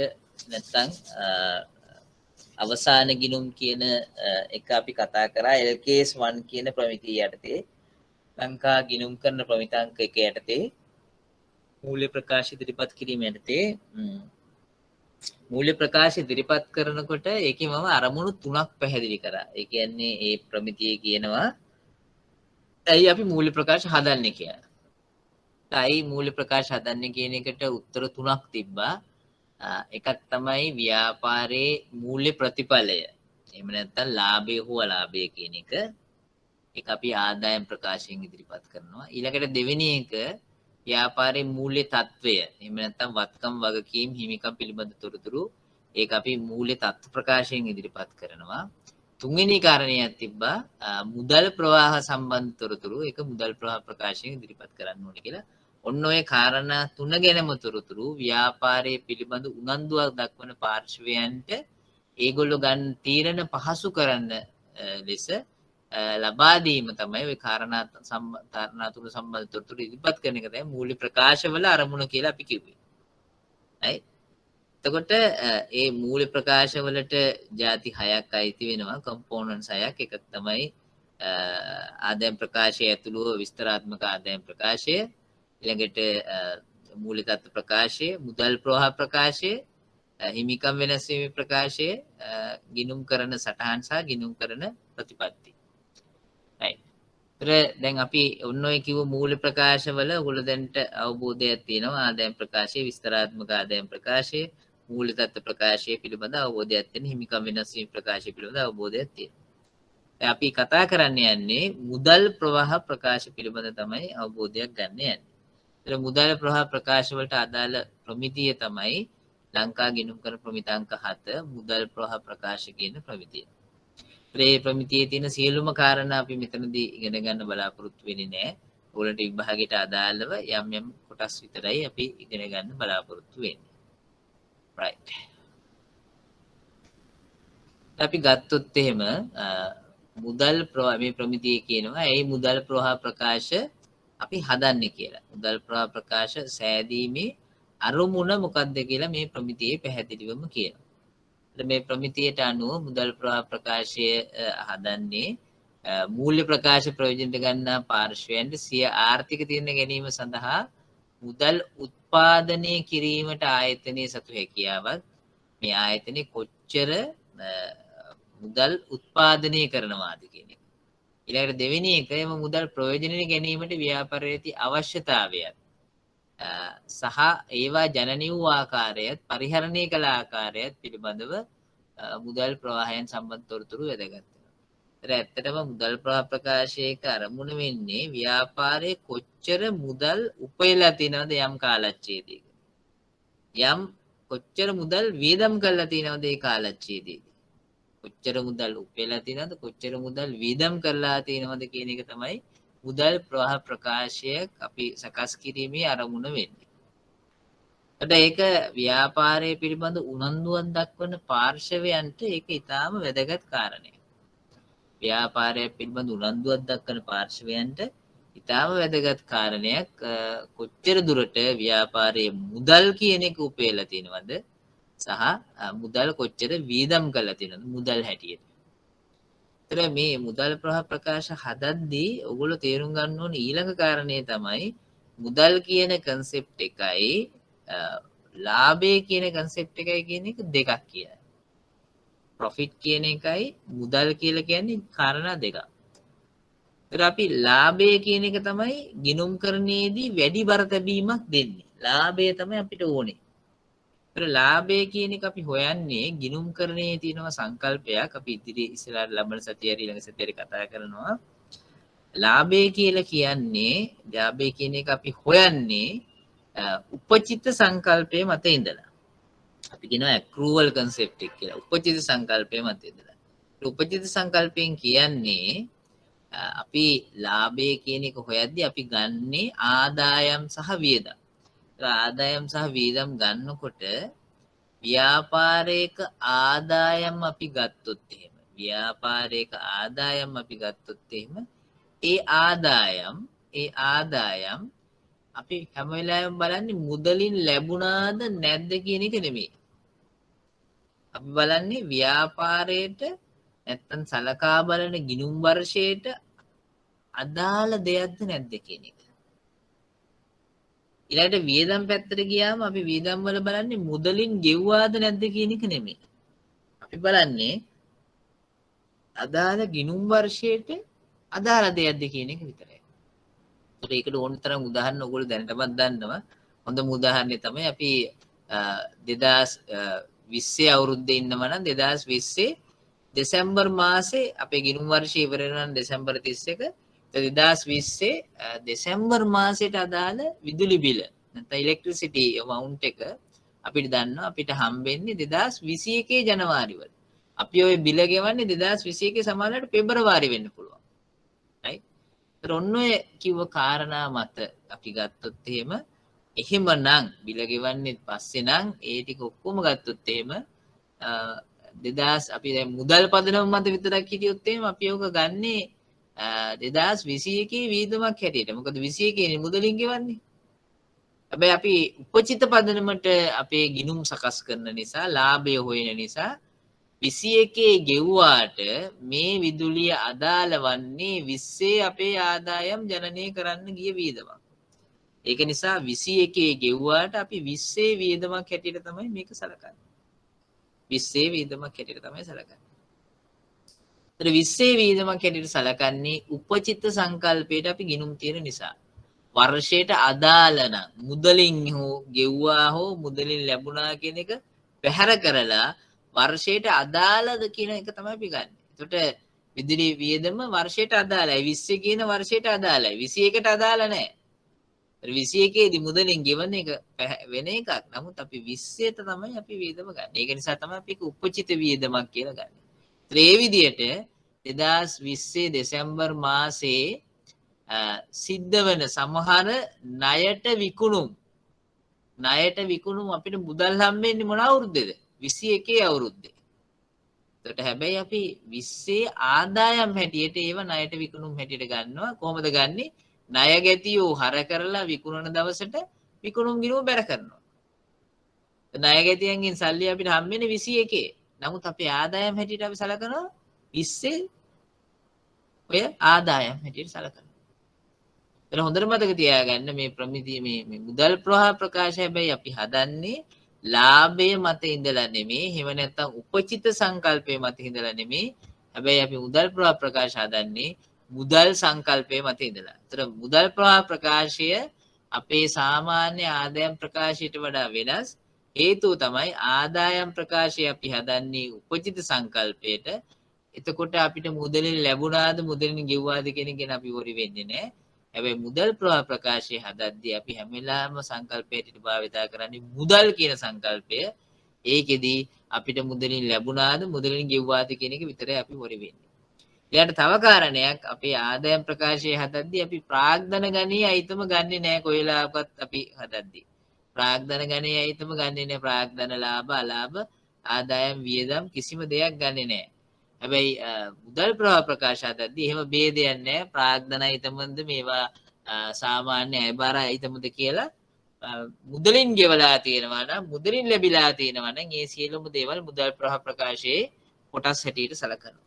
නැත්නම් අවසාන ගිණුම් කියන එක අපි කතා කරා LKS 1 කියන ප්‍රමිතිය යටතේ ලංකා ගිණුම් කරන ප්‍රමිතාංක එක යටතේ මූල්‍ය ප්‍රකාශ ඉදිරිපත් කිරීම යටතේ මූල්‍ය ප්‍රකාශ ඉදිරිපත් කරනකොට ඒකේ මම අරමුණු තුනක් පැහැදිලි කරා. ඒ කියන්නේ ඒ ප්‍රමිතියේ කියනවා ඇයි අපි මූල්‍ය ප්‍රකාශ හදන්නේ කියලා. ඇයි මූල්‍ය ප්‍රකාශ හදන්නේ කියන එකට උත්තර තුනක් තිබ්බා. එකක් තමයි ව්‍යාපාරයේ මූල්‍ය ප්‍රතිඵලය. එහෙම නැත්නම් ලාභය හෝ අලාභය කියන එක. ඒක අපි ආදායම් ප්‍රකාශයෙන් ඉදිරිපත් කරනවා. ඊළඟට දෙවෙනි එක ව්‍යාපාරයේ මූල්‍ය තත්වය. එහෙම නැත්නම් වත්කම් වගකීම් හිමිකම් පිළිබඳ තොරතුරු ඒක අපි මූල්‍ය තත්ත්ව ප්‍රකාශයෙන් ඉදිරිපත් කරනවා. තුන්වෙනි කාරණයක් තිබ්බා මුදල් ප්‍රවාහ සම්බන්ධ තොරතුරු ඒක මුදල් ප්‍රවාහ ප්‍රකාශයෙන් ඉදිරිපත් කරන්න ඕනේ කියලා. ඔන්න ඔය කාරණා තුන ගැනම තොරතුරු ව්‍යාපාරයේ පිළිබඳ උනන්දුවක් දක්වන පාර්ශවයන්ට ඒගොල්ලෝ ගන්න තීරණ පහසු කරන්න ලෙස ලබා දීම තමයි ওই කාරණා තුන සම්බන්ධ තොරතුරු ඉදිරිපත් කරන එක තමයි මූල්‍ය ප්‍රකාශවල අරමුණ කියලා අපි කිව්වේ. right? එතකොට ඒ මූල්‍ය ප්‍රකාශවලට ಜಾති 6ක් අයිති වෙනවා කම්පෝනන්ට්ස් 6ක්. එකක් තමයි ආදායම් ප්‍රකාශය ඇතුළුව විස්තරාත්මක ආදායම් ප්‍රකාශය, ඊළඟට මූල්‍ය තත්ත්ව ප්‍රකාශය, මුදල් ප්‍රවාහ ප්‍රකාශය, හිමිකම් වෙනස් වීම ප්‍රකාශය, ගිණුම් කරන සටහන් සහ ගිණුම් කරන ප්‍රතිපත්ති. right. දැන් අපි ඔන්න ඔය කිව්ව මූල්‍ය ප්‍රකාශවල ඔයගොල්ලෝ දැන්ට අවබෝධයක් තියෙනවා. ආදායම් ප්‍රකාශය, විස්තරාත්මක ආදායම් ප්‍රකාශය, මූල්‍ය තත්ත්ව ප්‍රකාශය පිළිබඳ අවබෝධයක් තියෙන, හිමිකම් වෙනස් වීම ප්‍රකාශය පිළිබඳ අවබෝධයක් තියෙනවා. දැන් අපි කතා කරන්න යන්නේ මුදල් ප්‍රවාහ ප්‍රකාශ පිළිබඳ තමයි අවබෝධයක් ගන්න යන්නේ. ඒතර මුදල් ප්‍රවාහ ප්‍රකාශ වලට අදාළ ප්‍රමිතිය තමයි ලංකා ගිණුම් කරන ප්‍රමිතාංක 7 මුදල් ප්‍රවාහ ප්‍රකාශ කියන ප්‍රමිතිය. ඒ ප්‍රමිතියේ තියෙන සියලුම කාරණා අපි මෙතනදී ඉගෙන ගන්න බලාපොරොත්තු වෙන්නේ නැහැ. ඕලට විභාගයට අදාළව යම් යම් කොටස් විතරයි අපි ඉගෙන ගන්න බලාපොරොත්තු වෙන්නේ. right. අපි ගත්තොත් එහෙම මුදල් ප්‍රවාහ මේ ප්‍රමිතියේ කියනවා ඒ මුදල් ප්‍රවාහ ප්‍රකාශ අපි හදන්නේ කියලා. මුදල් ප්‍රවාහ ප්‍රකාශ සෑදීමේ අරමුණ මොකක්ද කියලා මේ ප්‍රමිතියේ පැහැදිලිවම කියනවා. මේ ප්‍රමිතියට අනුව මුදල් ප්‍රවාහ ප්‍රකාශය හදන්නේ මූල්‍ය ප්‍රකාශ ප්‍රයෝජනට ගන්නා පාර්ශවයන්ට සිය ආර්ථික තීරණ ගැනීම සඳහා මුදල් උත්පාදනය කිරීමට ආයතනයේ සතු හැකියාවක් මේ ආයතනයේ කොච්චර මුදල් උත්පාදනය කරනවාද කියන එක. ඊළඟට දෙවෙනි එක එම මුදල් ප්‍රයෝජනෙ ගැනීමට ව්‍යාපාරයේ ඇති අවශ්‍යතාවයත් සහ ඒවා ජනනය වූ ආකාරයත් පරිහරණය කළ ආකාරයත් පිළිබඳව මුදල් ප්‍රවාහයන් සම්බන්ධ තොරතුරු වැදගත් වෙනවා. ඒතර ඇත්තටම මුදල් ප්‍රවාහ ප්‍රකාශයක අරමුණ වෙන්නේ ව්‍යාපාරයේ කොච්චර මුදල් උපයලා තියෙනවද යම් කාලච්ඡේදයක. යම් කොච්චර මුදල් වියදම් කරලා තියෙනවද ඒ කාලච්ඡේදයේදී. කොච්චර මුදල් උපයලා තියෙනවද කොච්චර මුදල් වියදම් කරලා තියෙනවද කියන එක තමයි මුදල් ප්‍රවාහ ප්‍රකාශය අපි සකස් කිරීමේ අරමුණ වෙන්නේ. ඒක ව්‍යාපාරයේ පිළිබඳ උනන්දුවක් දක්වන පාර්ශවයන්ට ඒක ඊටාම වැදගත් කාරණයක්. ව්‍යාපාරය පිළිබඳ උනන්දුවක් දක්වන පාර්ශවයන්ට ඊටාම වැදගත් කාරණයක් කොච්චර දුරට ව්‍යාපාරයේ මුදල් කියන එක උපයලා තියෙනවද සහ මුදල් කොච්චර වියදම් කරලා තියෙනවද මුදල් හැටියට. ඒතර මේ මුදල් ප්‍රවාහ ප්‍රකාශ හදද්දී ඔයගොල්ලෝ තේරුම් ගන්න ඕනේ ඊළඟ කාරණේ තමයි මුදල් කියන concept එකයි ලාභය කියන concept එකයි කියන එක දෙකක් කියලා. profit කියන එකයි මුදල් කියලා කියන්නේ කාරණා දෙකක්. ඒතර අපි ලාභය කියන එක තමයි ගිණුම් කරන්නේදී වැඩි බර තැබීමක් දෙන්නේ. ලාභය තමයි අපිට ඕනේ. ලාභය කියන එක අපි හොයන්නේ ගිණුම් කරණයේ තියෙනවා සංකල්පයක්. අපි ඉදිරි ඉස්සරහට ලබන සතියේ හරි ඊළඟ සතියේ කතා කරනවා. ලාභය කියලා කියන්නේ ලාභය කියන එක අපි හොයන්නේ උපචිත සංකල්පයේ මත ඉඳලා. අපි කියනවා accrual concept එක කියලා. උපචිත සංකල්පයේ මත ඉඳලා. උපචිත සංකල්පයෙන් කියන්නේ අපි ලාභය කියන එක හොයද්දී අපි ගන්නේ ආදායම් සහ වියදම්. ආදායම් සහ වියදම් ගන්නකොට ව්‍යාපාරයක ආදායම් අපි ගත්තොත් එහෙම ව්‍යාපාරයක ආදායම් අපි ගත්තොත් එහෙම ඒ ආදායම් අපි හැම වෙලාවෙම බලන්නේ මුදලින් ලැබුණාද නැද්ද කියන එක නෙමෙයි. අපි බලන්නේ ව්‍යාපාරයට නැත්තම් සලකා බලන ගිණුම් වර්ෂයට අදාළ දෙයක්ද නැද්ද කියන එක. ඊළඟට වියදම් පැත්තට ගියාම අපි වියදම් වල බලන්නේ මුදලින් ගෙව්වාද නැද්ද කියන එක නෙමෙයි. අපි බලන්නේ අදාළ ගිණුම් වර්ෂයට අදාළ දෙයක්ද කියන එක විතරයි. ඒකට ඕන තරම් උදාහරණ ඔයගොල්ලෝ දැනටමත් දන්නවා. හොඳම උදාහරණය තමයි අපි 2020 අවුරුද්දේ ඉන්නම නම් 2020 දෙසැම්බර් මාසේ අපේ ගිණුම් වර්ෂය ඉවර වෙනවා නම් දෙසැම්බර් 31 2020 දෙසැම්බර් මාසයට අදාළ විදුලි බිල නැත්නම් ඉලෙක්ට්‍රිසිටි amount එක අපිට දන්නවා අපිට හම්බෙන්නේ 2021 ජනවාරි වල. අපි ওই බිල ගෙවන්නේ 2021 සමානලට පෙබරවාරි වෙන්න පුළුවන්. right? ඒතර ඔන්න ඔය කිව්ව කාරණා මත අපි ගත්තොත් එහෙමනම් බිල ගෙවන්නේ පස්සේ නම් ඒ ටික ඔක්කොම ගත්තොත් එහෙම 2000 අපි දැන් මුදල් පදනම මත විතරක් හිටියොත් එහෙම අපි ඕක ගන්නේ 2021 වියදමක් හැටියට. මොකද 21 මුදලින් ගෙවන්නේ. හැබැයි අපි උපචිත පදනමට අපේ ගිණුම් සකස් කරන නිසා ලාභය හොයන නිසා 21 ගෙව්වාට මේ විදුලිය අදාළ වන්නේ 20 අපේ ආදායම් ජනනය කරන්න ගිය වියදමක්. ඒක නිසා 21 ගෙව්වාට අපි 20 වියදමක් හැටියට තමයි මේක සලකන්නේ. 20 වියදමක් හැටියට තමයි සලකන්නේ. 20 වියදමක් හැටියට සලකන්නේ උපචිත සංකල්පයට අපි ගිණුම් තියෙන නිසා. වර්ෂයට අදාළ නම් මුදලින් හෝ ගෙව්වා හෝ මුදලින් ලැබුණා කියන එක පැහැර කරලා වර්ෂයට අදාළද කියන එක තමයි අපි ගන්න. එතකොට විදුලි වියදම වර්ෂයට අදාළයි. 20 කියන වර්ෂයට අදාළයි. 21ට අදාළ නැහැ. 21 දී මුදලින් ගෙවන එක වෙන එකක්. නමුත් අපි 20ට තමයි අපි වියදම ගන්න. ඒක නිසා තමයි අපි ඒක උපචිත වියදමක් කියලා ගන්න. ඒ විදිහට 2020 දෙසැම්බර් මාසේ සිද්ධ වෙන සමහර ණයට විකුණුම් අපිට මුදල් හම්බෙන්නේ මොන අවුරුද්දේද 21 අවුරුද්දේ. එතකොට හැබැයි අපි 20 ආදායම් හැටියට ඒව ණයට විකුණුම් හැටියට ගන්නවා. කොහොමද ගන්නෙ? ණය ගැතියෝ හර කරලා විකුණන දවසට විකුණුම් ගිණුම බැර කරනවා. ණය ගැතියන්ගෙන් සල්ලි අපිට හම්බෙන්නේ 21. නමුත් අපේ ආදායම් හැටියට අපි සලකනවා 20 ඔය ආදායම් හැටියට සලකනවා. ඒක හොඳට මතක තියාගන්න මේ ප්‍රමිතිය මේ මුදල් ප්‍රවාහ ප්‍රකාශය හැබැයි අපි හදන්නේ ලාභය මත ඉඳලා නෙමෙයි. එහෙම නැත්නම් උපචිත සංකල්පය මත ඉඳලා නෙමෙයි. හැබැයි අපි මුදල් ප්‍රවාහ ප්‍රකාශ හදන්නේ මුදල් සංකල්පය මත ඉඳලා. ඒතර මුදල් ප්‍රවාහ ප්‍රකාශය අපේ සාමාන්‍ය ආදායම් ප්‍රකාශයට වඩා වෙනස්. හේතුව තමයි ආදායම් ප්‍රකාශය අපි හදන්නේ උපචිත සංකල්පයට. එතකොට අපිට මුදලින් ලැබුණාද මුදලින් ගෙව්වාද කියන එක ගැන අපි වොරි වෙන්නේ නැහැ. හැබැයි මුදල් ප්‍රවාහ ප්‍රකාශය හදද්දී අපි හැම වෙලාවෙම සංකල්පයට භාවිතා කරන්නේ මුදල් කියන සංකල්පය. ඒකෙදි අපිට මුදලින් ලැබුණාද මුදලින් ගෙව්වාද කියන එක විතරයි අපි වොරි වෙන්නේ. ඊළඟට තව කාරණයක් අපේ ආදායම් ප්‍රකාශය හදද්දී අපි ප්‍රාග්ධන ගණයේ අයිතම ගන්නෙ නැහැ කොයිලාවකත් අපි හදද්දී. ප්‍රාග්ධන ගණයේ අයිතම ගන්නෙ නැහැ. ප්‍රාග්ධන ලාභ අලාභ ආදායම් වියදම් කිසිම දෙයක් ගන්නෙ නැහැ. හැබැයි මුදල් ප්‍රවාහ ප්‍රකාශ හදද්දී එහෙම ભેදයක් නැහැ. ප්‍රාග්ධන අයිතමද මේවා සාමාන්‍ය අයබාර අයිතමද කියලා මුදලින් ගෙවලා තියෙනවා නම් මුදලින් ලැබිලා තියෙනවා නම් ඒ සියලුම දේවල් මුදල් ප්‍රවාහ ප්‍රකාශයේ කොටස් හැටියට සලකනවා.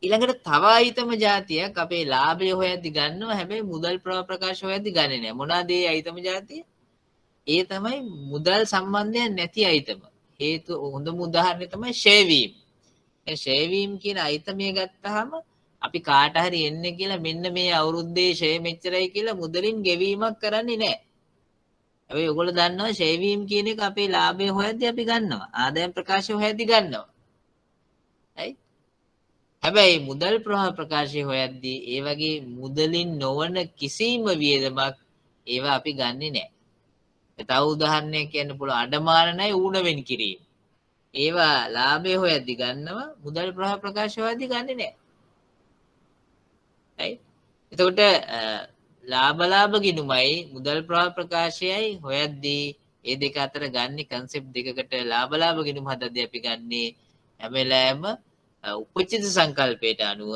ඊළඟට තව අයිතම જાතියක් අපේ ලාභය හොයද්දී ගන්නවා. හැබැයි මුදල් ප්‍රවාහ ප්‍රකාශ හොයද්දී ගන්නෙ නැහැ. මොනවාද ඒ අයිතම જાතිය? ඒ තමයි මුදල් සම්බන්ධයක් නැති අයිතම. හේතු හොඳම උදාහරණය තමයි ෂෙයා වීම. ඒ ෂෙයා වීම කියන අයිතමය ගත්තාම අපි කාට හරි එන්නේ කියලා මෙන්න මේ අවුරුද්දේ ෂෙයා මෙච්චරයි කියලා මුදලින් ගෙවීමක් කරන්නේ නැහැ. හැබැයි ඔයගොල්ලෝ දන්නවා ෂෙයා වීම කියන එක අපේ ලාභය හොයද්දී අපි ගන්නවා. ආදායම් ප්‍රකාශය හොයද්දී ගන්නවා. right? හැබැයි මුදල් ප්‍රවාහ ප්‍රකාශය හොයද්දී ඒ වගේ මුදලින් නොවන කිසිම වියදමක් ඒවා අපි ගන්නෙ නැහැ. තව උදාහරණයක් කියන්න පුළුවන් අඩමාන නැහැ ඌණ වෙන් කිරීම. ඒවා ලාභය හොයද්දී ගන්නවා මුදල් ප්‍රවාහ ප්‍රකාශය හොයද්දී ගන්නෙ නැහැ. right? එතකොට ලාභ ගිණුමයි මුදල් ප්‍රවාහ ප්‍රකාශයයි හොයද්දී ඒ දෙක අතර ගන්නේ concept දෙකකට ලාභ ගිණුම හදද්දී අපි ගන්නේ හැම වෙලාවෙම උපචිත සංකල්පයට අනුව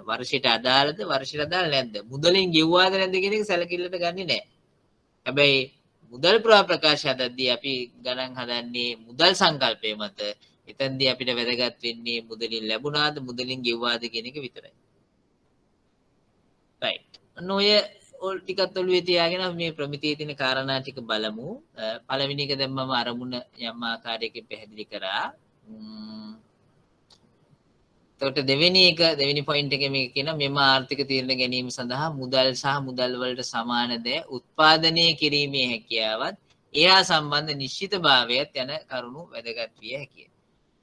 වර්ෂයට අදාළද වර්ෂයට අදාළ නැද්ද මුදලින් ගෙව්වාද නැද්ද කියන එක සැලකිල්ලට ගන්නේ නැහැ. හැබැයි මුදල් ප්‍රවාහ ප්‍රකාශ හදද්දී අපි ගණන් හදන්නේ මුදල් සංකල්පය මත. එතෙන්දී අපිට වැදගත් වෙන්නේ මුදලින් ලැබුණාද මුදලින් ගෙව්වාද කියන එක විතරයි. right. ඔය ටිකත් ඔළුවේ තියාගෙන මේ ප්‍රමිතියේ තියෙන කාරණා ටික බලමු. පළවෙනි එක දැන් මම අරමුණ යම් ආකාරයකින් පැහැදිලි කරා. එතකොට දෙවෙනි පොයින්ට් එකේ මේක කියනවා මෙම ආර්ථික තීරණ ගැනීම සඳහා මුදල් සහ මුදල් වලට සමාන දෑ උත්පාදනය කිරීමේ හැකියාවත් එහා සම්බන්ධ නිශ්චිතභාවයත් යන කරුණු වැදගත් විය හැකියි.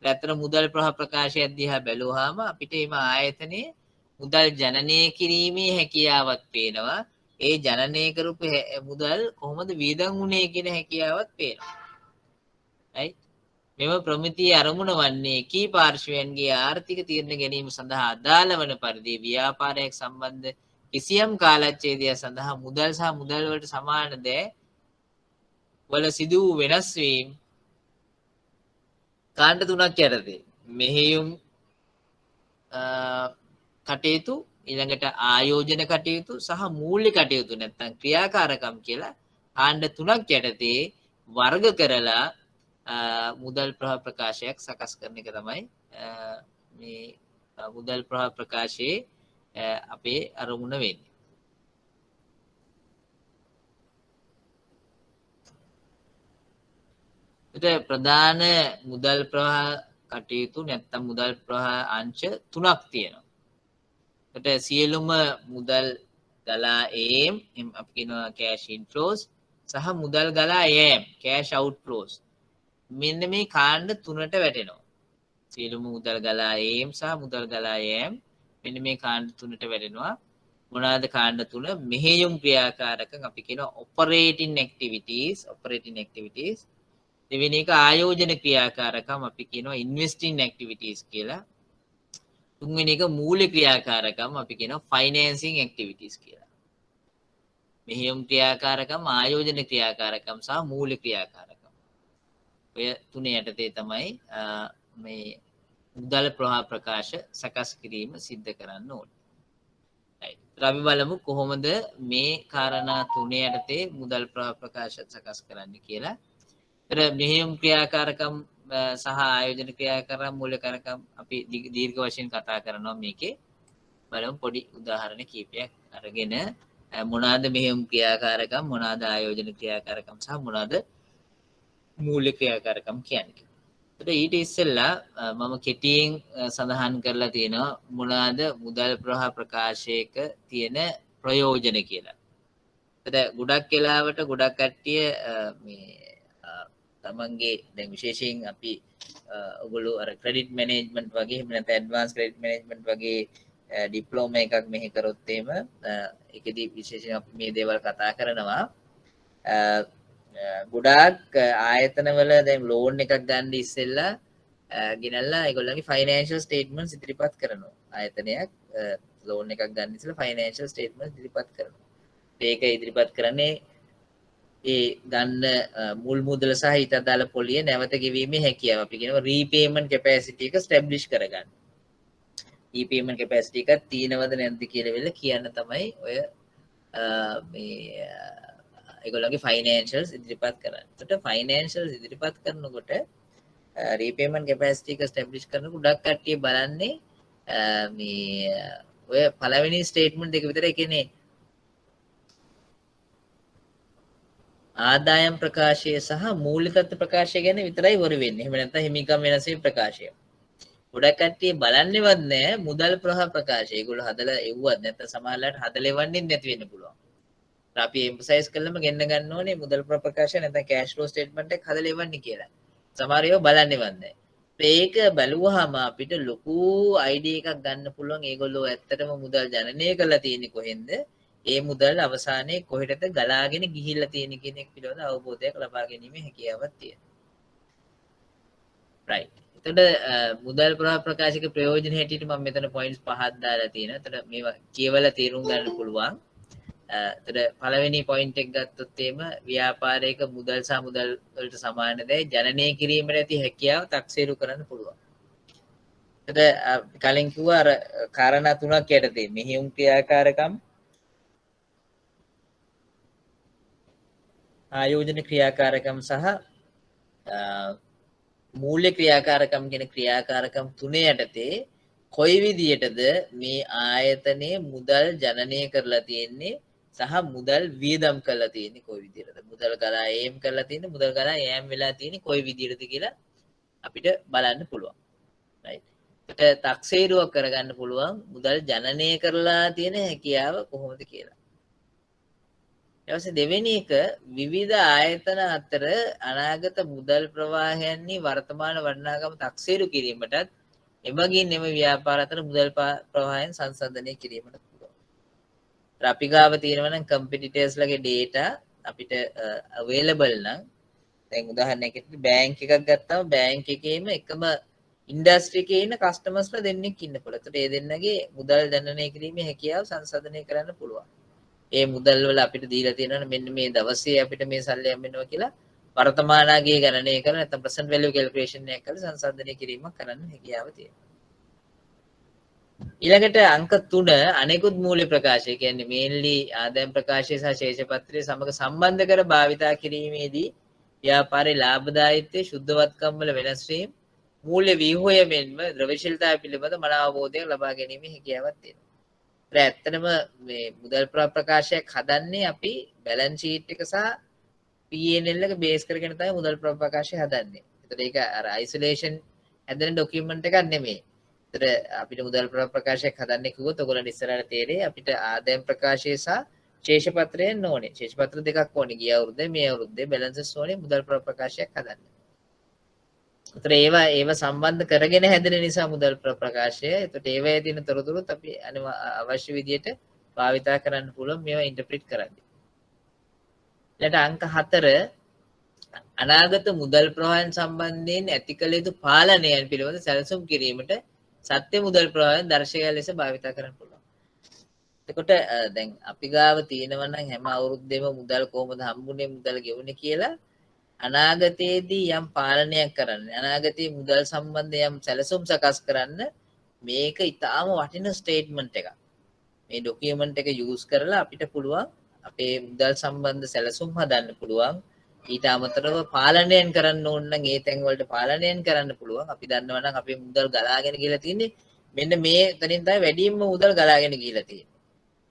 ඇත්තට මුදල් ප්‍රවාහ ප්‍රකාශයක් දිහා බැලුවාම අපිට මේ ආයතනයේ මුදල් ජනනය කිරීමේ හැකියාවත් පේනවා. ඒ ජනනය කරපු මුදල් කොහොමද වියදම් වුනේ කියන හැකියාවත් පේනවා. right? මෙම ප්‍රමිතිය අරමුණ වන්නේ කී පාර්ශ්වයන්ගේ ආර්ථික තීරණ ගැනීම සඳහා අදාළ වන පරිදි ව්‍යාපාරයක් සම්බන්ධ කිසියම් කාලච්ඡේදයක් සඳහා මුදල් සහ මුදල් වලට සමාන දෑ වල සිදු වූ වෙනස් වීම කාණ්ඩ තුනක් යටතේ මෙහෙයුම් කටයුතු ඊළඟට ආයෝජන කටයුතු සහ මූල්‍ය කටයුතු නැත්නම් ක්‍රියාකාරකම් කියලා කාණ්ඩ තුනක් යටතේ වර්ග කරලා මුදල් ප්‍රවාහ ප්‍රකාශයක් සකස් කරන එක තමයි මේ මුදල් ප්‍රවාහ ප්‍රකාශයේ අපේ අරමුණ වෙන්නේ. ඒත් ප්‍රධාන මුදල් ප්‍රවාහ කටයුතු නැත්නම් මුදල් ප්‍රවාහ අංශ තුනක් තියෙනවා. ඒත් සියලුම මුදල් ගලා ඒම් අපි කියනවා cash inflows සහ මුදල් ගලා යෑම් cash outflows. මෙන්න මේ කාණ්ඩ තුනට වැටෙනවා. සියලුම මුදල් ගලා ඒම් සහ මුදල් ගලා යෑම් මෙන්න මේ කාණ්ඩ තුනට වැටෙනවා. මොනවාද කාණ්ඩ තුන? මෙහෙයුම් ක්‍රියාකාරකම් අපි කියනවා operating activities. දෙවෙනි එක ආයෝජන ක්‍රියාකාරකම් අපි කියනවා investing activities කියලා. තුන්වෙනි එක මූල්‍ය ක්‍රියාකාරකම් අපි කියනවා financing activities කියලා. මෙහෙයුම් ක්‍රියාකාරකම් ආයෝජන ක්‍රියාකාරකම් සහ මූල්‍ය ක්‍රියාකාරකම්. ඔය තුන යටතේ තමයි මේ මුදල් ප්‍රවාහ ප්‍රකාශ සකස් කිරීම සිද්ධ කරන්න ඕනේ. right. අපි බලමු කොහොමද මේ කාරණා තුන යටතේ මුදල් ප්‍රවාහ ප්‍රකාශ සකස් කරන්න කියලා. මෙහෙයුම් ක්‍රියාකාරකම් සහ ආයෝජන ක්‍රියාකාරකම් මූල්‍ය කාරකම් අපි දීර්ඝ වශයෙන් කතා කරනවා මේකේ. බලමු පොඩි උදාහරණ කීපයක් අරගෙන මොනවාද මෙහෙයුම් ක්‍රියාකාරකම් මොනවාද ආයෝජන ක්‍රියාකාරකම් සහ මොනවාද මූල්‍ය ක්‍රියාකාරකම් කියන්නේ. ඊට ඉස්සෙල්ලා මම කෙටියෙන් සඳහන් කරලා තියෙනවා මොනවාද මුදල් ප්‍රවාහ ප්‍රකාශයක තියෙන ප්‍රයෝජන කියලා. ගොඩක් වෙලාවට ගොඩක් කට්ටිය මේ තමන්ගේ දැන් විශේෂයෙන් අපි ඔයගොල්ලෝ අර ක්‍රෙඩිට් මැනේජ්මන්ට් වගේ එහෙම නැත්නම් ඇඩ්වාන්ස් ක්‍රෙඩිට් මැනේජ්මන්ට් වගේ ඩිප්ලෝමා එකක් මෙහි කරොත් එහෙම ඒකෙදී විශේෂයෙන් අපි මේ දේවල් කතා කරනවා. ගොඩාක් ආයතනවල දැන් ලෝන් එකක් ගන්න ඉස්සෙල්ලා ගෙනල්ලා ඒගොල්ලන්ගේ ෆයිනෑන්ෂල් ස්ටේට්මන්ට්ස් ඉදිරිපත් කරනවා. ආයතනයක් ලෝන් එකක් ගන්න ඉස්සෙල්ලා ෆයිනෑන්ෂල් ස්ටේට්මන්ට්ස් ඉදිරිපත් කරනවා. ඒක ඉදිරිපත් කරන්නේ ඒ ගන්න මුල් මුදල සහ ඊට අදාළ පොලිය නැවත ගෙවීමේ හැකියාව අපි කියනවා රීපේමන්ට් කැපැසිටි එක ස්ටැබ්ලිෂ් කරගන්න. රීපේමන්ට් කැපැසිටි එකක් තියෙනවද නැද්ද කියලා වෙල කියන්න තමයි ඔය මේ ඒගොල්ලන්ගේ ෆයිනෑන්ෂල්ස් ඉදිරිපත් කරන්නේ. එතකොට ෆයිනෑන්ෂල්ස් ඉදිරිපත් කරනකොට රීපේමන්ට් කැපැසිටි එක ස්ටැබ්ලිෂ් කරන ගොඩක් කට්ටිය බලන්නේ මේ ඔය පළවෙනි ස්ටේට්මන්ට් දෙක විතර ඒ කියන්නේ ආදායම් ප්‍රකාශය සහ මූල්‍ය තත්ත්ව ප්‍රකාශය ගැන විතරයි වර වෙන්නේ. එහෙම නැත්නම් හිමිකම් වෙනස් වීම ප්‍රකාශය. ගොඩක් කට්ටිය බලන්නේවත් නැහැ මුදල් ප්‍රවාහ ප්‍රකාශය. ඒගොල්ලෝ හදලා එව්වත් නැත්නම් සමහරවිට හදලා එවන්නේ නැති වෙන්න පුළුවන්. අපි එම්ෆසයිස් කළම ගෙන්න ගන්න ඕනේ මුදල් ප්‍රකාශය නැත්නම් කෑෂ් ෆ්ලෝ ස්ටේට්මන්ට් එක හදලා එවන්නේ කියලා. සමහර ඒවා බලන්නේවත් නැහැ. ඒක බැලුවාම අපිට ලොකු අයිඩියා එකක් ගන්න පුළුවන් ඒගොල්ලෝ ඇත්තටම මුදල් ජනනය කරලා තියෙන්නේ කොහෙන්ද? ඒ මුදල් අවසානයේ කොහෙටද ගලාගෙන ගිහිල්ලා තියෙන්නේ කියන එක පිළිබඳ අවබෝධයක් ලබා ගැනීමේ හැකියාවක් තියෙනවා. right. එතකොට මුදල් ප්‍රකාශක ප්‍රයෝජන හැටියට මම මෙතන පොයින්ට්ස් පහක් දාලා තියෙනවා. එතකොට මේවා කියවලා තේරුම් ගන්න පුළුවන්. එතකොට පළවෙනි පොයින්ට් එක ගත්තොත් එimhe ව්‍යාපාරයක මුදල් සහ මුදල් වලට සමාන දේ ජනනය කිරීමට ඇති හැකියාව තක්සේරු කරන්න පුළුවන්. එතකොට කලින් කිව්වා අර කාරණා තුනක් යටතේ මෙහෙයුම් ක්‍රියාකාරකම් ආයෝජන ක්‍රියාකාරකම් සහ මූල්‍ය ක්‍රියාකාරකම් කියන ක්‍රියාකාරකම් තුන යටතේ කොයි විදියටද මේ ආයතනයේ මුදල් ජනනය කරලා තියෙන්නේ සහ මුදල් වියදම් කරලා තියෙන්නේ කොයි විදියටද මුදල් ගලා එම් කරලා තියෙන්නේ මුදල් ගලා එම් වෙලා තියෙන්නේ කොයි විදියටද කියලා අපිට බලන්න පුළුවන් right ඒකට තක්සේරුවක් කරගන්න පුළුවන් මුදල් ජනනය කරලා තියෙන හැකියාව කොහොමද කියලා ඊට දෙවෙනි එක විවිධ ආයතන අතර අනාගත මුදල් ප්‍රවාහයන්හි වර්තමාන වටිනාකම තක්සේරු කිරීමටත් එමගින් එම ව්‍යාපාර අතර මුදල් ප්‍රවාහයන් සංසන්දනය කිරීමට පුළුවන්. අපි ගාව තියෙනවා නම් කම්පිටිටර්ස් ලගේ data අපිට available නම් දැන් උදාහරණයකට බැංක් එකක් ගත්තාම බැංක් එකේම එකම ඉන්ඩස්ට්‍රි එකේ ඉන්න කස්ටමර්ස්ලා දෙන්නෙක් ඉන්න පුළුවන්. ඒකට ඒ දෙන්නගේ මුදල් ජනනය කිරීමේ හැකියාව සංසන්දනය කරන්න පුළුවන්. ඒ මුදල් වල අපිට දීලා තියෙනවා මෙන්න මේ දවසේ අපිට මේ සල්ලි හම්බෙනවා කියලා වර්තමානයේ ගණනය කරලා නැත්නම් present value calculation එකක් කරලා සංසන්දනය කිරීමක් කරන්න හැකියාව තියෙනවා. ඊළඟට අංක 3 අනෙකුත් මූල්‍ය ප්‍රකාශය කියන්නේ mainly ආදායම් ප්‍රකාශය සහ ශේෂ පත්‍රය සමග සම්බන්ධ කර භාවිතා කිරීමේදී ව්‍යාපාරයේ ලාභදායීත්වයේ සුද්ධවත්කම් වල වෙනස් වීම මූල්‍ය ව්‍යුහය මෙන්ම ද්‍රව්‍යශීලතාවය පිළිබඳ මන අවබෝධයක් ලබා ගැනීමේ හැකියාවක් තියෙනවා. ඇත්තටම මේ මුදල් ප්‍රකාශයක් හදන්නේ අපි බැලන්ස් ෂීට් එක සහ P&L එක බේස් කරගෙන තමයි මුදල් ප්‍රකාශය හදන්නේ. ඒතර ඒක අර අයිසොලේෂන් හැදෙන ડોකියුමන්ට් එකක් නෙමෙයි. ඒතර අපිට මුදල් ප්‍රකාශයක් හදන්න කිව්වොත් ඔයගොල්ලන් ඉස්සරහට තේරෙයි අපිට ආදායම් ප්‍රකාශය සහ ශේෂ පත්‍රයෙන් ඕනේ. ශේෂ පත්‍ර දෙකක් ඕනේ. ගිය අවුරුද්දේ මේ අවුරුද්දේ බැලන්සස් ඕනේ මුදල් ප්‍රකාශයක් හදන්න. ඒතර ඒව සම්බන්ධ කරගෙන හැදෙන නිසා මුදල් ප්‍රකාශය. ඒතට ඒවයේ තියෙන තොරතුරුත් අපි අවශ්‍ය විදියට භාවිතා කරන්න පුළුවන් මේවා ඉන්ටර්ප්‍රිට් කරන්න. ඊට අංක 4 අනාගත මුදල් ප්‍රවාහයන් සම්බන්ධයෙන් ඇති කළ යුතු පාලනයන් පිළිබඳ සැලසුම් කිරීමට සත්‍ය මුදල් ප්‍රවාහයන් දර්ශකයක් ලෙස භාවිතා කරන්න පුළුවන්. එතකොට දැන් අපි ගාව තියෙනවා නම් හැම අවුරුද්දෙම මුදල් කොහොමද හම්බුනේ මුදල් ගෙවුනේ කියලා අනාගතයේදී යම් පාලනයක් කරන්න අනාගතයේ මුදල් සම්බන්ධ යම් සැලසුම් සකස් කරන්න මේක ඊටාම වටින ස්ටේට්මන්ට් එකක්. මේ ડોකියුමන්ට් එක යූස් කරලා අපිට පුළුවන් අපේ මුදල් සම්බන්ධ සැලසුම් හදන්න පුළුවන්. ඊට අමතරව පාලනයන් කරන්න ඕන නම් ඒ තැන් වලට පාලනයන් කරන්න පුළුවන්. අපි දන්නවා නම් අපේ මුදල් ගලාගෙන ගිහලා තියෙන්නේ මෙන්න මේ තනින් තමයි වැඩිම මුදල් ගලාගෙන ගිහලා තියෙන්නේ.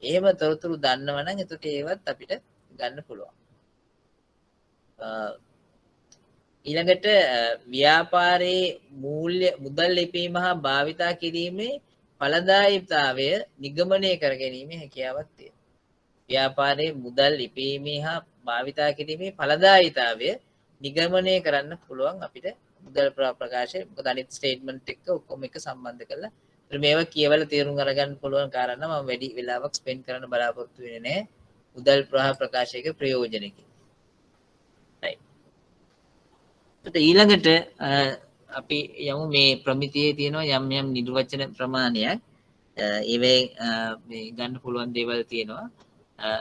එහෙම තොරතුරු දන්නවා නම් එතකොට ඒවත් අපිට ගන්න පුළුවන්. ඊළඟට ව්‍යාපාරයේ මූල්‍ය මුදල් ලිපීම හා භාවිතා කිරීමේ ඵලදායීතාවය නිගමනය කර ගැනීමේ හැකියාවක් තියෙනවා. ව්‍යාපාරයේ මුදල් ලිපීමේ හා භාවිතා කිරීමේ ඵලදායීතාවය නිගමනය කරන්න පුළුවන් අපිට මුදල් ප්‍රකාශය මොකද අනිත් ස්ටේට්මන්ට් එක ඔක්කොම එක සම්බන්ධ කරලා මේවා කියවලා තේරුම් අරගන්න පුළුවන් කාරණා මම වැඩි වෙලාවක් ස්පෙන්ඩ් කරන්න බලාපොරොත්තු වෙන්නේ නැහැ මුදල් ප්‍රකාශයක ප්‍රයෝජනකින්. ඊළඟට අපි යමු මේ ප්‍රමිතියේ තියෙනවා යම් යම් නිර්වචන ප්‍රමාණයක් ඒවේ මේ ගන්න පුළුවන් දේවල් තියෙනවා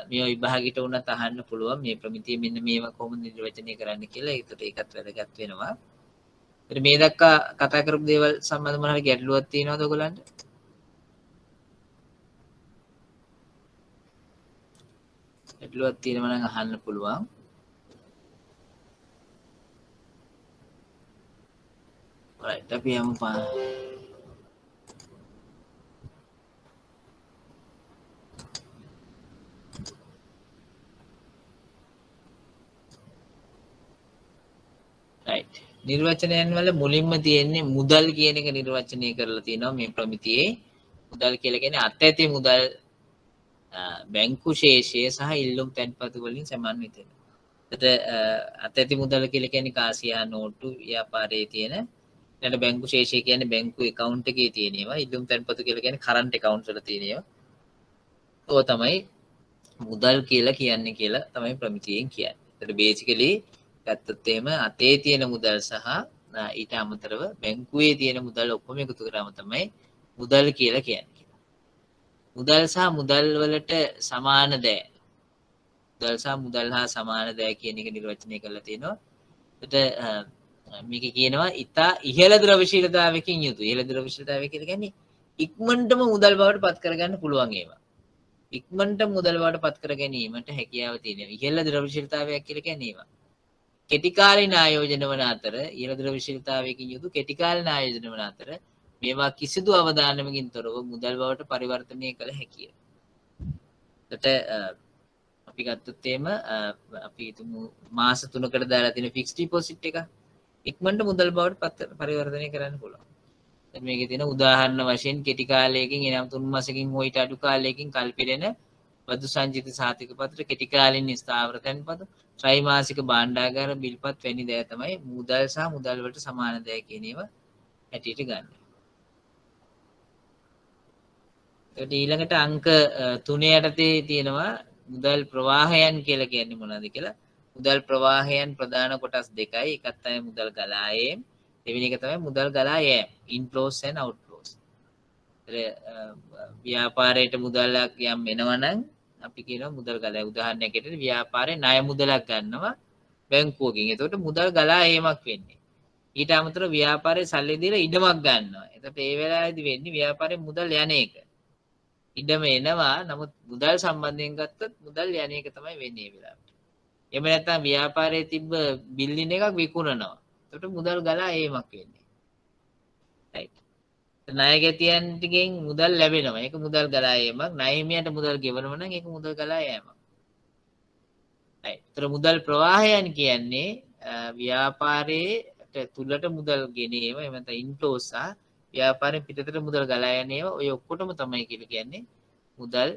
මේ විභාගයට උනත් අහන්න පුළුවන් මේ ප්‍රමිතිය මෙන්න මේවා කොහොමද නිර්වචනය කරන්න කියලා ඒකට ඒකත් වැදගත් වෙනවා ඊට මේ දක්වා කතා කරපු දේවල් සම්බන්ධව මොනවා හරි ගැටලුවක් තියෙනවද ඔයගලන්ට ගැටලුවක් තියෙනවා නම් අහන්න පුළුවන් right tapi yang apa right නිර්වචනයන් වල මුලින්ම තියෙන්නේ මුදල් කියන එක නිර්වචනය කරලා තියෙනවා මේ ප්‍රමිතියේ මුදල් කියලා කියන්නේ අත් ඇති මුදල් බැංකු ශේෂය සහ ඉල්ලුම් තැන්පතු වලින් සමන්විත වෙනවා. අතැති මුදල කියලා කියන්නේ කාසියා නෝට්ටු ව්‍යාපාරයේ තියෙන ඊට බැංකු ශේෂය කියන්නේ බැංකු account එකේ තියෙන ඒවා. ඉල්ලුම් තැන්පතු කියලා කියන්නේ current account වල තියෙන ඒවා. ඕක තමයි මුදල් කියලා කියන්නේ කියලා තමයි ප්‍රමිතියෙන් කියන්නේ. ඒතර basically ගත්තොත් එහෙම අතේ තියෙන මුදල් සහ ඊට අමතරව බැංකුවේ තියෙන මුදල් ඔක්කොම එකතු කරාම තමයි මුදල් කියලා කියන්නේ. මුදල් සහ මුදල් වලට සමාන දෑ. මුදල් සහ මුදල් හා සමාන දෑ කියන එක නිර්වචනය කරලා තියෙනවා. ඒකට මේක කියනවා ඊතා ඉහළ ද්‍රව්‍යශීලතාවයකින් යුතු. ඉහළ ද්‍රව්‍යශීලතාවය කියලා කියන්නේ ඉක්මනටම මුදල් බවට පත් කරගන්න පුළුවන් ඒවා. ඉක්මනට මුදල් බවට පත් කර ගැනීමට හැකියාව තියෙනවා. ඉහළ ද්‍රව්‍යශීලතාවයක් කියලා කියන්නේ ඒවා. කෙටි කාලීන ආයෝජන වන අතර ඉහළ ද්‍රව්‍යශීලතාවයකින් යුතු කෙටි කාලීන ආයෝජන වන අතර මේවා කිසිදු අවදානමකින් තොරව මුදල් බවට පරිවර්තනය කළ හැකිය. එතකොට අපි ගත්තොත් එහෙම අපි හිතමු මාස 3කට දාලා තියෙන ෆික්ස් ඩිපොසිට් එක ඉක්මනට මුදල් බවට පරිවර්තනය කරන්න පුළුවන්. දැන් මේකේ තියෙන උදාහරණ වශයෙන් කෙටි කාලයකින් එනම් 3 මාසකින් හෝ ඊට අඩු කාලයකින් කල්පිරෙන වදු සංචිත සාතික පත්‍ර කෙටි කාලින ස්ථාවර තැන්පතු ත්‍රිමාසික භාණ්ඩාගාර බිල්පත් වැනි දෑ තමයි මුදල් සහ මුදල් වලට සමාන දෑ කියන ඒවා හැටියට ගන්න. ඒකට ඊළඟට අංක 3 යටතේ තියෙනවා මුදල් ප්‍රවාහයන් කියලා කියන්නේ මොනවද කියලා. මුදල් ප්‍රවාහයන් ප්‍රධාන කොටස් දෙකයි. එකක් තමයි මුදල් ගලායෑම. දෙවෙනි එක තමයි මුදල් ගලා යෑම. inflows and outflows. ව්‍යාපාරයට මුදලක් යම් එනවනම් අපි කියනවා මුදල් ගලා. උදාහරණයක් ඇටියට ව්‍යාපාරේ ණය මුදලක් ගන්නවා බැංකුවකින්. එතකොට මුදල් ගලා යෑමක් වෙන්නේ. ඊට අමතරව ව්‍යාපාරේ සල්ලි දීලා ඉඩමක් ගන්නවා. එතකොට ඒ වෙලාවේදී වෙන්නේ ව්‍යාපාරේ මුදල් යන එක. ඉඩම එනවා නමුත් මුදල් සම්බන්ධයෙන් ගත්තොත් මුදල් යන එක තමයි වෙන්නේ මේ වෙලාවට. එහෙම නැත්නම් ව්‍යාපාරයේ තිබ්බ බිල්ඩින් එකක් විකුණනවා. එතකොට මුදල් ගලා ඒමක් වෙන්නේ. right. ණයගැතියන් ටිකෙන් මුදල් ලැබෙනවා. ඒක මුදල් ගලා ඒමක්. ණය හිමියන්ට මුදල් ගෙවනවා නම් ඒක මුදල් ගලා යෑමක්. right. ඒතර මුදල් ප්‍රවාහයන් කියන්නේ ව්‍යාපාරයේ තුලට මුදල් ගෙනීම එහෙම නැත්නම් ඉන්ෆ්ලෝස් සහ ව්‍යාපාරයෙන් පිටතට මුදල් ගලා යන ඒවා ඔය ඔක්කොටම තමයි කියලා කියන්නේ මුදල්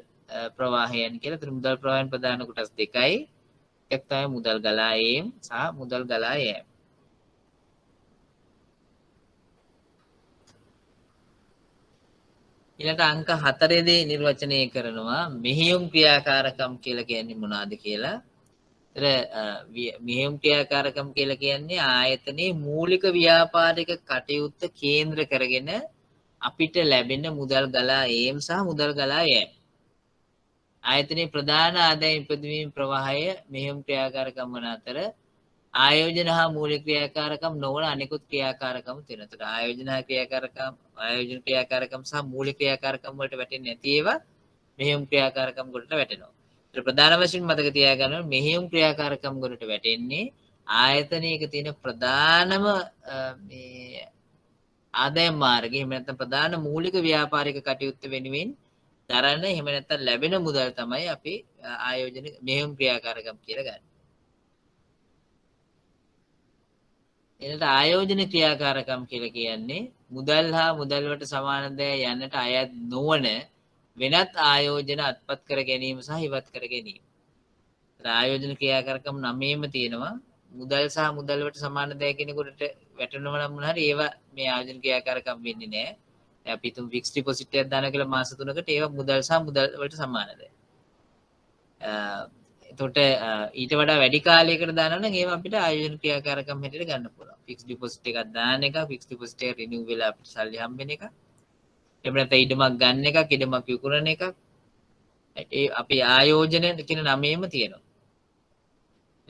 ප්‍රවාහයන් කියලා. ඒතර මුදල් ප්‍රවාහයන් ප්‍රධාන කොටස් දෙකයි. එකක් තමයි මුදල් ගලා ඒම සහ මුදල් ගලා යෑම. ඊළඟ අංක 4 දී නිර්වචනය කරනවා මෙහෙයුම් ක්‍රියාකාරකම් කියලා කියන්නේ මොනවාද කියලා. මෙහෙයුම් ක්‍රියාකාරකම් කියලා කියන්නේ ආයතනයේ මූලික ව්‍යාපාරික කටයුත්ත කේන්ද්‍ර කරගෙන අපිට ලැබෙන මුදල් ගලා ඒම සහ මුදල් ගලා යෑම. ආයතනයේ ප්‍රධාන ආදායම් ඉපදවීම ප්‍රවාහය මෙහෙයුම් ක්‍රියාකාරකම් වන අතර ආයෝජන හා මූලික ක්‍රියාකාරකම් නොවන අනෙකුත් ක්‍රියාකාරකම් තියෙනවා. ඒතර ආයෝජන ක්‍රියාකාරකම් සහ මූලික ක්‍රියාකාරකම් වලට වැටෙන්නේ නැති ඒවා මෙහෙයුම් ක්‍රියාකාරකම් වලට වැටෙනවා. ඒතර ප්‍රධාන වශයෙන් මතක තියාගන්න මෙහෙයුම් ක්‍රියාකාරකම් වලට වැටෙන්නේ ආයතනයක තියෙන ප්‍රධානම මේ ආදායම් මාර්ගය එහෙම නැත්නම් ප්‍රධාන මූලික ව්‍යාපාරික කටයුත්ත වෙනුවෙන් දරන එහෙම නැත්නම් ලැබෙන මුදල් තමයි අපි ආයෝජන මෙහෙයුම් ක්‍රියාකාරකම් කියලා ගන්න. එනට ආයෝජන ක්‍රියාකාරකම් කියලා කියන්නේ මුදල් හා මුදල් වලට සමාන දෑ යන්නට අයත් නොවන වෙනත් ආයෝජන අත්පත් කර ගැනීම සහ ඉවත් කර ගැනීම. ආයෝජන ක්‍රියාකාරකම් 9ම තියෙනවා. මුදල් සහ මුදල් වලට සමාන දෑ කෙනෙකුට වැටෙනවා නම් මොන හරි ඒවා මේ ආයෝජන ක්‍රියාකාරකම් වෙන්නේ නැහැ. දැන් අපි තුන් ෆික්ස් ඩිපොසිට් එකක් දානවා කියලා මාස 3කට ඒවා මුදල් සහ මුදල් වලට සමාන දෑ. එතකොට ඊට වඩා වැඩි කාලයකට දානවා නම් ඒවා අපිට ආයෝජන ක්‍රියාකාරකම් හැටියට ගන්න පුළුවන්. ෆික්ස් ඩිපොසිට් එකක් දාන එක, ෆික්ස් ඩිපොසිට් එක රිනිව් වෙලා අපිට සල්ලි හම්බෙන එක. එහෙම නැත්නම් ඉඩමක් ගන්න එකක්, ඉඩමක් විකුණන එකක්. ඒ අපි ආයෝජන කියන නමේම තියෙනවා.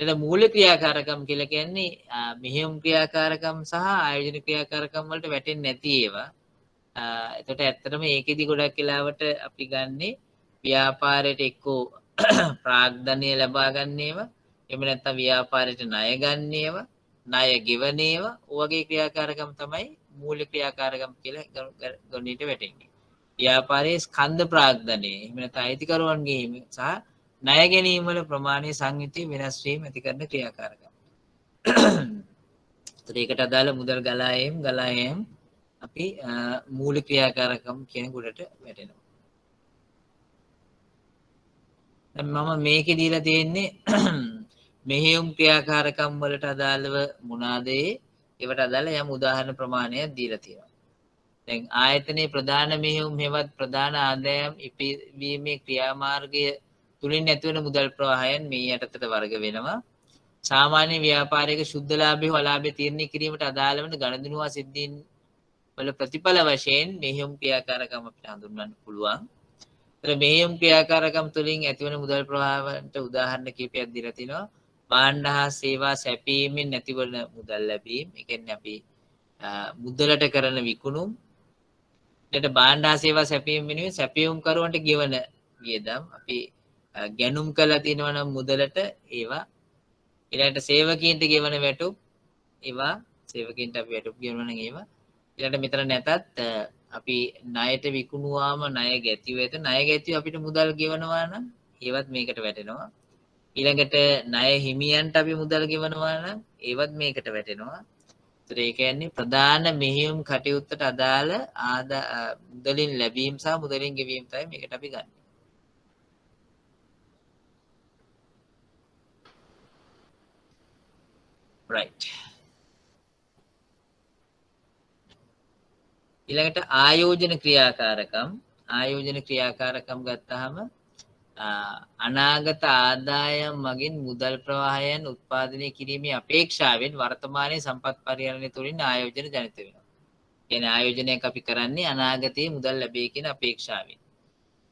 එතන මූලික ක්‍රියාකාරකම් කියලා කියන්නේ මෙහෙයුම් ක්‍රියාකාරකම් සහ ආයෝජන ක්‍රියාකාරකම් වලට වැටෙන්නේ නැති ඒවා. එතකොට ඇත්තටම ඒකෙදි ගොඩක් වෙලාවට අපි ගන්නේ ව්‍යාපාරයට එක්කෝ ප්‍රාග්ධනය ලබා ගන්න ඒවා. එහෙම නැත්නම් ව්‍යාපාරයට ණය ගන්න ඒවා, ණය ගෙවන ඒවා, ඔයගේ ක්‍රියාකාරකම් තමයි මූලික ක්‍රියාකාරකම් කියලා ගණිතයට වැටෙන්නේ. ව්‍යාපාරයේ ස්කන්ධ ප්‍රාග්ධනය, එහෙම නැත්නම් අයිතිකරුවන්ගේ සහ ණය ගැනීම වල ප්‍රමාණය සංයුතිය වෙනස් වීම ඇති කරන ක්‍රියාකාරකම්. ඒකට අදාළ මුදල් ගලා යෑම අපි මූලික ක්‍රියාකාරකම් කියන කොටට වැටෙනවා. මම මේකේ දීලා තියෙන්නේ මෙහෙයුම් ක්‍රියාකාරකම් වලට අදාළව මොනවාද ඒවට අදාළ යම් උදාහරණ ප්‍රමාණයක් දීලා තියෙනවා. දැන් ආයතනයේ ප්‍රධාන මෙහෙයුම් හෙවත් ප්‍රධාන ආදායම් ඉපදීමේ ක්‍රියාමාර්ගය තුලින් ඇතිවන මුදල් ප්‍රවාහයන් මේ යටතට වර්ග වෙනවා. සාමාන්‍ය ව්‍යාපාරික ශුද්ධ ලාභය හෝ අලාභය තීරණය කිරීමට අදාළ වන ගණන්දිනුව සිද්ධීන් වල ප්‍රතිඵල වශයෙන් මෙහෙයුම් ක්‍රියාකාරකම් අපිට හඳුන්වන්න පුළුවන්. මෙහෙයුම් ක්‍රියාකාරකම් තුළින් ඇතිවන මුදල් ප්‍රවාහවලට උදාහරණ කිහිපයක් දීලා තිනවා. භාණ්ඩ හා සේවා සැපීමෙන් නැතිවන මුදල් ලැබීම. ඒ කියන්නේ අපි මුදලට කරන විකුණුම්. ඊට භාණ්ඩ හා සේවා සැපීම වෙනුවෙන් සැපයුම් කරුවන්ට ගෙවන වියදම්. අපි ගැනුම් කළා තිනවා නම් මුදලට ඒවා ඊළඟට සේවකීන්ට ගෙවන වැටුප් ඒවා සේවකීන්ට අපි වැටුප් ගෙවනවා නම් ඒවා ඊළඟට මෙතන නැතත් අපි ණයට විකුණුවාම ණය ගැතිව ඇත ණය ගැතිව අපිට මුදල් ගෙවනවා නම් ඒවත් මේකට වැටෙනවා ඊළඟට ණය හිමියන්ට අපි මුදල් ගෙවනවා නම් ඒවත් මේකට වැටෙනවා ඒතර ඒ කියන්නේ ප්‍රධාන මෙහෙයුම් කටයුත්තට අදාළ මුදලින් ලැබීම් සහ මුදලින් ගෙවීම් තමයි මේකට අපි ගන්න. right ඊළඟට ආයෝජන ක්‍රියාකාරකම් ගත්තාම අනාගත ආදායම් මගින් මුදල් ප්‍රවාහයන් උත්පාදනය කිරීමේ අපේක්ෂාවෙන් වර්තමානයේ සම්පත් පරිහරණය තුළින් ආයෝජන ජනිත වෙනවා. කියන්නේ ආයෝජනයක් අපි කරන්නේ අනාගතයේ මුදල් ලැබෙයි කියන අපේක්ෂාවෙන්.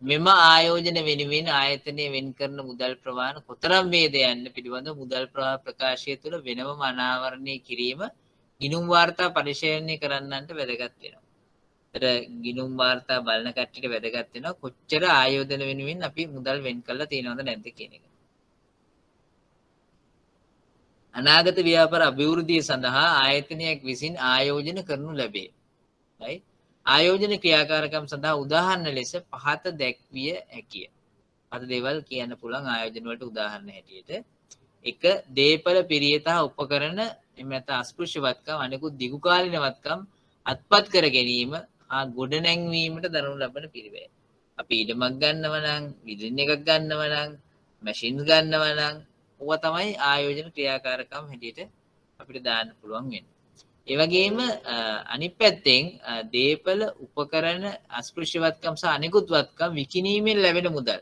මෙම ආයෝජන වෙනුවෙන් ආයතනයේ වෙන් කරන මුදල් ප්‍රවාහන කොතරම් වේද යන්න පිළිබඳ මුදල් ප්‍රවාහ ප්‍රකාශය තුළ වෙනම අනාවරණය කිරීම ගිණුම් වාර්තා පරිශීලනය කරන්නන්ට වැදගත් වෙනවා. ගිණුම් වාර්තා බලන කට්ටියට වැදගත් වෙනවා කොච්චර ආයෝජන වෙනුවෙන් අපි මුදල් වෙන් කරලා තියෙනවද නැද්ද කියන එක. අනාගත ව්‍යාපාර අභිවෘද්ධිය සඳහා ආයතනයක් විසින් ආයෝජන කරනු ලැබේ. right ආයෝජන ක්‍රියාකාරකම් සඳහා උදාහරණ ලෙස පහත දැක්විය හැකිය. පහත දේවල් කියන්න පුළුවන් ආයෝජන වලට උදාහරණ හැටියට. එක දේපල පිරියත උපකරණ එහෙම නැත්නම් අස්පෘශ්‍ය වත්කම් අනෙකුත් දිගු කාලින වත්කම් අත්පත් කර ගැනීම ගොඩනැංවීමට දරනු ලබන පිළිවෙල. අපි ඉඩමක් ගන්නවා නම්, බිල්ඩින් එකක් ගන්නවා නම්, මැෂින්ස් ගන්නවා නම්, ඕවා තමයි ආයෝජන ක්‍රියාකාරකම් හැටියට අපිට දාන්න පුළුවන් වෙන්නේ. ඒ වගේම අනිත් පැත්තෙන් දේපල, උපකරණ, අස්පෘශ්‍යවත්කම් සහ අනිකුත් වත්කම් විකිණීමෙන් ලැබෙන මුදල්.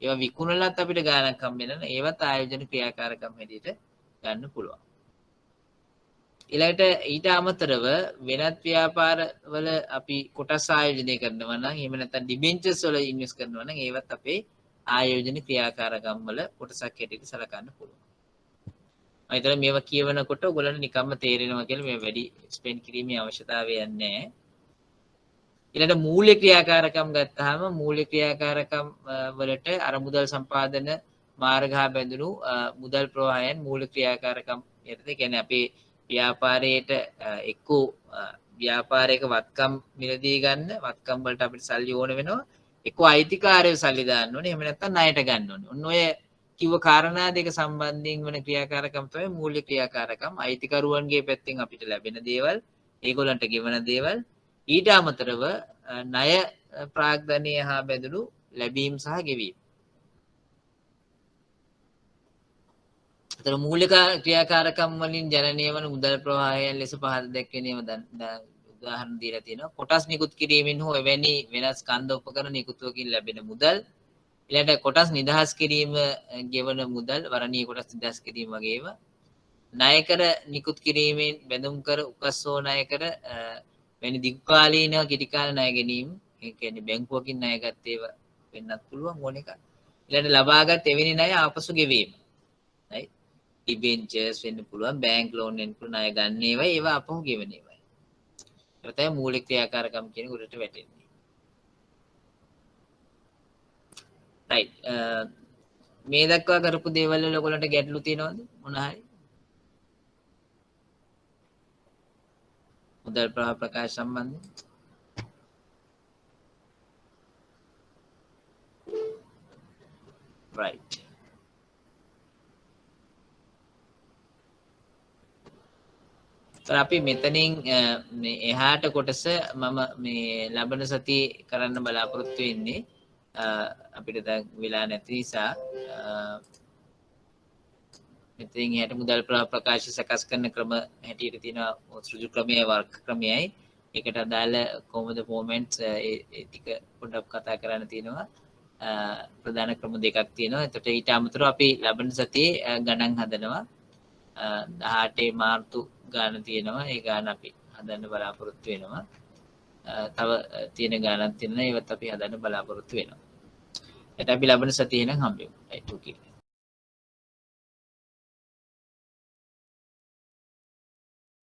ඒවා විකුණලත් අපිට ගාණක් හම්බෙනවා. ඒවත් ආයෝජන ක්‍රියාකාරකම් හැටියට ගන්න පුළුවන්. ඊළඟට ඊට අමතරව වෙනත් ව්‍යාපාරවල අපි කොටස් ආයෝජනය කරනවා නම් එහෙම නැත්නම් ඩිබෙන්චර්ස් වල ඉන්වෙස්ට් කරනවා නම් ඒවත් අපේ ආයෝජන ක්‍රියාකාරකම් වල කොටසක් හැටියට සලකන්න පුළුවන්. මම හිතනවා මේවා කියවනකොට ඔයගොල්ලන්ට නිකම්ම තේරෙනවා කියලා මේ වැඩි එක්ස්ප්ලেইন කිරීමේ අවශ්‍යතාවයක් නැහැ. ඊළඟට මූල්‍ය ක්‍රියාකාරකම් ගත්තාම මූල්‍ය ක්‍රියාකාරකම් වලට අර මුදල් සම්පාදන මාර්ග හා බැඳුණු මුදල් ප්‍රවාහයන් මූල්‍ය ක්‍රියාකාරකම් යටතේ කියන්නේ අපේ ව්‍යාපාරයට එක්කෝ ව්‍යාපාරයක වත්කම් මිලදී ගන්න වත්කම් වලට අපිට සල්ලි ඕන වෙනවා එක්කෝ අයිතිකාරයෝ සල්ලි දාන්න ඕනේ එහෙම නැත්නම් ණයට ගන්න ඕනේ. ඔන්න ඔය කිව්ව කාරණා දෙක සම්බන්ධයෙන් වන ක්‍රියාකාරකම් තමයි මූල්‍ය ක්‍රියාකාරකම්. අයිතිකරුවන්ගේ පැත්තෙන් අපිට ලැබෙන දේවල්, ඒගොල්ලන්ට ගෙවන දේවල්, ඊට අමතරව ණය ප්‍රාග්ධනය හා බැඳුණු ලැබීම් සහ ගෙවීම්. මූලික ක්‍රියාකාරකම් වලින් ජනනය වන මුදල් ප්‍රවාහයන් ලෙස පහත දැක්වෙනේම උදාහරණ දීලා තියෙනවා. කොටස් නිකුත් කිරීමෙන් හෝ එවැනි වෙනස් කන්ද උපකරණ නිකුත්වකින් ලැබෙන මුදල්. ඊළඟට කොටස් නිදහස් කිරීම ගෙවන මුදල්, වරණීය කොටස් නිදහස් කිරීම වගේම ණය කර නිකුත් කිරීමෙන් බැඳුම් කර උකස්සෝ ණය කර වැනි දීර්ඝකාලීන කෙටි කාල ණය ගැනීම. ඒ කියන්නේ බැංකුවකින් ණය ගත්ත ඒවා වෙන්නත් පුළුවන් ඕන එක. ඊළඟට ලබාගත් එවැනි ණය ආපසු ගෙවීම. right ඩිබෙන්චර්ස් වෙන්න පුළුවන්, බැංක් ලෝන් වෙන්න පුළුවන්, ණය ගන්න ඒවා අපහු ගෙවන ඒවා. ඒක තමයි මූලික ක්‍රියාකාරකම් කියන උඩට වැටෙන්නේ. right මේ දක්වා කරපු දේවල් වල ඔයගොල්ලන්ට ගැටලු තියෙනවද මොන හරි? මුදල් ප්‍රවාහ ප්‍රකාශ සම්බන්ධයෙන් right අපි මෙතනින් මේ එහාට කොටස මම මේ ලබන සතියේ කරන්න බලාපොරොත්තු වෙන්නේ අපිට දැන් වෙලා නැති නිසා මෙතෙන් එහාට මුදල් ප්‍රකාශ සකස් කරන ක්‍රම හැටියට තියෙනවා සෘජු ක්‍රමයේ වර්ග ක්‍රමයයි ඒකට අදාළ කොහොමද ෆෝමැට්ස් ඒ ටික පොඩ්ඩක් කතා කරන්න තියෙනවා ප්‍රධාන ක්‍රම දෙකක් තියෙනවා එතකොට ඊට අමතරව අපි ලබන සතියේ ගණන් හදනවා 18 මාර්තු ගාන තියෙනවා ඒ ගාන අපි හදන්න බලාපොරොත්තු වෙනවා තව තියෙන ගානක් තියෙනවා ඒවත් අපි හදන්න බලාපොරොත්තු වෙනවා එතකොට අපි ලබන සතියේ නම් හම්බෙමු right okay